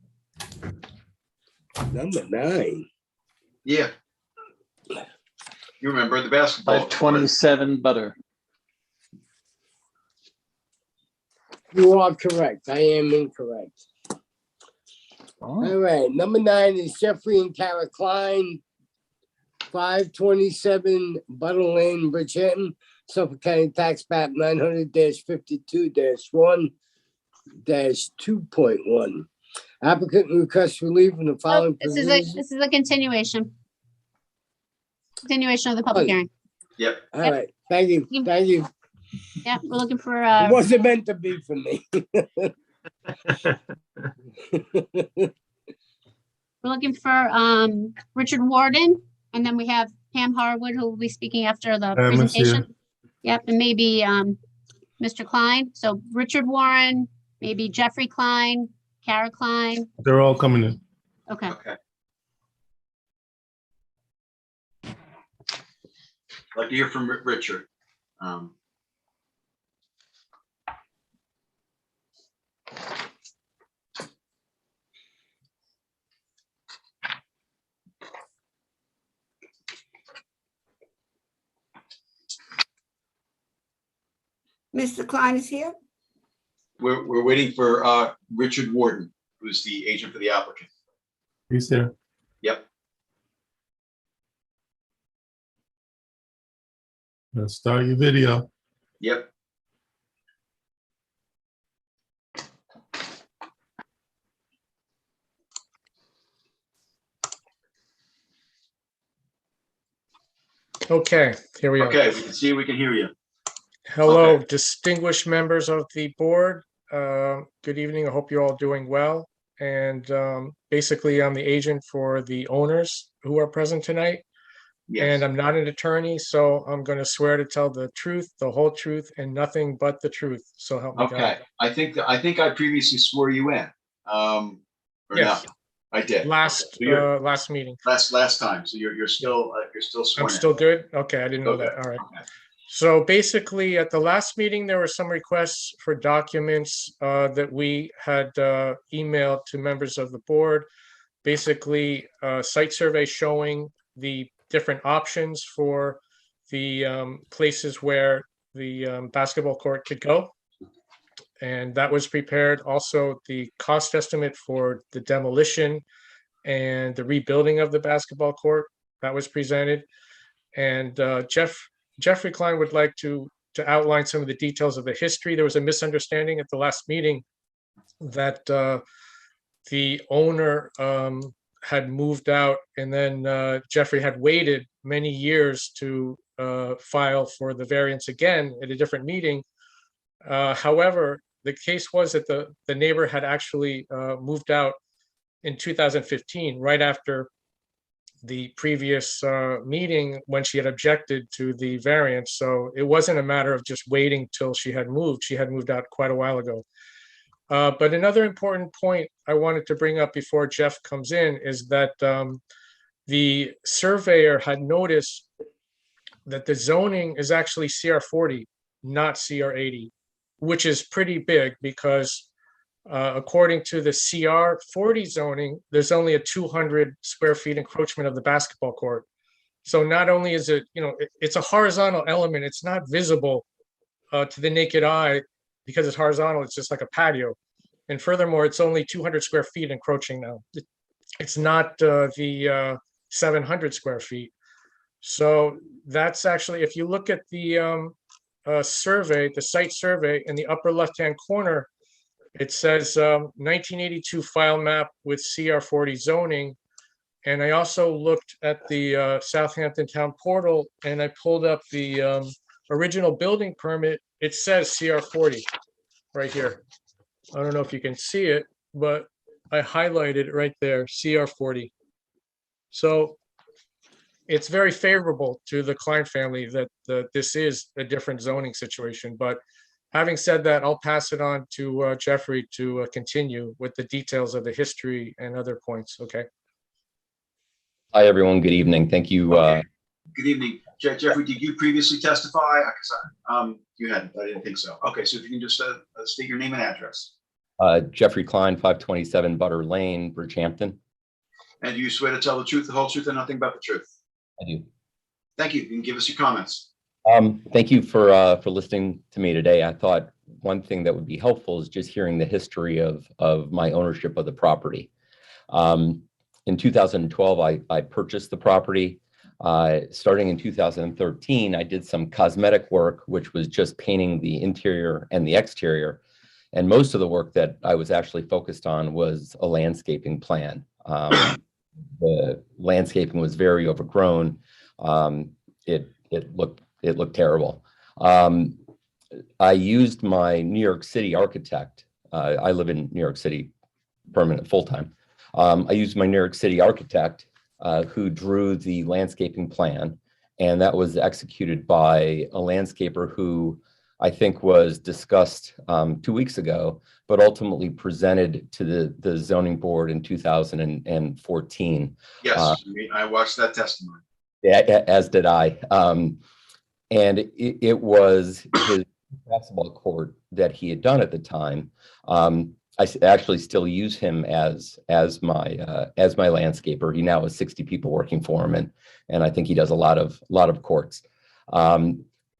S4: Number 9.
S1: Yeah. You remember the basketball.
S3: 527 Butter.
S4: You are correct. I am incorrect.
S3: Oh,
S4: All right, number 9 is Jeffrey and Kara Klein, 527 Butter Lane, Bridgehampton, Suffolk County Tax Map 900-52-1-2.1. Applicant requests relief from the following
S5: This
S4: provisions.
S5: is a continuation. Continuation of the public
S4: Oh.
S5: hearing.
S1: Yep.
S4: All right, thank you, thank you.
S5: Yeah, we're looking for,
S4: It wasn't meant to be for me.
S5: we're looking for, Richard Warden, and then we have Pam Harwood, who will be speaking after the
S7: Pam is
S5: presentation.
S7: here.
S5: Yep, and maybe, Mr. Klein. So Richard Warren, maybe Jeffrey Klein, Kara Klein.
S7: They're all coming in.
S5: Okay.
S1: Okay. I'd like to hear from Richard.
S10: Mr. Klein is here?
S1: We're waiting for Richard Warden, who's the agent for the applicant.
S7: He's there.
S1: Yep.
S7: Let's start your video.
S1: Yep.
S17: Okay, here we are.
S1: Okay, we can see, we can hear you.
S17: Hello,
S1: Okay.
S17: distinguished members of the board. Good evening. I hope you're all doing well. And basically, I'm the agent for the owners who are present tonight.
S1: Yes.
S17: And I'm not an attorney, so I'm going to swear to tell the truth, the whole truth, and nothing but the truth. So help me God.
S1: Okay, I think I previously swore you in. Or
S17: Yes.
S1: no? I did.
S17: Last
S1: Okay, so
S17: last meeting.
S1: last time. So you're still sworn
S17: I'm
S1: in.
S17: still good? Okay, I didn't know
S1: Okay.
S17: that. All right.
S1: Okay.
S17: So basically, at the last meeting, there were some requests for documents that we had emailed to members of the board. Basically, site survey showing the different options for the places where the basketball court could go. And that was prepared. Also, the cost estimate for the demolition and the rebuilding of the basketball court, that was presented. And Jeffrey Klein would like to outline some of the details of the history. There was a misunderstanding at the last meeting that the owner had moved out, and then Jeffrey had waited many years to file for the variance again at a different meeting. However, the case was that the neighbor had actually moved out in 2015, right after the previous meeting when she had objected to the variance. So it wasn't a matter of just waiting till she had moved. She had moved out quite a while ago. But another important point I wanted to bring up before Jeff comes in is that the surveyor had noticed that the zoning is actually CR40, not CR80, which is pretty big because according to the CR40 zoning, there's only a 200 square feet encroachment of the basketball court. So not only is it, it's a horizontal element, it's not visible to the naked eye because it's horizontal, it's just like a patio. And furthermore, it's only 200 square feet encroaching now. It's not the 700 square feet. So that's actually, if you look at the survey, the site survey in the upper left-hand corner, it says 1982 file map with CR40 zoning. And I also looked at the Southampton Town Portal and I pulled up the original building permit. It says CR40 right here. I don't know if you can see it, but I highlighted it right there, CR40. So it's very favorable to the Klein family that this is a different zoning situation. But having said that, I'll pass it on to Jeffrey to continue with the details of the history and other points, okay?
S18: Hi, everyone. Good evening. Thank you.
S1: Okay. Good evening. Jeffrey, did you previously testify? You hadn't. I didn't think so. Okay, so if you can just state your name and address.
S18: Jeffrey Klein, 527 Butter Lane, Bridgehampton.
S1: And do you swear to tell the truth, the whole truth, and nothing but the truth?
S18: I do.
S1: Thank you. You can give us your comments.
S18: Thank you for listening to me today. I thought one thing that would be helpful is just hearing the history of my ownership of the property. In 2012, I purchased the property. Starting in 2013, I did some cosmetic work, which was just painting the interior and the exterior. And most of the work that I was actually focused on was a landscaping plan. The landscaping was very overgrown. It looked terrible. I used my New York City architect. I live in New York City permanent full-time. I used my New York City architect who drew the landscaping plan, and that was executed by a landscaper who I think was discussed 2 weeks ago, but ultimately presented to the zoning board in 2014.
S1: Yes, I watched that testimony.
S18: Yeah, as did I. And it was his basketball court that he had done at the time. I actually still use him as my landscaper. He now has 60 people working for him, and I think he does a lot of courts.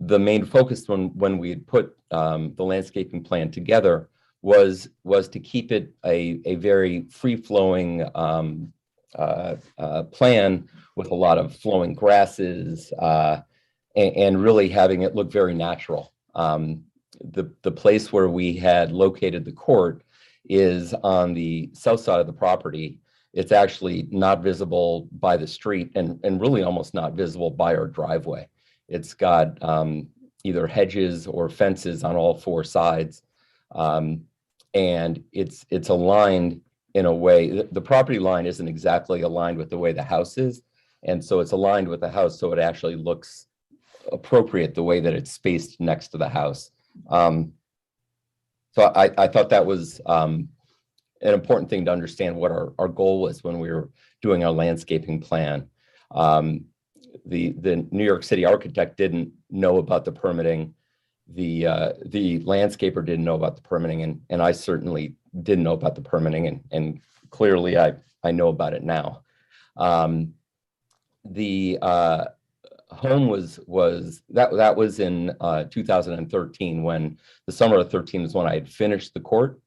S18: The main focus when we had put the landscaping plan together was to keep it a very free-flowing plan with a lot of flowing grasses and really having it look very natural. The place where we had located the court is on the south side of the property. It's actually not visible by the street and really almost not visible by our driveway. It's got either hedges or fences on all four sides. And it's aligned in a way, the property line isn't exactly aligned with the way the house is. And so it's aligned with the house, so it actually looks appropriate the way that it's spaced next to the house. So I thought that was an important thing to understand what our goal was when we were doing our landscaping plan. The New York City architect didn't know about the permitting. The landscaper didn't know about the permitting, and I certainly didn't know about the permitting, and clearly I know about it now. The home was in 2013, when the summer of 13 was when I had finished the court.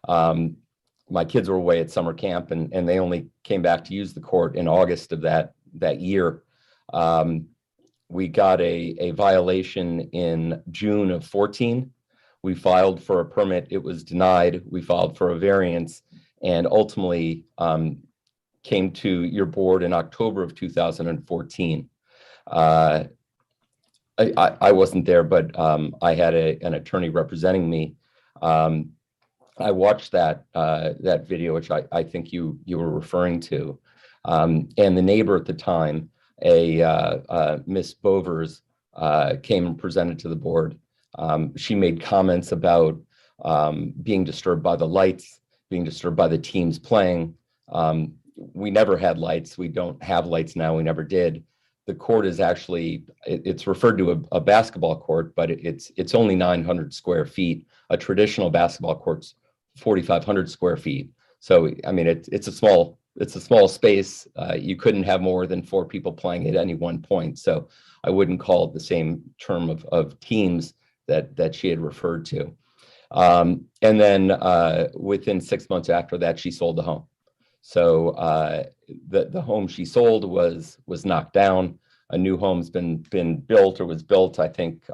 S18: My kids were away at summer camp, and they only came back to use the court in August of that year. We got a violation in June of 14. We filed for a permit. It was denied. We filed for a variance, and ultimately came to your board in October of 2014. I wasn't there, but I had an attorney representing me. I watched that video, which I think you were referring to, and the neighbor at the time, Miss Bovers, came and presented to the board. She made comments about being disturbed by the lights, being disturbed by the teams playing. We never had lights. We don't have lights now. We never did. The court is actually, it's referred to a basketball court, but it's only 900 square feet. A traditional basketball court's 4,500 square feet. So, I mean, it's a small space. You couldn't have more than 4 people playing at any one point. So I wouldn't call it the same term of teams that she had referred to. And then within 6 months after that, she sold the home. So the home she sold was knocked down. A new home's been built, or was built, I think,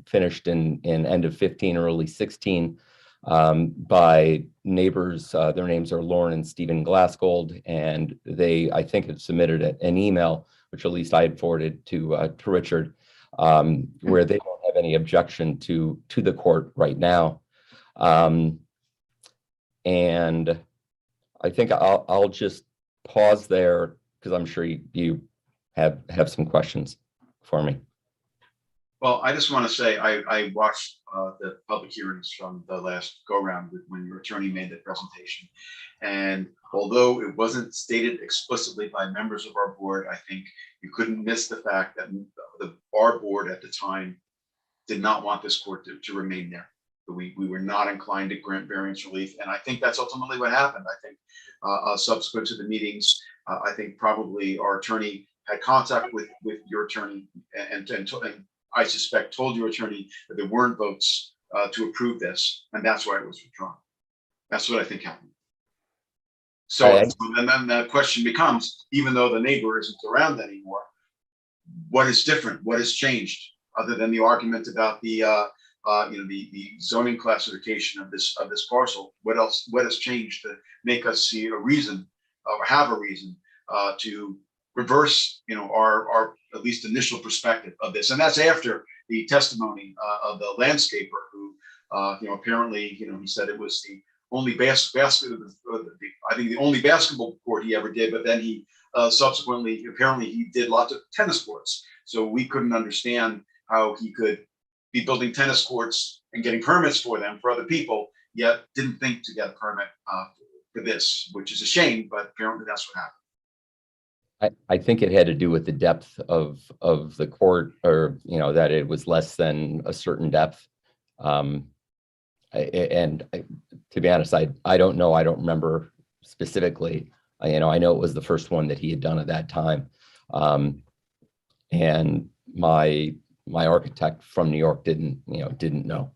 S18: finished in end of 15, early 16, by neighbors. Their names are Lauren and Stephen Glassgold, and they, I think, had submitted an email, which at least I had forwarded to Richard, where they don't have any objection to the court right now. And I think I'll just pause there, because I'm sure you have some questions for me.
S1: Well, I just want to say, I watched the public hearings from the last go-round when your attorney made the presentation. And although it wasn't stated explicitly by members of our board, I think you couldn't miss the fact that our board at the time did not want this court to remain there. We were not inclined to grant variance relief. And I think that's ultimately what happened. I think subsequent to the meetings, I think probably our attorney had contact with your attorney and I suspect told your attorney that there weren't votes to approve this, and that's why it was withdrawn. That's what I think happened. So, and then the question becomes, even though the neighbor isn't around anymore, what is different? What has changed other than the argument about the the zoning classification of this parcel? What else? What has changed to make us see a reason or have a reason to reverse, our at least initial perspective of this? And that's after the testimony of the landscaper who, apparently, he said it was the only I think the only basketball court he ever did, but then he subsequently, apparently he did lots of tennis courts. So we couldn't understand how he could be building tennis courts and getting permits for them for other people, yet didn't think to get a permit for this, which is a shame, but apparently that's what happened.
S18: I think it had to do with the depth of the court, or that it was less than a certain depth. To be honest, I don't know. I don't remember specifically. I know it was the first one that he had done at that time, and my architect from New York didn't know.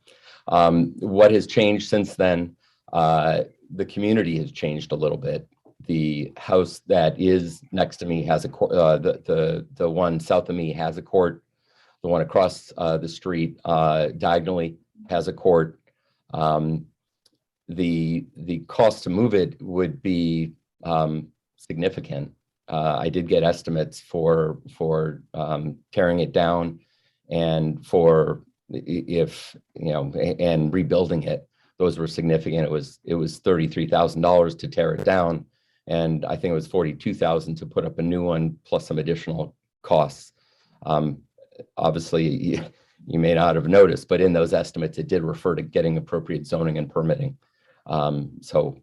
S18: What has changed since then? The community has changed a little bit. The house that is next to me has a court. The one south of me has a court. The one across the street diagonally has a court. The cost to move it would be significant. I did get estimates for tearing it down and for and rebuilding it. Those were significant. It was $33,000 to tear it down, and I think it was $42,000 to put up a new one, plus some additional costs. Obviously, you may not have noticed, but in those estimates, it did refer to getting appropriate zoning and permitting. So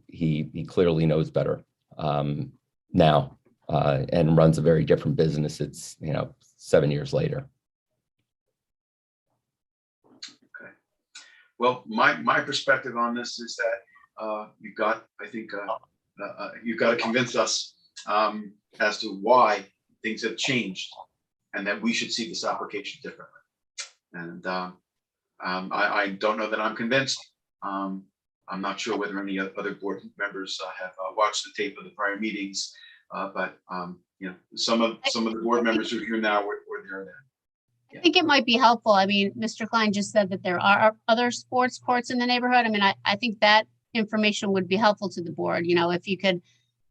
S18: he clearly knows better now, and runs a very different business. It's 7 years later.
S1: Okay. Well, my perspective on this is that you've got to convince us as to why things have changed, and that we should see this application differently. And I don't know that I'm convinced. I'm not sure whether any other board members have watched the tape of the prior meetings, but some of the board members who are here now were there then.
S5: I think it might be helpful. I mean, Mr. Klein just said that there are other sports courts in the neighborhood. I mean, I think that information would be helpful to the board. If you could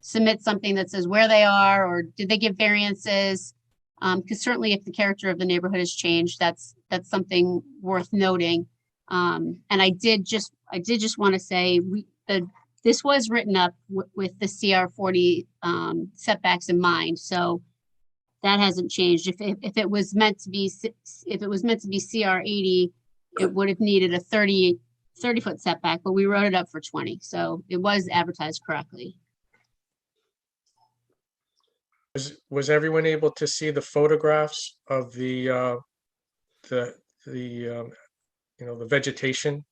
S5: submit something that says where they are, or did they give variances? Because certainly if the character of the neighborhood has changed, that's something worth noting. And I did just want to say this was written up with the CR 40 setbacks in mind. So that hasn't changed. If it was meant to be CR 80, it would have needed a 30-foot setback, but we wrote it up for 20. So it was advertised correctly.
S17: Was everyone able to see the photographs of the vegetation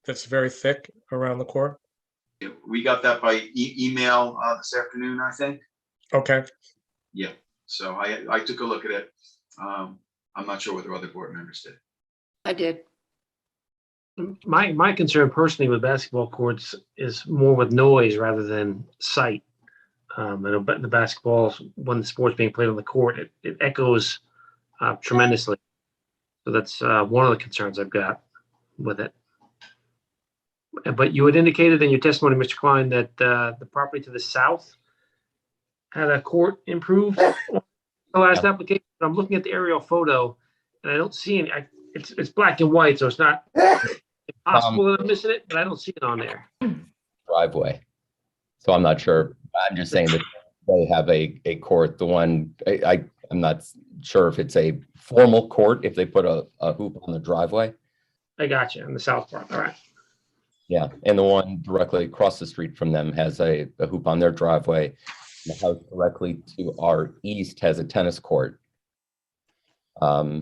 S17: that's very thick around the court?
S1: We got that by email this afternoon, I think.
S17: Okay.
S1: Yeah. So I took a look at it. I'm not sure whether other board members did.
S11: I did.
S14: My concern personally with basketball courts is more with noise rather than sight. And the basketball, when the sport's being played on the court, it echoes tremendously. So that's one of the concerns I've got with it. But you had indicated in your testimony, Mr. Klein, that the property to the south had a court improved the last application. I'm looking at the aerial photo, and I don't see any. It's black and white, so it's not impossible that I'm missing it, but I don't see it on there.
S18: Driveway. So I'm not sure. I'm just saying that they have a court. The one I'm not sure if it's a formal court, if they put a hoop on the driveway.
S14: I got you, in the south part, all right.
S18: Yeah, and the one directly across the street from them has a hoop on their driveway. The house directly to our east has a tennis court.
S11: Is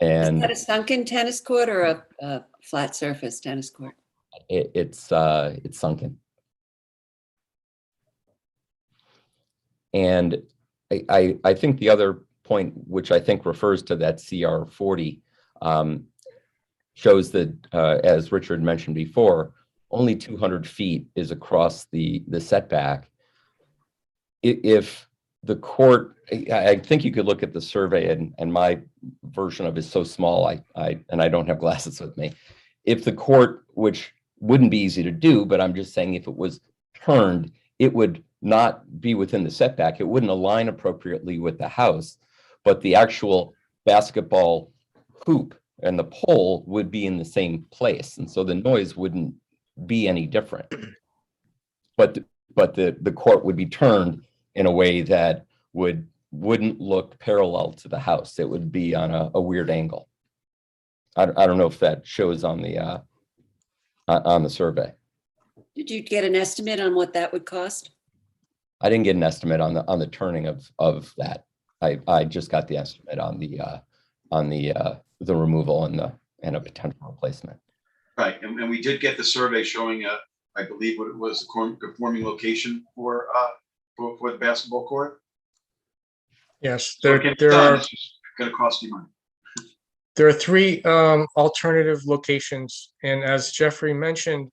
S18: And
S11: that a sunken tennis court or a flat surface tennis court?
S18: it's sunken. And I think the other point, which I think refers to that CR 40, shows that, as Richard mentioned before, only 200 feet is across the setback. If the court, I think you could look at the survey, and my version of it is so small, I don't have glasses with me. If the court, which wouldn't be easy to do, but I'm just saying if it was turned, it would not be within the setback. It wouldn't align appropriately with the house, but the actual basketball hoop and the pole would be in the same place. And so the noise wouldn't be any different. But the court would be turned in a way that wouldn't look parallel to the house. It would be on a weird angle. I don't know if that shows on the survey.
S11: Did you get an estimate on what that would cost?
S18: I didn't get an estimate on the turning of that. I just got the estimate on the removal and a potential replacement.
S1: Right, and we did get the survey showing, I believe what it was, the conforming location for the basketball court.
S17: Yes,
S1: So
S17: there
S1: it can be
S17: there
S1: done,
S17: are
S1: it's just gonna cost you money.
S17: there are three alternative locations, and as Jeffrey mentioned,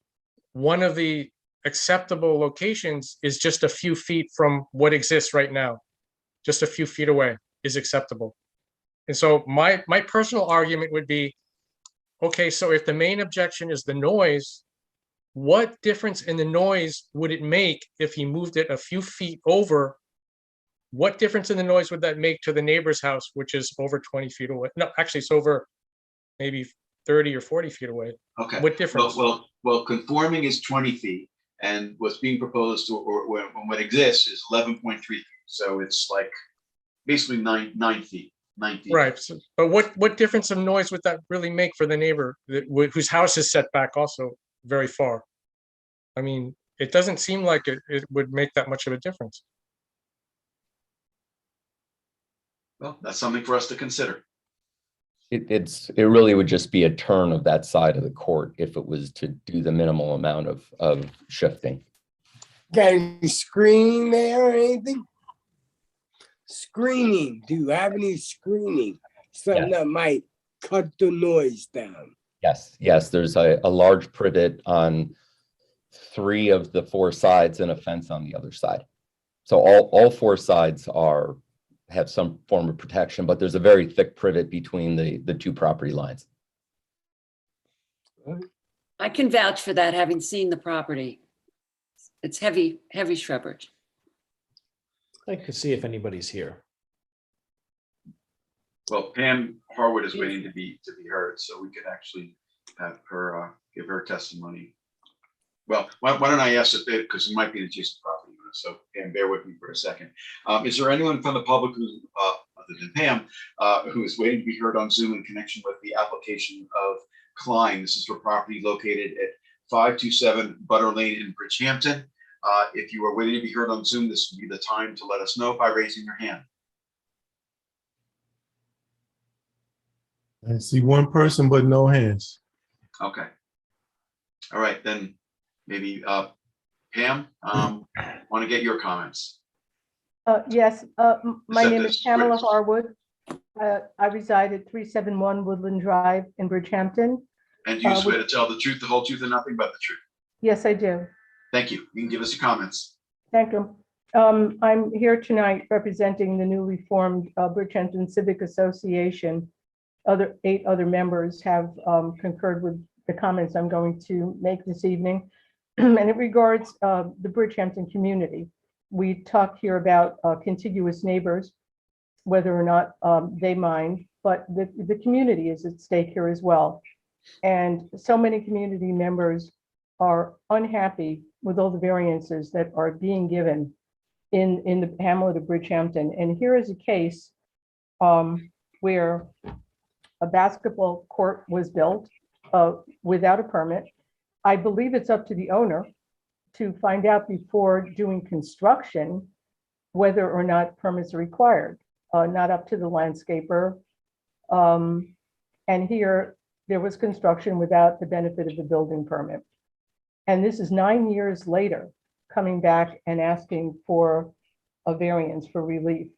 S17: one of the acceptable locations is just a few feet from what exists right now. Just a few feet away is acceptable. And so my personal argument would be, okay, so if the main objection is the noise, what difference in the noise would it make if he moved it a few feet over? What difference in the noise would that make to the neighbor's house, which is over 20 feet away? No, actually, it's over maybe 30 or 40 feet away.
S1: Okay.
S17: What difference?
S1: Well, conforming is 20 feet, and what's being proposed or what exists is 11.3 feet. So it's like basically 9 feet. 9 feet.
S17: Right, but what difference of noise would that really make for the neighbor whose house is set back also very far? I mean, it doesn't seem like it would make that much of a difference.
S1: Well, that's something for us to consider.
S18: It really would just be a turn of that side of the court if it was to do the minimal amount of shifting.
S4: Got any screening there or anything? Screening, do you have any screening? Something that might cut the noise down.
S18: Yes, there's a large privet on 3 of the 4 sides and a fence on the other side. So all 4 sides have some form of protection, but there's a very thick privet between the 2 property lines.
S11: I can vouch for that, having seen the property. It's heavy shrubbery.
S12: I'd like to see if anybody's here.
S1: Well, Pam Harwood is waiting to be heard, so we could actually have her give her testimony. Well, why don't I ask it, because it might be an adjacent property owner, so Pam, bear with me for a second. Is there anyone from the public who's, other than Pam, who is waiting to be heard on Zoom in connection with the application of Klein? This is for property located at 527 Butter Lane in Bridgehampton. If you are waiting to be heard on Zoom, this would be the time to let us know by raising your hand.
S7: I see one person, but no hands.
S1: Okay. All right, then maybe Pam, want to get your comments.
S13: Yes, my
S1: Set
S13: name
S1: this
S13: is Pamela
S1: straight.
S13: Harwood. I reside at 371 Woodland Drive in Bridgehampton.
S1: And do you swear to tell the truth, the whole truth, and nothing but the truth?
S13: Yes, I do.
S1: Thank you. You can give us your comments.
S13: Thank you. I'm here tonight representing the newly formed Bridgehampton Civic Association. 8 other members have concurred with the comments I'm going to make this evening. And it regards the Bridgehampton community. We talk here about contiguous neighbors, whether or not they mind, but the community is at stake here as well. And so many community members are unhappy with all the variances that are being given in the hamlet of Bridgehampton. And here is a case where a basketball court was built without a permit. I believe it's up to the owner to find out before doing construction whether or not permits are required, not up to the landscaper. And here, there was construction without the benefit of the building permit. And this is 9 years later, coming back and asking for a variance for relief.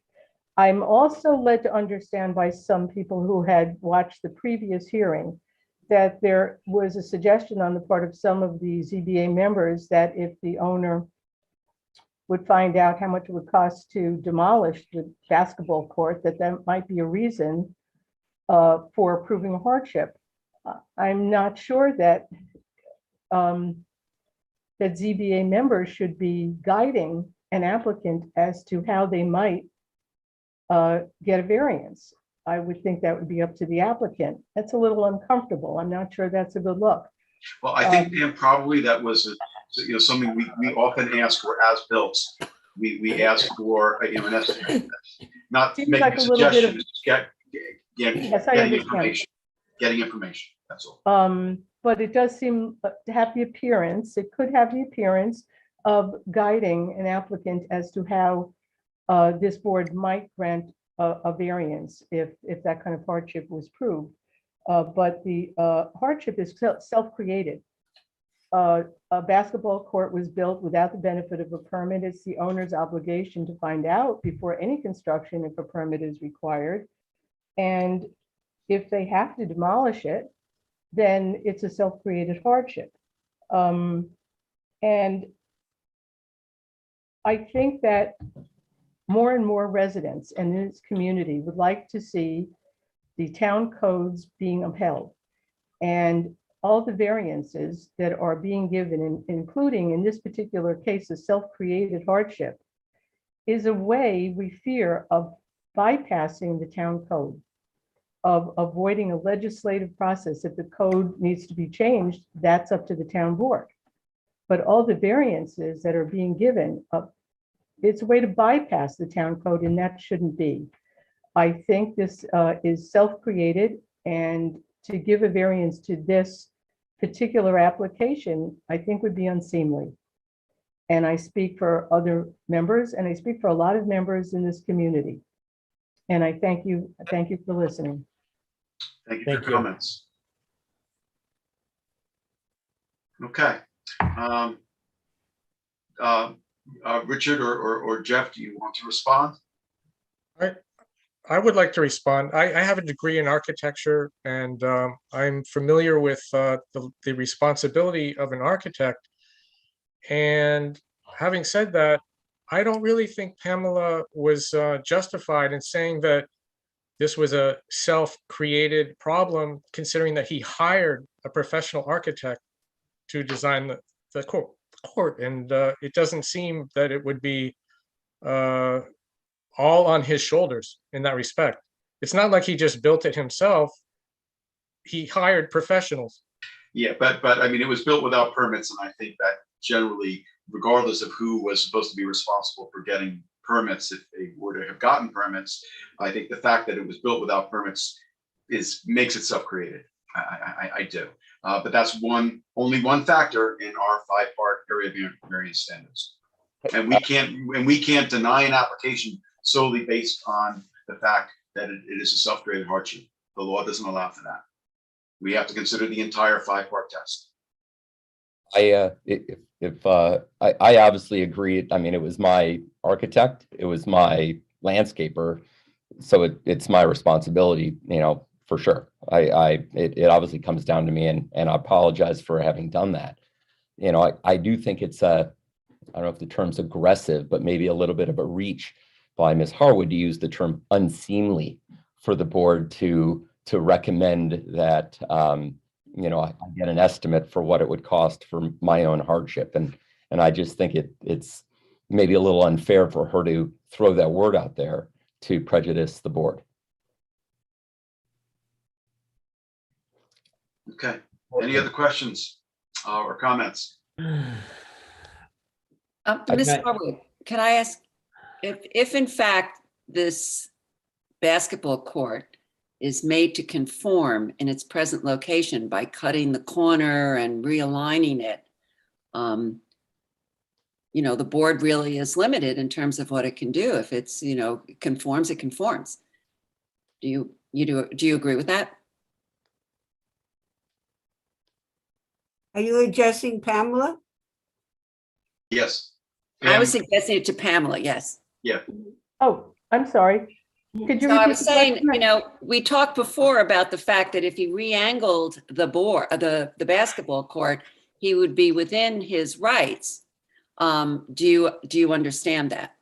S13: I'm also led to understand by some people who had watched the previous hearing that there was a suggestion on the part of some of the ZBA members that if the owner would find out how much it would cost to demolish the basketball court, that might be a reason for approving a hardship. I'm not sure that that ZBA members should be guiding an applicant as to how they might get a variance. I would think that would be up to the applicant. That's a little uncomfortable. I'm not sure that's a good look.
S1: Well, I think, Pam, probably that was something we often ask for as built. We ask for an estimate, not
S13: Seems
S1: making
S13: like
S1: a
S13: a little bit of-
S1: suggestion, just
S13: Yes, I
S1: getting
S13: understand.
S1: information. Getting information, that's all.
S13: But it does seem to have the appearance, it could have the appearance of guiding an applicant as to how this board might grant a variance if that kind of hardship was proved. But the hardship is self-created. A basketball court was built without the benefit of a permit. It's the owner's obligation to find out before any construction if a permit is required. And if they have to demolish it, then it's a self-created hardship. And I think that more and more residents in this community would like to see the town codes being upheld. And all the variances that are being given, including in this particular case, a self-created hardship, is a way we fear of bypassing the town code, of avoiding a legislative process. If the code needs to be changed, that's up to the town board. But all the variances that are being given, it's a way to bypass the town code, and that shouldn't be. I think this is self-created, and to give a variance to this particular application, I think would be unseemly. And I speak for other members, and I speak for a lot of members in this community. And I thank you for listening.
S1: Thank you for your comments. Okay. Richard or Jeff, do you want to respond?
S17: I would like to respond. I have a degree in architecture, and I'm familiar with the responsibility of an architect. And having said that, I don't really think Pamela was justified in saying that this was a self-created problem, considering that he hired a professional architect to design the court. And it doesn't seem that it would be all on his shoulders in that respect. It's not like he just built it himself. He hired professionals.
S1: Yeah, but I mean, it was built without permits, and I think that generally, regardless of who was supposed to be responsible for getting permits, if they were to have gotten permits, I think the fact that it was built without permits makes it self-created. I do. But that's only one factor in our 5-part area variance standards. And we can't deny an application solely based on the fact that it is a self-created hardship. The law doesn't allow for that. We have to consider the entire 5-part test.
S18: I obviously agree. I mean, it was my architect, it was my landscaper, so it's my responsibility, for sure. It obviously comes down to me, and I apologize for having done that. I do think it's I don't know if the term's aggressive, but maybe a little bit of a reach by Ms. Harwood to use the term unseemly for the board to recommend that I get an estimate for what it would cost for my own hardship. And I just think it's maybe a little unfair for her to throw that word out there to prejudice the board.
S1: Okay. Any other questions or comments?
S11: Ms. Harwood, can I ask if in fact this basketball court is made to conform in its present location by cutting the corner and realigning it, you know, the board really is limited in terms of what it can do. If it's, you know, conforms, it conforms. Do you agree with that?
S10: Are you addressing Pamela?
S1: Yes.
S11: I was
S1: Pam,
S11: suggesting it to Pamela, yes.
S1: yeah.
S13: Oh, I'm sorry. Could you
S11: So I
S13: repeat
S11: was
S13: the
S11: saying,
S13: question?
S11: you know, we talked before about the fact that if he re-angled the board, the basketball court, he would be within his rights. Do you understand that?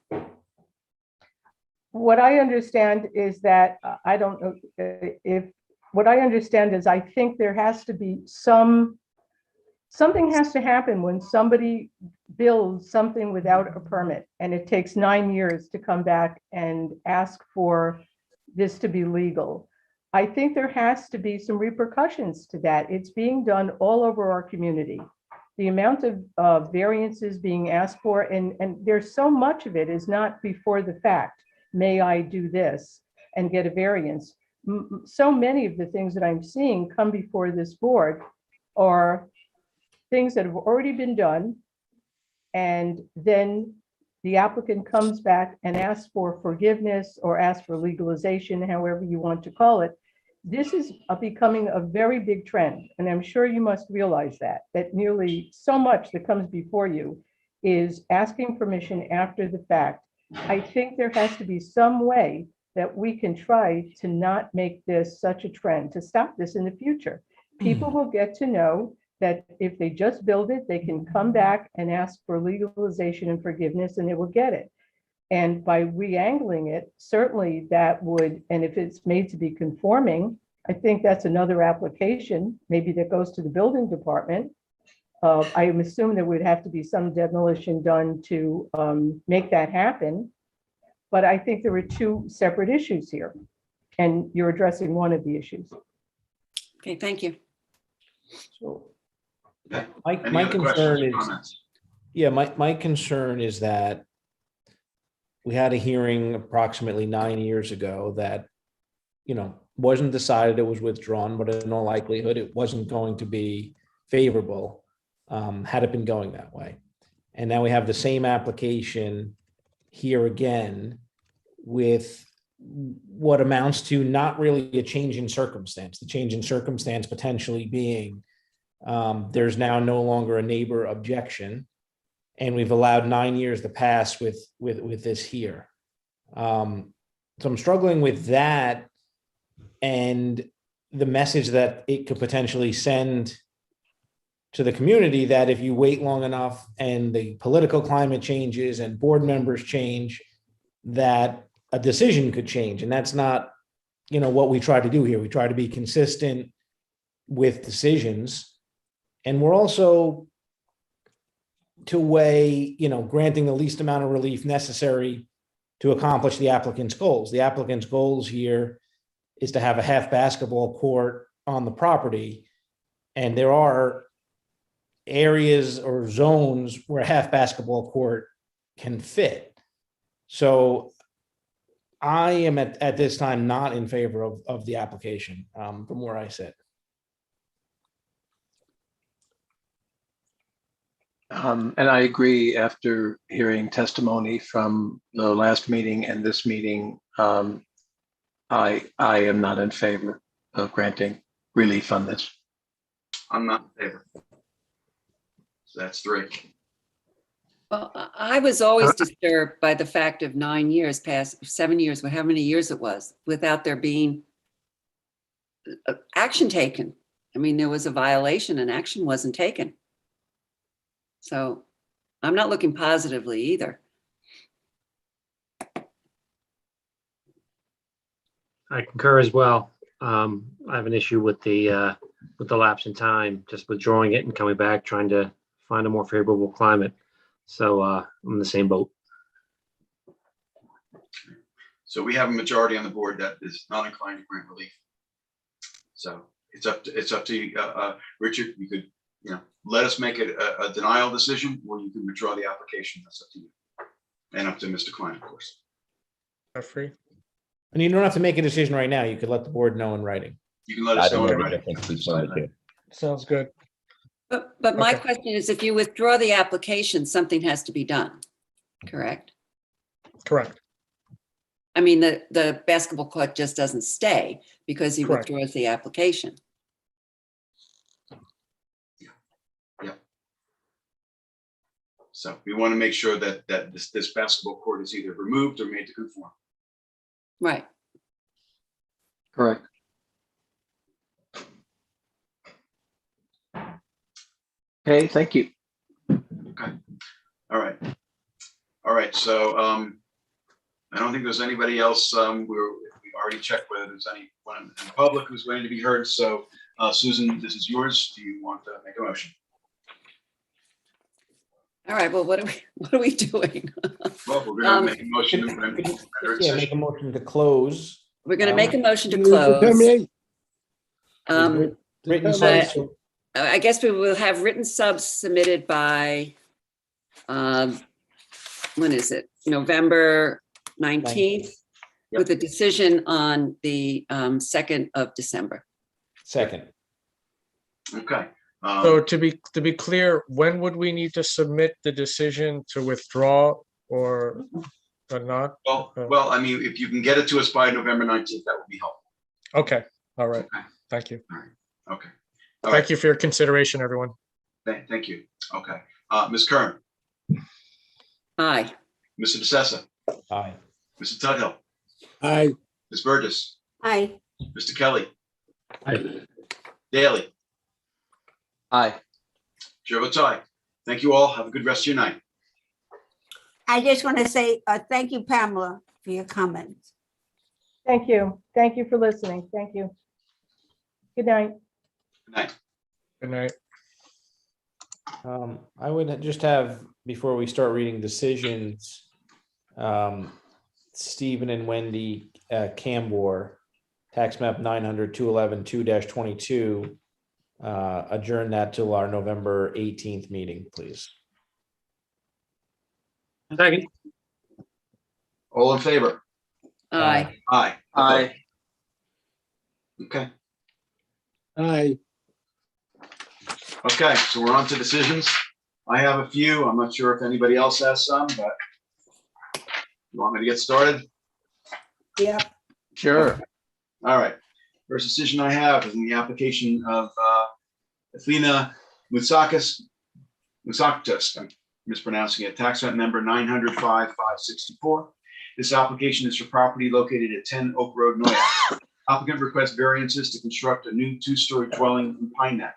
S13: What I understand is that, I don't know if, what I understand is I think there has to be something has to happen when somebody builds something without a permit, and it takes 9 years to come back and ask for this to be legal. I think there has to be some repercussions to that. It's being done all over our community. The amount of variances being asked for, and there's so much of it is not before the fact. May I do this and get a variance? So many of the things that I'm seeing come before this board are things that have already been done, and then the applicant comes back and asks for forgiveness or asks for legalization, however you want to call it. This is becoming a very big trend, and I'm sure you must realize that nearly so much that comes before you is asking permission after the fact. I think there has to be some way that we can try to not make this such a trend, to stop this in the future. People will get to know that if they just build it, they can come back and ask for legalization and forgiveness, and they will get it. And by re-angling it, certainly that would, and if it's made to be conforming, I think that's another application, maybe that goes to the building department. I am assuming there would have to be some demolition done to make that happen. But I think there are two separate issues here, and you're addressing one of the issues.
S11: Okay, thank you.
S12: So
S1: Okay.
S12: my
S1: Any other questions
S12: concern
S1: or
S12: is,
S1: comments?
S12: yeah, my concern is that we had a hearing approximately 9 years ago that, you know, wasn't decided, it was withdrawn, but in all likelihood, it wasn't going to be favorable had it been going that way. And now we have the same application here again with what amounts to not really a change in circumstance. The change in circumstance potentially being there's now no longer a neighbor objection, and we've allowed 9 years to pass with this here. So I'm struggling with that and the message that it could potentially send to the community, that if you wait long enough and the political climate changes and board members change, that a decision could change. And that's not, you know, what we try to do here. We try to be consistent with decisions. And we're also to weigh, you know, granting the least amount of relief necessary to accomplish the applicant's goals. The applicant's goals here is to have a half basketball court on the property. And there are areas or zones where a half basketball court can fit. So I am at this time not in favor of the application from where I sit.
S3: And I agree, after hearing testimony from the last meeting and this meeting, I am not in favor of granting relief on this.
S1: I'm not in favor. So that's 3.
S11: Well, I was always disturbed by the fact of 9 years past, 7 years, or how many years it was, without there being action taken. I mean, there was a violation and action wasn't taken. So I'm not looking positively either.
S14: I concur as well. I have an issue with the lapse in time, just withdrawing it and coming back, trying to find a more favorable climate. So I'm in the same boat.
S1: So we have a majority on the board that is not inclined to grant relief. So it's up to you, Richard. You could, you know, let us make it a denial decision, or you can withdraw the application. That's up to you, and up to Mr. Klein, of course.
S17: Jeffrey?
S12: And you don't have to make a decision right now. You could let the board know in writing.
S1: You can let
S18: I
S1: us know.
S18: don't know
S1: in
S18: the
S1: writing.
S18: difference between the two.
S17: Sounds good.
S11: But my
S17: Okay.
S11: question is, if you withdraw the application, something has to be done, correct?
S17: Correct.
S11: I mean, the basketball court just doesn't stay because he
S17: Correct.
S11: withdraws the application.
S1: So we want to make sure that this basketball court is either removed or made to conform.
S11: Right.
S3: Correct. Okay, thank you.
S1: Okay. All right. All right. So I don't think there's anybody else. We already checked whether there's anyone in the public who's waiting to be heard. So Susan, this is yours. Do you want to make a motion?
S11: All right, well, what are we doing?
S1: Well, we're going to make a motion.
S12: Yeah, make a motion to close.
S11: We're going to make a motion to
S4: Move to
S11: close.
S4: terminate.
S12: Written
S11: But-
S12: subs.
S11: I guess we will have written subs submitted by, when is it? November 19th, with a decision on the 2nd of December.
S12: Second.
S1: Okay.
S17: So to be clear, when would we need to submit the decision to withdraw or not?
S1: Well, I mean, if you can get it to us by November 19th, that would be helpful.
S17: Okay, all right. Thank you.
S1: Okay.
S17: Thank you for your consideration, everyone.
S1: Thank you. Okay. Ms. Kern,
S11: Aye.
S1: Mr. DeSessa,
S12: Aye.
S1: Mr. Tudhill,
S4: Aye.
S1: Ms. Burgess,
S10: Aye.
S1: Mr. Kelly,
S14: Aye.
S1: Daley,
S3: Aye.
S1: Chair votes aye. Thank you all. Have a good rest of your night.
S10: I just want to say, thank you, Pamela, for your comments.
S19: Thank you. Thank you for listening. Thank you. Good night.
S1: Good night.
S17: Good night.
S12: I would just have, before we start reading decisions, Stephen and Wendy Cambor, tax map 900-211-2-22, adjourn that till our November 18th meeting, please.
S14: Second.
S1: All in favor?
S11: Aye.
S1: Aye.
S3: Aye.
S1: Okay.
S4: Aye.
S1: Okay, so we're on to decisions. I have a few. I'm not sure if anybody else has some, but you want me to get started?
S10: Yep.
S3: Sure.
S1: All right. First decision I have is in the application of Athena Moutsakis, I'm mispronouncing it, tax map number 900-564. This application is for property located at 10 Oak Road, Noyak. Applicant requests variances to construct a new two-story dwelling in Pine Neck.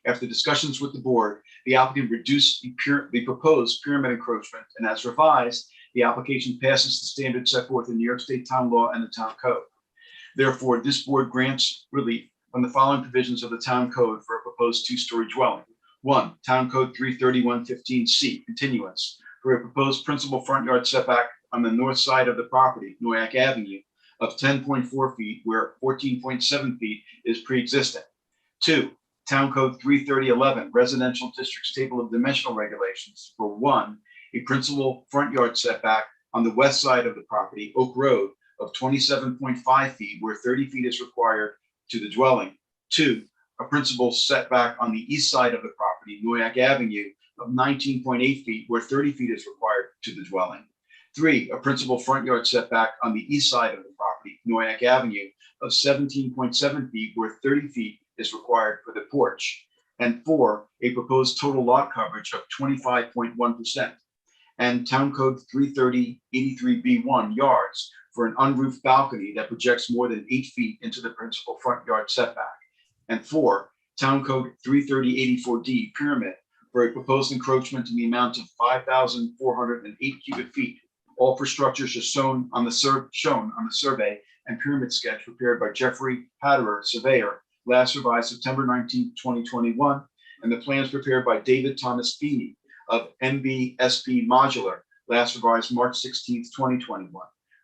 S1: After discussions with the board, the applicant reduced the proposed pyramid encroachment, and as revised, the application passes the standards set forth in New York State Town Law and the Town Code. Therefore, this board grants relief from the following provisions of the Town Code for a proposed two-story dwelling. 1, Town Code 331-15C, continuance for a proposed principal front yard setback on the north side of the property, Noyak Avenue, of 10.4 feet, where 14.7 feet is pre-existing. 2, Town Code 33011, Residential Districts Table of Dimensional Regulations for 1, a principal front yard setback on the west side of the property, Oak Road, of 27.5 feet, where 30 feet is required to the dwelling. 2, a principal setback on the east side of the property, Noyak Avenue, of 19.8 feet, where 30 feet is required to the dwelling. 3, a principal front yard setback on the east side of the property, Noyak Avenue, of 17.7 feet, where 30 feet is required for the porch. And 4, a proposed total lot coverage of 25.1%. And Town Code 330-83B1 yards for an unroofed balcony that projects more than 8 feet into the principal front yard setback. And 4, Town Code 330-84D pyramid for a proposed encroachment in the amount of 5,408 cubic feet, all for structures as shown on the survey and pyramid sketch prepared by Jeffrey Hatterer, surveyor, last revised September 19, 2021, and the plans prepared by David Thomas Feeney of MBSP Modular, last revised March 16, 2021.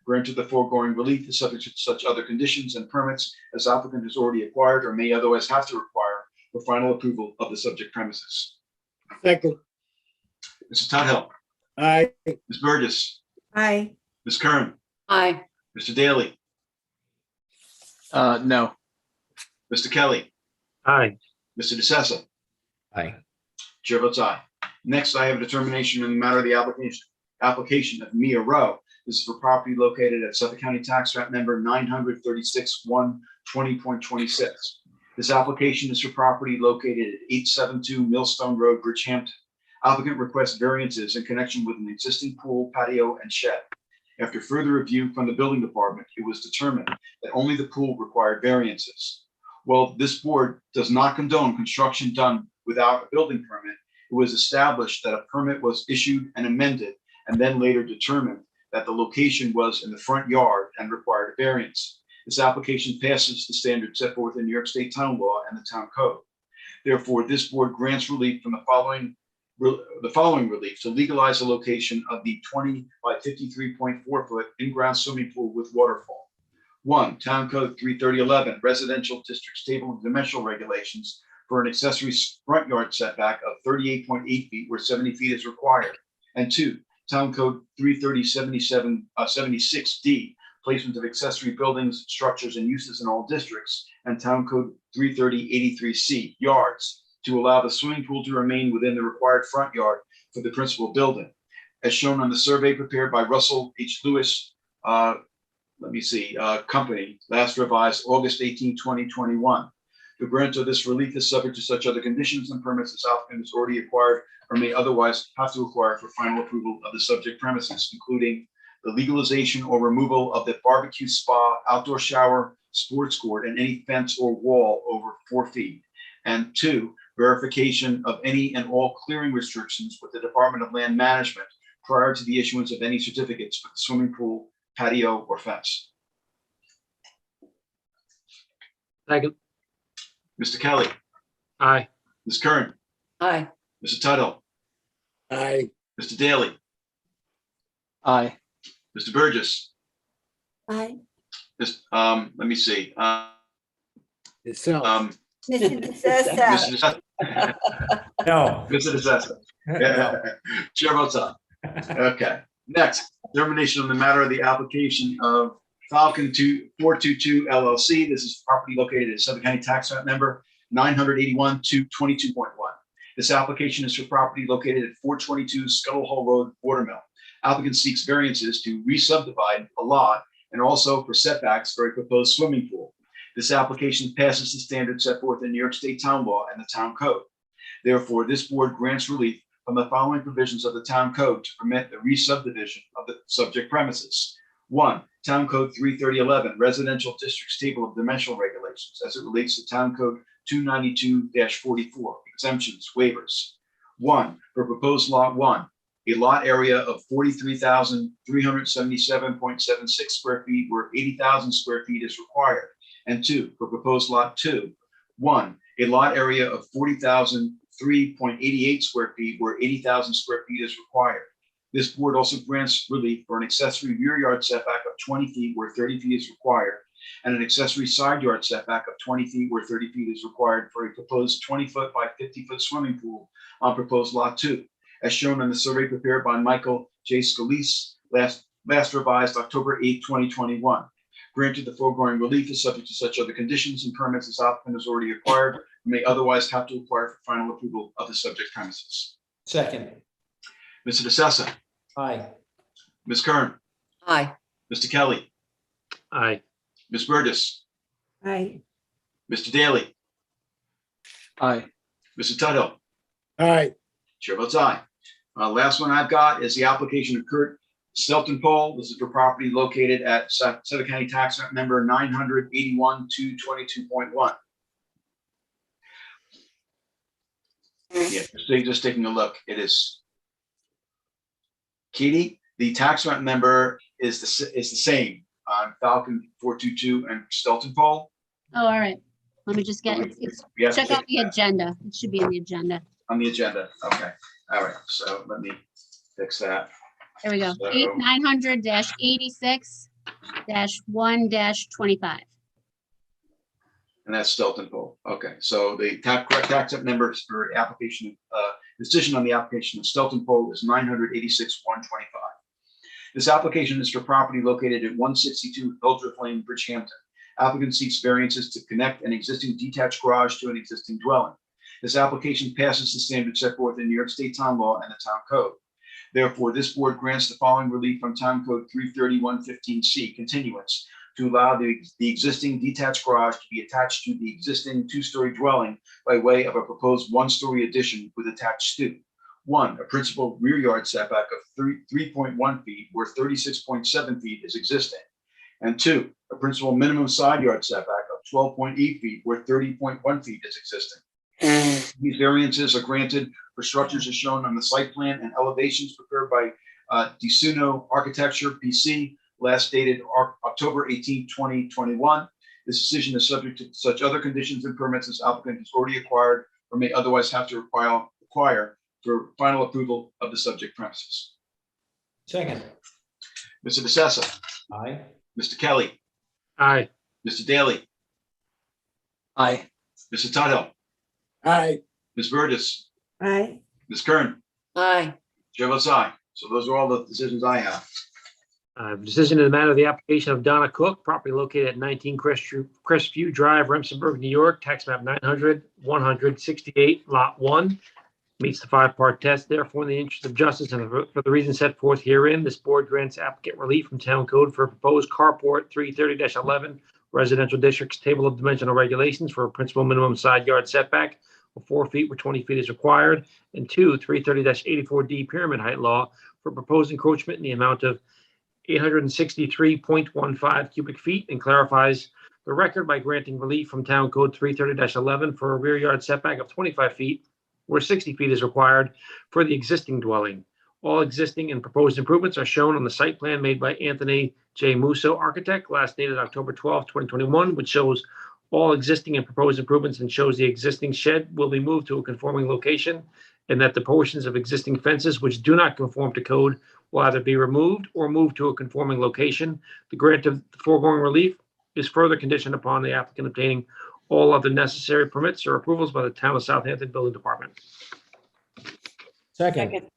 S1: Granted, the foregoing relief is subject to such other conditions and permits as applicant has already acquired or may otherwise have to require for final approval of the subject premises.
S4: Second.
S1: Mr. Tudhill.
S4: Aye.
S1: Ms. Burgess.
S10: Aye.
S1: Ms. Kern.
S11: Aye.
S1: Mr. Daley.
S3: No.
S1: Mr. Kelly,
S14: Aye.
S1: Mr. DeSessa.
S12: Aye.
S1: Chair votes aye. Next, I have a determination in the matter of the application of Mia Rowe. This is for property located at Suffolk County Tax Map Number 936-120.26. This application is for property located at 872 Millstone Road, Bridgehampton. Applicant requests variances in connection with an existing pool, patio, and shed. After further review from the building department, it was determined that only the pool required variances. While this board does not condone construction done without a building permit, it was established that a permit was issued and amended, and then later determined that the location was in the front yard and required a variance. This application passes the standards set forth in New York State Town Law and the Town Code. Therefore, this board grants relief from the following relief: to legalize the location of the 20 by 53.4 foot in-ground swimming pool with waterfall. 1, Town Code 33011, Residential Districts Table of Dimensional Regulations for an accessory front yard setback of 38.8 feet where 70 feet is required. And 2, Town Code 33076D, placement of accessory buildings, structures, and uses in all districts, and Town Code 33083C, yards, to allow the swimming pool to remain within the required front yard for the principal building. As shown on the survey prepared by Russell H. Lewis, Company, last revised August 18, 2021. The grant of this relief is subject to such other conditions and permits as applicant has already acquired or may otherwise have to acquire for final approval of the subject premises, including the legalization or removal of the barbecue spa, outdoor shower, sports court, and any fence or wall over 4 feet. And 2, verification of any and all clearing restrictions with the Department of Land Management prior to the issuance of any certificates for the swimming pool, patio, or fence.
S14: Second.
S1: Mr. Kelly,
S14: Aye.
S1: Ms. Kern,
S11: Aye.
S1: Mr. Tuttle,
S4: Aye.
S1: Mr. Daly,
S3: Aye.
S1: Mr. Burgess,
S10: Aye.
S1: let me see.
S4: Yourself.
S10: Mr. DeSessa.
S1: Mr. DeSessa.
S12: No.
S1: Mr. DeSessa.
S12: No.
S1: Chair votes aye. Okay. Next, determination on the matter of the application of Falcon 422 LLC. This is property located at Suffolk County Tax Map Number 981-22.1. This application is for property located at 422 Scuttle Hole Road, Watermill. Applicant seeks variances to re-subdivide a lot and also for setbacks for a proposed swimming pool. This application passes the standards set forth in New York State Town Law and the Town Code. Therefore, this board grants relief from the following provisions of the Town Code to permit the re-subdivision of the subject premises. 1, Town Code 33011, Residential Districts Table of Dimensional Regulations, as it relates to Town Code 292-44, exemptions, waivers. 1, for proposed Lot 1, a lot area of 43,377.76 square feet where 80,000 square feet is required. And 2, for proposed Lot 2, 1, a lot area of 40,003.88 square feet where 80,000 square feet is required. This board also grants relief for an accessory rear yard setback of 20 feet where 30 feet is required, and an accessory side yard setback of 20 feet where 30 feet is required for a proposed 20-foot by 50-foot swimming pool on proposed Lot 2, as shown on the survey prepared by Michael J. Scalise, last revised October 8, 2021. Granted, the foregoing relief is subject to such other conditions and permits as applicant has already acquired and may otherwise have to acquire for final approval of the subject premises.
S12: Second.
S1: Mr. DeSessa.
S12: Aye.
S1: Ms. Kern.
S11: Aye.
S1: Mr. Kelly.
S14: Aye.
S1: Ms. Burgess.
S10: Aye.
S1: Mr. Daly.
S3: Aye.
S1: Mr. Tuttle.
S4: Aye.
S1: Chair votes aye. Last one I've got is the application of Kurt Stelton Pole. This is for property located at Suffolk County Tax Map Number 981-222.1. Yeah, so just taking a look. It is Katie. The tax map number is the same on Falcon 422 and Stelton Pole.
S5: Oh, all right. Let me just get, check out the agenda. It should be in the agenda.
S1: On the agenda. Okay. All right. So let me fix that.
S5: There we go.
S1: So-
S5: 900-86-1-25.
S1: And that's Stelton Pole. Okay. So the correct tax map numbers for application, decision on the application of Stelton Pole is 986-125. This application is for property located at 162 Hildreth Lane, Bridgehampton. Applicant seeks variances to connect an existing detached garage to an existing dwelling. This application passes the standards set forth in New York State Town Law and the Town Code. Therefore, this board grants the following relief from Town Code 33115C, continuance, to allow the existing detached garage to be attached to the existing two-story dwelling by way of a proposed one-story addition with attached stoop. 1, a principal rear yard setback of 3.1 feet where 36.7 feet is existing. And 2, a principal minimum side yard setback of 12.8 feet where 30.1 feet is existing. These variances are granted for structures as shown on the site plan and elevations prepared by DeSuno Architecture, PC, last dated October 18, 2021. This decision is subject to such other conditions and permits as applicant has already acquired or may otherwise have to acquire for final approval of the subject premises.
S12: Second.
S1: Mr. DeSessa.
S12: Aye.
S1: Mr. Kelly.
S14: Aye.
S1: Mr. Daly.
S3: Aye.
S1: Mr. Tuthill.
S4: Aye.
S1: Ms. Burgess.
S10: Aye.
S1: Ms. Kern.
S11: Aye.
S1: Chair votes aye. So those are all the decisions I have.
S14: Decision in the matter of the application of Donna Cook, property located at 19 Crestview Drive, Remsenburg, New York, tax map 900-168, lot 1. Meets the 5-part test. Therefore, in the interest of justice and for the reasons set forth herein, this board grants applicant relief from Town Code for a proposed carport 330-11 residential districts table of dimensional regulations for a principal minimum side yard setback of 4 feet where 20 feet is required, and 2, 330-84D pyramid height law for proposed encroachment in the amount of 863.15 cubic feet, and clarifies the record by granting relief from Town Code 330-11 for a rear yard setback of 25 feet where 60 feet is required for the existing dwelling. All existing and proposed improvements are shown on the site plan made by Anthony J. Musso, architect, last dated October 12, 2021, which shows all existing and proposed improvements and shows the existing shed will be moved to a conforming location, and that the portions of existing fences which do not conform to code will either be removed or moved to a conforming location. The grant of the foregoing relief is further conditioned upon the applicant obtaining all other necessary permits or approvals by the Town of Southampton Building Department.
S12: Second.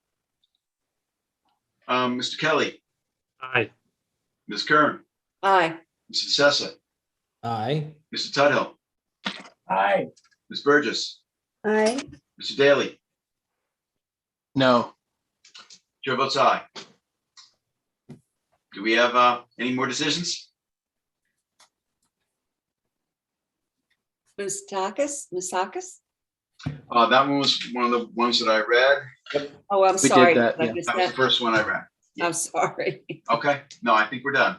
S1: Mr. Kelly.
S14: Aye.
S1: Ms. Kern.
S11: Aye.
S1: Mr. DeSessa.
S12: Aye.
S1: Mr. Tuthill.
S4: Aye.
S1: Ms. Burgess.
S10: Aye.
S1: Mr. Daly.
S3: No.
S1: Chair votes aye. Do we have any more decisions?
S11: Ms. Takis?
S1: That one was one of the ones that I read.
S11: Oh, I'm
S3: did
S11: sorry.
S3: that,
S11: Did I
S3: yeah.
S11: miss
S1: That was
S11: that?
S1: the first one I read.
S11: I'm sorry.
S1: Okay, no, I think we're done.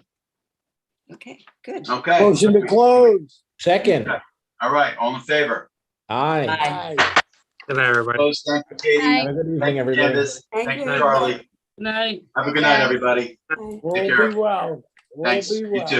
S11: Okay, good.
S1: Okay,
S4: Motion to close.
S12: Second.
S1: all right, all in favor?
S12: Aye.
S11: Aye.
S14: Good night, everybody.
S1: Opposed, thank you, Katie.
S5: Aye.
S12: Have a good
S1: Thank
S12: evening,
S1: you,
S12: everybody.
S1: Candace.
S10: Thank
S1: Thank
S10: you,
S1: you, Charlie.
S11: Good night.
S1: Have a good night, everybody.
S10: Aye.
S4: Won't
S1: care.
S4: be well. Won't
S1: Thanks,
S4: be
S1: you
S4: well.
S1: too.